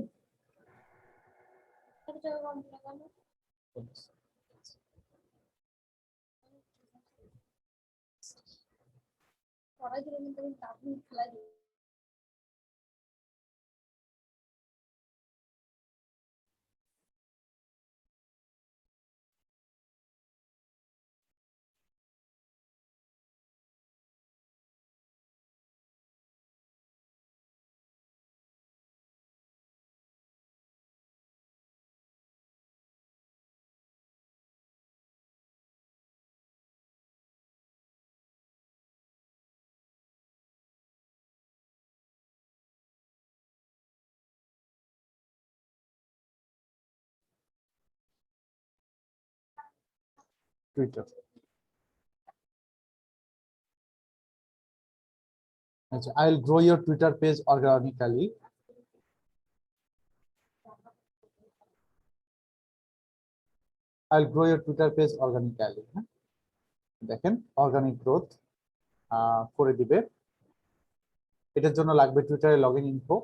টুইটার। আচ্ছা, I will grow your Twitter page organically. I'll grow your Twitter page organically. হ্যাঁ? দেখেন অর্গানিক গ্রোথ করে দিবে। এটার জন্য লাগবে টুইটারে লগইন ইনফো,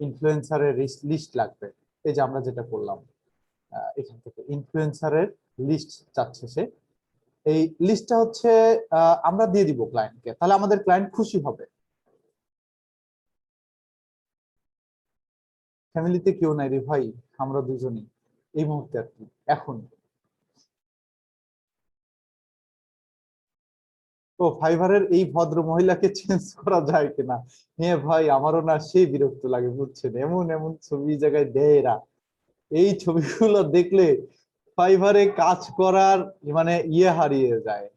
ইনফ্লুয়েন্সারের লিস্ট লাগবে। এই যে আমরা যেটা করলাম এখান থেকে ইনফ্লুয়েন্সারের লিস্ট চাচ্ছে সে। এই লিস্টটা হচ্ছে আমরা দিয়ে দিব ক্লায়েন্টকে, তাহলে আমাদের ক্লায়েন্ট খুশি হবে। ফ্যামিলিতে কেউ নাই রে ভাই, আমরা দুজনই এই মুহূর্তে আর কি এখন। তো ফাইবারের এই ভদ্র মহিলাকে চেঞ্জ করা যায় কিনা? হ্যাঁ ভাই, আমারও না সেই বিরক্ত লাগে বুঝছেন, এমন এমন ছবি জায়গায় দেয় এরা। এই ছবিগুলো দেখলে ফাইবারে কাজ করার মানে হারিয়ে যায়।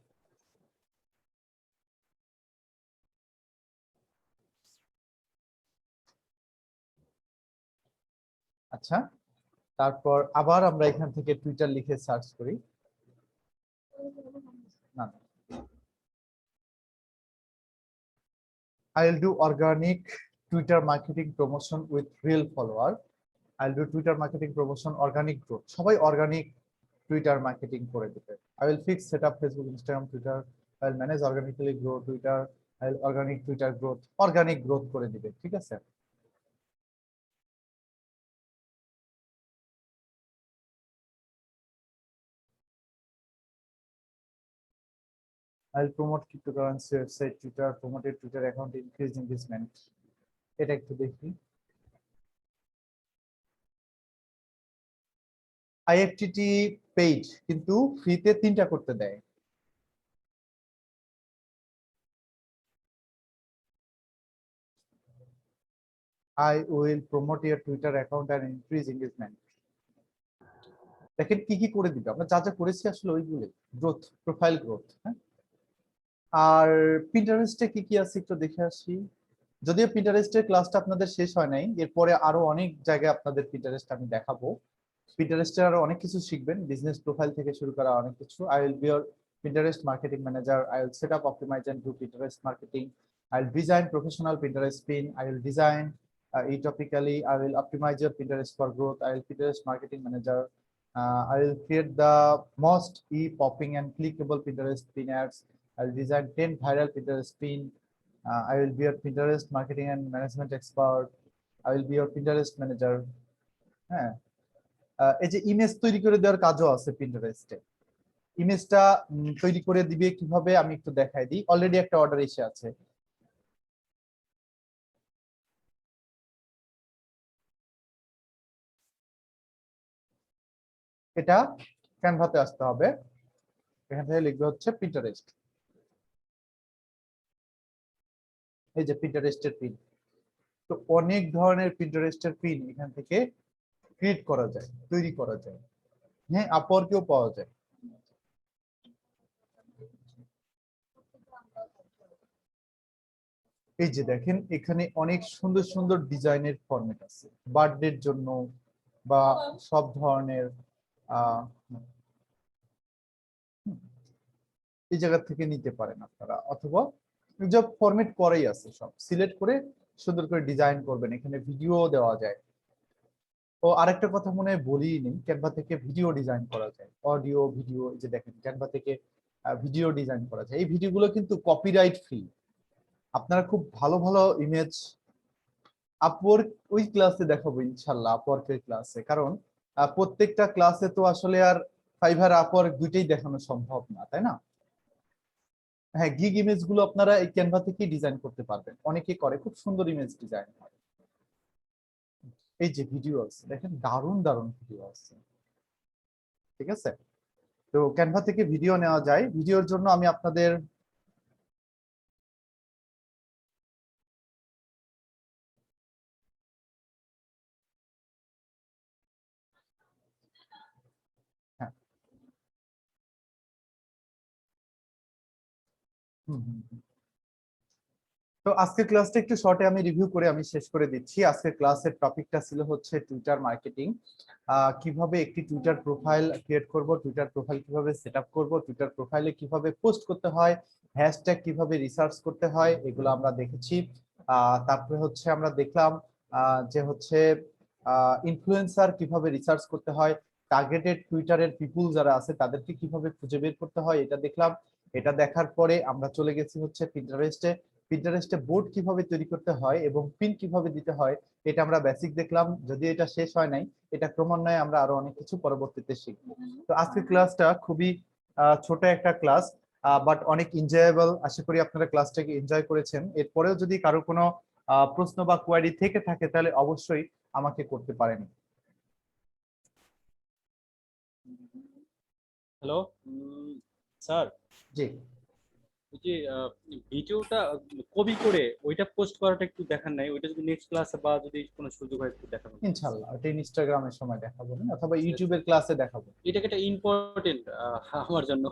আচ্ছা, তারপর আবার আমরা এখান থেকে টুইটার লিখে সার্চ করি। না, I'll do organic Twitter marketing promotion with real follower. I'll do Twitter marketing promotion organic growth. সবাই organic Twitter marketing করে দিবে। I will fix setup Facebook, Instagram, Twitter. I'll manage organically grow Twitter. I'll organic Twitter growth. Organic growth করে দিবে, ঠিক আছে? I'll promote cryptocurrency website, Twitter, promote a Twitter account, increase engagement. এটা একটু দেখি। IFTT paid কিন্তু ফ্রিতে 3টা করতে দেয়। I will promote your Twitter account and increase engagement. দেখেন কি কি করে দিবে, আমরা যা যা করেছি আসলে ওইগুলো গ্রোথ, প্রোফাইল গ্রোথ। হ্যাঁ, আর পিন্টারেস্টে কি কি আছে একটু দেখে আসি। যদিও পিন্টারেস্টের ক্লাসটা আপনাদের শেষ হয় নাই, এরপরে আরো অনেক জায়গায় আপনাদের পিন্টারেস্ট আমি দেখাবো। পিন্টারেস্টের আরো অনেক কিছু শিখবেন, বিজনেস প্রোফাইল থেকে শুরু করা অনেক কিছু। I will be your Pinterest marketing manager. I will set up, optimize and do Pinterest marketing. I will design professional Pinterest pin. I will design e-topically. I will optimize your Pinterest for growth. I will Pinterest marketing manager. I will create the most e-popping and clickable Pinterest pin ads. I will design 10 viral Pinterest pin. I will be your Pinterest marketing and management expert. I will be your Pinterest manager. হ্যাঁ, এই যে image তৈরি করে দেওয়ার কাজও আছে পিন্টারেস্টে। ইমেজটা তৈরি করে দিবে কিভাবে আমি একটু দেখাই দিই। অলরেডি একটা অর্ডার এসে আছে। এটা ক্যানভাতে আসতে হবে, এখান থেকে লিখবে হচ্ছে পিন্টারেস্ট। এই যে পিন্টারেস্টের পিন, তো অনেক ধরনের পিন্টারেস্টের পিন এখান থেকে ক্রিয়েট করা যায়, তৈরি করা যায়। হ্যাঁ, আপওয়ার্কেও পাওয়া যায়। এই যে দেখেন এখানে অনেক সুন্দর সুন্দর ডিজাইনের ফরম্যাট আছে, বার্থডের জন্য বা সব ধরনের এই জায়গা থেকে নিতে পারেন আপনারা, অথবা যে ফরম্যাট করাই আছে সব সিলেক্ট করে সুন্দর করে ডিজাইন করবেন। এখানে ভিডিও দেওয়া যায়। ও আরেকটা কথা মনে হয় বলিই নেই, ক্যানভা থেকে ভিডিও ডিজাইন করা যায়, অডিও ভিডিও। এই যে দেখেন ক্যানভা থেকে ভিডিও ডিজাইন করা যায়। এই ভিডিওগুলো কিন্তু কপিরাইট ফ্রি। আপনারা খুব ভালো ভালো ইমেজ আপওয়ার্ক ওই ক্লাসে দেখাবো ইনশাল্লাহ, আপওয়ার্কের ক্লাসে। কারণ প্রত্যেকটা ক্লাসে তো আসলে আর ফাইবার আপওয়ার্ক দুইটাই দেখানো সম্ভব না, তাই না? হ্যাঁ, গিগ ইমেজ গুলো আপনারা এই ক্যানভা থেকেই ডিজাইন করতে পারবেন। অনেকে করে, খুব সুন্দর ইমেজ ডিজাইন হয়। এই যে ভিডিও আছে দেখেন, দারুণ দারুণ ভিডিও আছে, ঠিক আছে? তো ক্যানভা থেকে ভিডিও নেওয়া যায়। ভিডিওর জন্য আমি আপনাদের হ্যাঁ তো আজকের ক্লাসটা একটু শর্টে আমি রিভিউ করে আমি শেষ করে দিচ্ছি। আজকের ক্লাসের টপিকটা ছিল হচ্ছে টুইটার মার্কেটিং, কিভাবে একটি টুইটার প্রোফাইল ক্রিয়েট করব, টুইটার প্রোফাইল কিভাবে সেট আপ করবো, টুইটার প্রোফাইলে কিভাবে পোস্ট করতে হয়, হ্যাশট্যাগ কিভাবে রিসার্চ করতে হয়, এগুলো আমরা দেখেছি। তারপরে হচ্ছে আমরা দেখলাম যে হচ্ছে ইনফ্লুয়েন্সার কিভাবে রিসার্চ করতে হয়, টার্গেটেড টুইটারের পিপুল যারা আছে তাদেরকে কিভাবে খুঁজে বের করতে হয় এটা দেখলাম। এটা দেখার পরে আমরা চলে গেছি হচ্ছে পিন্টারেস্টে বোর্ড কিভাবে তৈরি করতে হয় এবং পিন কিভাবে দিতে হয়, এটা আমরা বেসিক দেখলাম। যদি এটা শেষ হয় নাই, এটা ক্রমান্বয়ে আমরা আরো অনেক কিছু পরবর্তীতে শিখব। তো আজকের ক্লাসটা খুবই ছোট একটা ক্লাস, বাট অনেক এনজয়েবল। আশা করি আপনারা ক্লাসটাকে এনজয় করেছেন। এরপরেও যদি কারো কোনো প্রশ্ন বা কোয়ারি থেকে থাকে তাহলে অবশ্যই আমাকে করতে পারেন। হ্যালো স্যার, জি, ওই যে ভিডিওটা কপি করে ওইটা পোস্ট করাটা একটু দেখান নাই, ওইটা যদি নেক্সট ক্লাসে বা যদি কোনো সুযোগ হয় একটু দেখাবেন ইনশাআল্লাহ। এটা ইনস্টাগ্রামের সময় দেখাবো না, অথবা ইউটিউবের ক্লাসে দেখাবো। এটাকে একটা ইম্পর্টেন্ট আমার জন্য।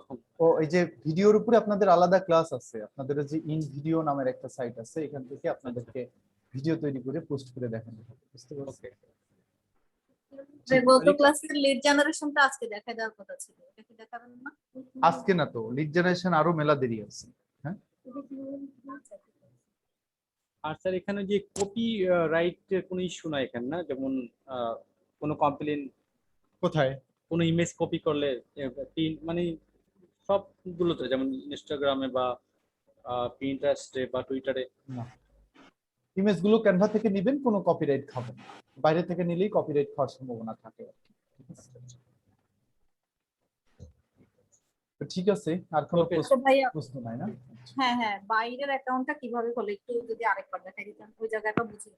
ও এই যে ভিডিওর উপরে আপনাদের আলাদা ক্লাস আছে, আপনাদের যে ইন ভিডিও নামের একটা সাইট আছে, এখান থেকে আপনাদেরকে ভিডিও তৈরি করে পোস্ট করে দেখানো হবে। বুঝতে পারছেন? গত ক্লাসের লিড জেনারেশনটা আজকে দেখা দেওয়ার কথা ছিল, এটা কি দেখাবেন না? আজকে না, তো লিড জেনারেশন আরো মেলা দেরি আছে। হ্যাঁ, আর স্যার এখানে যে কপি রাইটের কোনো ইস্যু নাই এখানে না, যেমন কোনো কমপ্লেন কোথায় কোনো ইমেজ কপি করলে মানে সবগুলোতে, যেমন ইনস্টাগ্রামে বা পিন্টারেস্টে বা টুইটারে। না, ইমেজ গুলো ক্যানভা থেকে নেবেন, কোনো কপিরাইট খাবে না। বাইরে থেকে নিলেই কপিরাইট খাওয়ার সম্ভাবনা থাকে। ঠিক আছে, আর কোনো প্রশ্ন নাই না? হ্যাঁ হ্যাঁ, বাইরের অ্যাকাউন্টটা কিভাবে খোলে একটু যদি আরেকবার দেখাই দিতেন, ওই জায়গাটা বুঝি।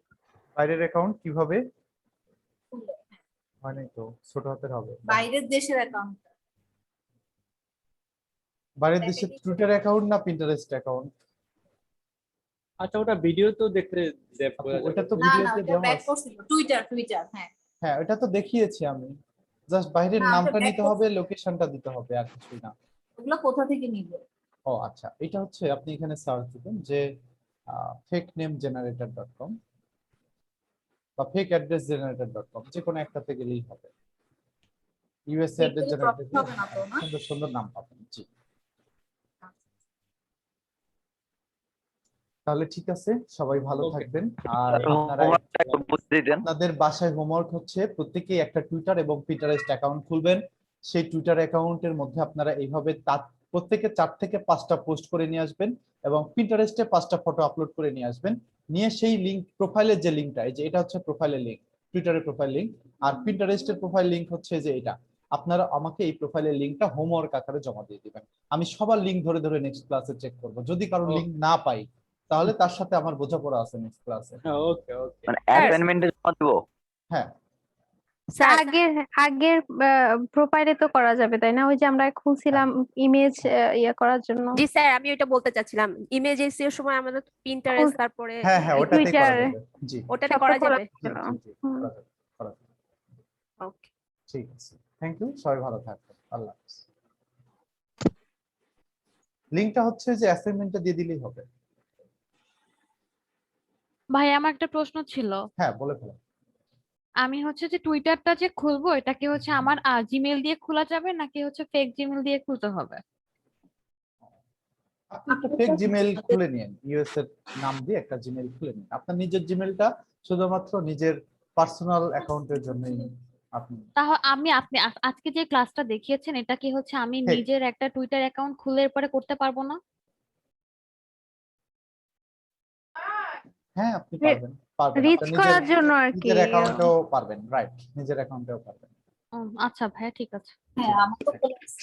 বাইরের অ্যাকাউন্ট কিভাবে মানে, তো ছোট হাতের হবে বাইরের দেশের অ্যাকাউন্ট, বাইরের দেশের টুইটার অ্যাকাউন্ট না পিন্টারেস্ট অ্যাকাউন্ট? আচ্ছা, ওটা ভিডিও তো দেখতে ওটা তো না না, ভিডিওতে ওটা দেওয়া ব্যাক আছে। করছিল টুইটার। হ্যাঁ হ্যাঁ, ওটা তো দেখিয়েছি আমি। জাস্ট বাইরের না, ওটা নামটা back নিতে হবে, লোকেশনটা দিতে হবে, আর কিছুই না। ওগুলো কোথা থেকে নিবে? ও আচ্ছা, এটা হচ্ছে আপনি এখানে সার্চ দিবেন যে fakenamegenerator.com বা fakeaddressgenerator.com, যে কোনো একটাতে গেলেই হবে। ইউএসএ অ্যাড্রেস জেনারেটর হবে না তো, না? সুন্দর সুন্দর নাম পাবেন। জি, তাহলে ঠিক আছে, সবাই ভালো থাকবেন। আর আপনারা আপনাদের বাসায় হোমওয়ার্ক হচ্ছে প্রত্যেকেই একটা টুইটার এবং পিন্টারেস্ট অ্যাকাউন্ট খুলবেন। সেই টুইটার অ্যাকাউন্টের মধ্যে আপনারা এইভাবে প্রত্যেকে 4 থেকে 5টা পোস্ট করে নিয়ে আসবেন এবং পিন্টারেস্টে 5টা ফটো আপলোড করে নিয়ে আসবেন। নিয়ে সেই লিংক, প্রোফাইলের যে লিংকটা, এই যে এটা হচ্ছে প্রোফাইলের লিংক, টুইটারের প্রোফাইল লিংক, আর পিন্টারেস্টের প্রোফাইল লিংক হচ্ছে যে এটা। আপনারা আমাকে এই প্রোফাইলের লিংকটা হোমওয়ার্ক আকারে জমা দিয়ে দিবেন। আমি সবার লিংক ধরে ধরে নেক্সট ক্লাসে চেক করব। যদি কারো লিংক না পাই তাহলে তার সাথে আমার বোঝাপড়া আছে নেক্সট ক্লাসে। ওকে ওকে, মানে অ্যাসাইনমেন্টে জমা দেব? হ্যাঁ, আগের প্রোফাইলে তো করা যাবে তাই না? ওই যে আমরা খুলছিলাম ইমেজ ইয়ে করার জন্য। জি স্যার, আমি ওইটা বলতে চাচ্ছিলাম, ইমেজ এসইও সময় আমাদের পিন্টারেস্ট, তারপরে হ্যাঁ হ্যাঁ, ওটাতেই করা যাবে। জি, ওটাতে করা যাবে। ওকে, ঠিক আছে, থ্যাংক ইউ, সবাই ভালো থাকবেন, আল্লাহ হাফেজ। লিংকটা হচ্ছে যে অ্যাসাইনমেন্টটা দিয়ে দিলেই হবে। ভাই আমার একটা প্রশ্ন ছিল। হ্যাঁ, বলে ফেলো। আমি হচ্ছে যে টুইটারটা যে খুলবো, এটা কি হচ্ছে আমার জিমেল দিয়ে খোলা যাবে নাকি হচ্ছে ফেক জিমেল দিয়ে খুলতে হবে? আপনি একটা ফেক জিমেইল খুলে নিন, ইউএস এর নাম দিয়ে একটা জিমেইল খুলে নিন। আপনার নিজের জিমেইলটা শুধুমাত্র নিজের পার্সোনাল অ্যাকাউন্টের জন্যই আপনি। তাহলে আপনি আজকে যে ক্লাসটা দেখিয়েছেন, এটা কি হচ্ছে আমি নিজের একটা টুইটার অ্যাকাউন্ট খুলে এরপরে করতে পারবো না? হ্যাঁ, আপনি পারবেন। রিচ করার জন্য আর কি, নিজের অ্যাকাউন্টেও পারবেন। রাইট, নিজের অ্যাকাউন্টেও পারবেন। আচ্ছা ভাইয়া, ঠিক আছে। হ্যাঁ,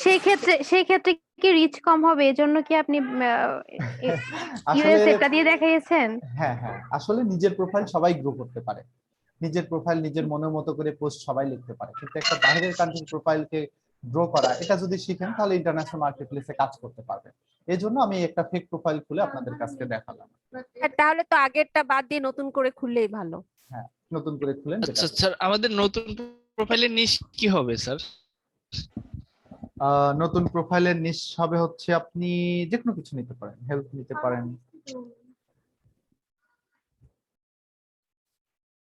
সেই ক্ষেত্রে কি রিচ কম হবে? এজন্য কি আপনি ইউএস এটা দিয়ে দেখাইছেন? হ্যাঁ হ্যাঁ, আসলে নিজের প্রোফাইল সবাই গ্রো করতে পারে, নিজের প্রোফাইল নিজের মনের মতো করে পোস্ট সবাই লিখতে পারে, কিন্তু একটা বাইরের কান্ট্রির প্রোফাইলকে গ্রো করা, এটা যদি শিখেন তাহলে ইন্টারন্যাশনাল মার্কেটপ্লেসে কাজ করতে পারবেন। এজন্য আমি একটা ফেক প্রোফাইল খুলে আপনাদের কাছে দেখালাম। তাহলে তো আগেরটা বাদ দিয়ে নতুন করে খুললেই ভালো। হ্যাঁ, নতুন করে খুলেন। আচ্ছা স্যার, আমাদের নতুন প্রোফাইলের নিশ কি হবে স্যার? নতুন প্রোফাইলের নিশ হবে হচ্ছে আপনি যে কোনো কিছু নিতে পারেন, হেলথ নিতে পারেন,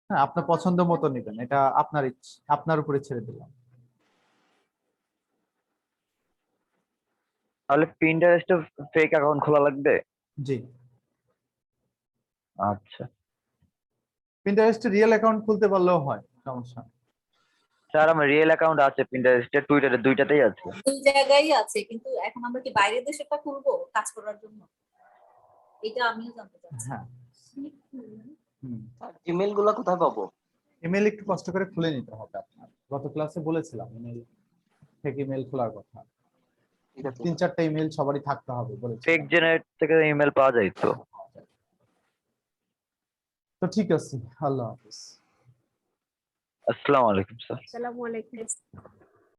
হ্যাঁ, আপনার পছন্দ মতো নেবেন, এটা আপনার আপনার উপরে ছেড়ে দিলাম। তাহলে পিন্টারেস্টে ফেক অ্যাকাউন্ট খোলা লাগবে? জি। আচ্ছা পিন্টারেস্টে রিয়েল অ্যাকাউন্ট খুলতে পারলেও হয়, সমস্যা নেই। স্যার আমার রিয়েল অ্যাকাউন্ট আছে পিন্টারেস্টে, টুইটারে, দুইটাতেই আছে। দুই জায়গায় আছে, কিন্তু এখন আমরা কি বাইরের দেশেটা খুলবো কাজ করার জন্য? এটা আমিও জানতে চাচ্ছি। হ্যাঁ। ইমেল গুলো কোথায় পাবো? ইমেল একটু কষ্ট করে খুলে নিতে হবে আপনার। গত ক্লাসে বলেছিলাম ইমেল থেকে ইমেল খোলার কথা। 3-4টা ইমেল সবারই থাকতে হবে বলেছি। ফেক জেনারেট থেকে ইমেল পাওয়া যায় তো? তো ঠিক আছে, আল্লাহ হাফেজ। আসসালামু আলাইকুম স্যার। আসসালামু আলাইকুম।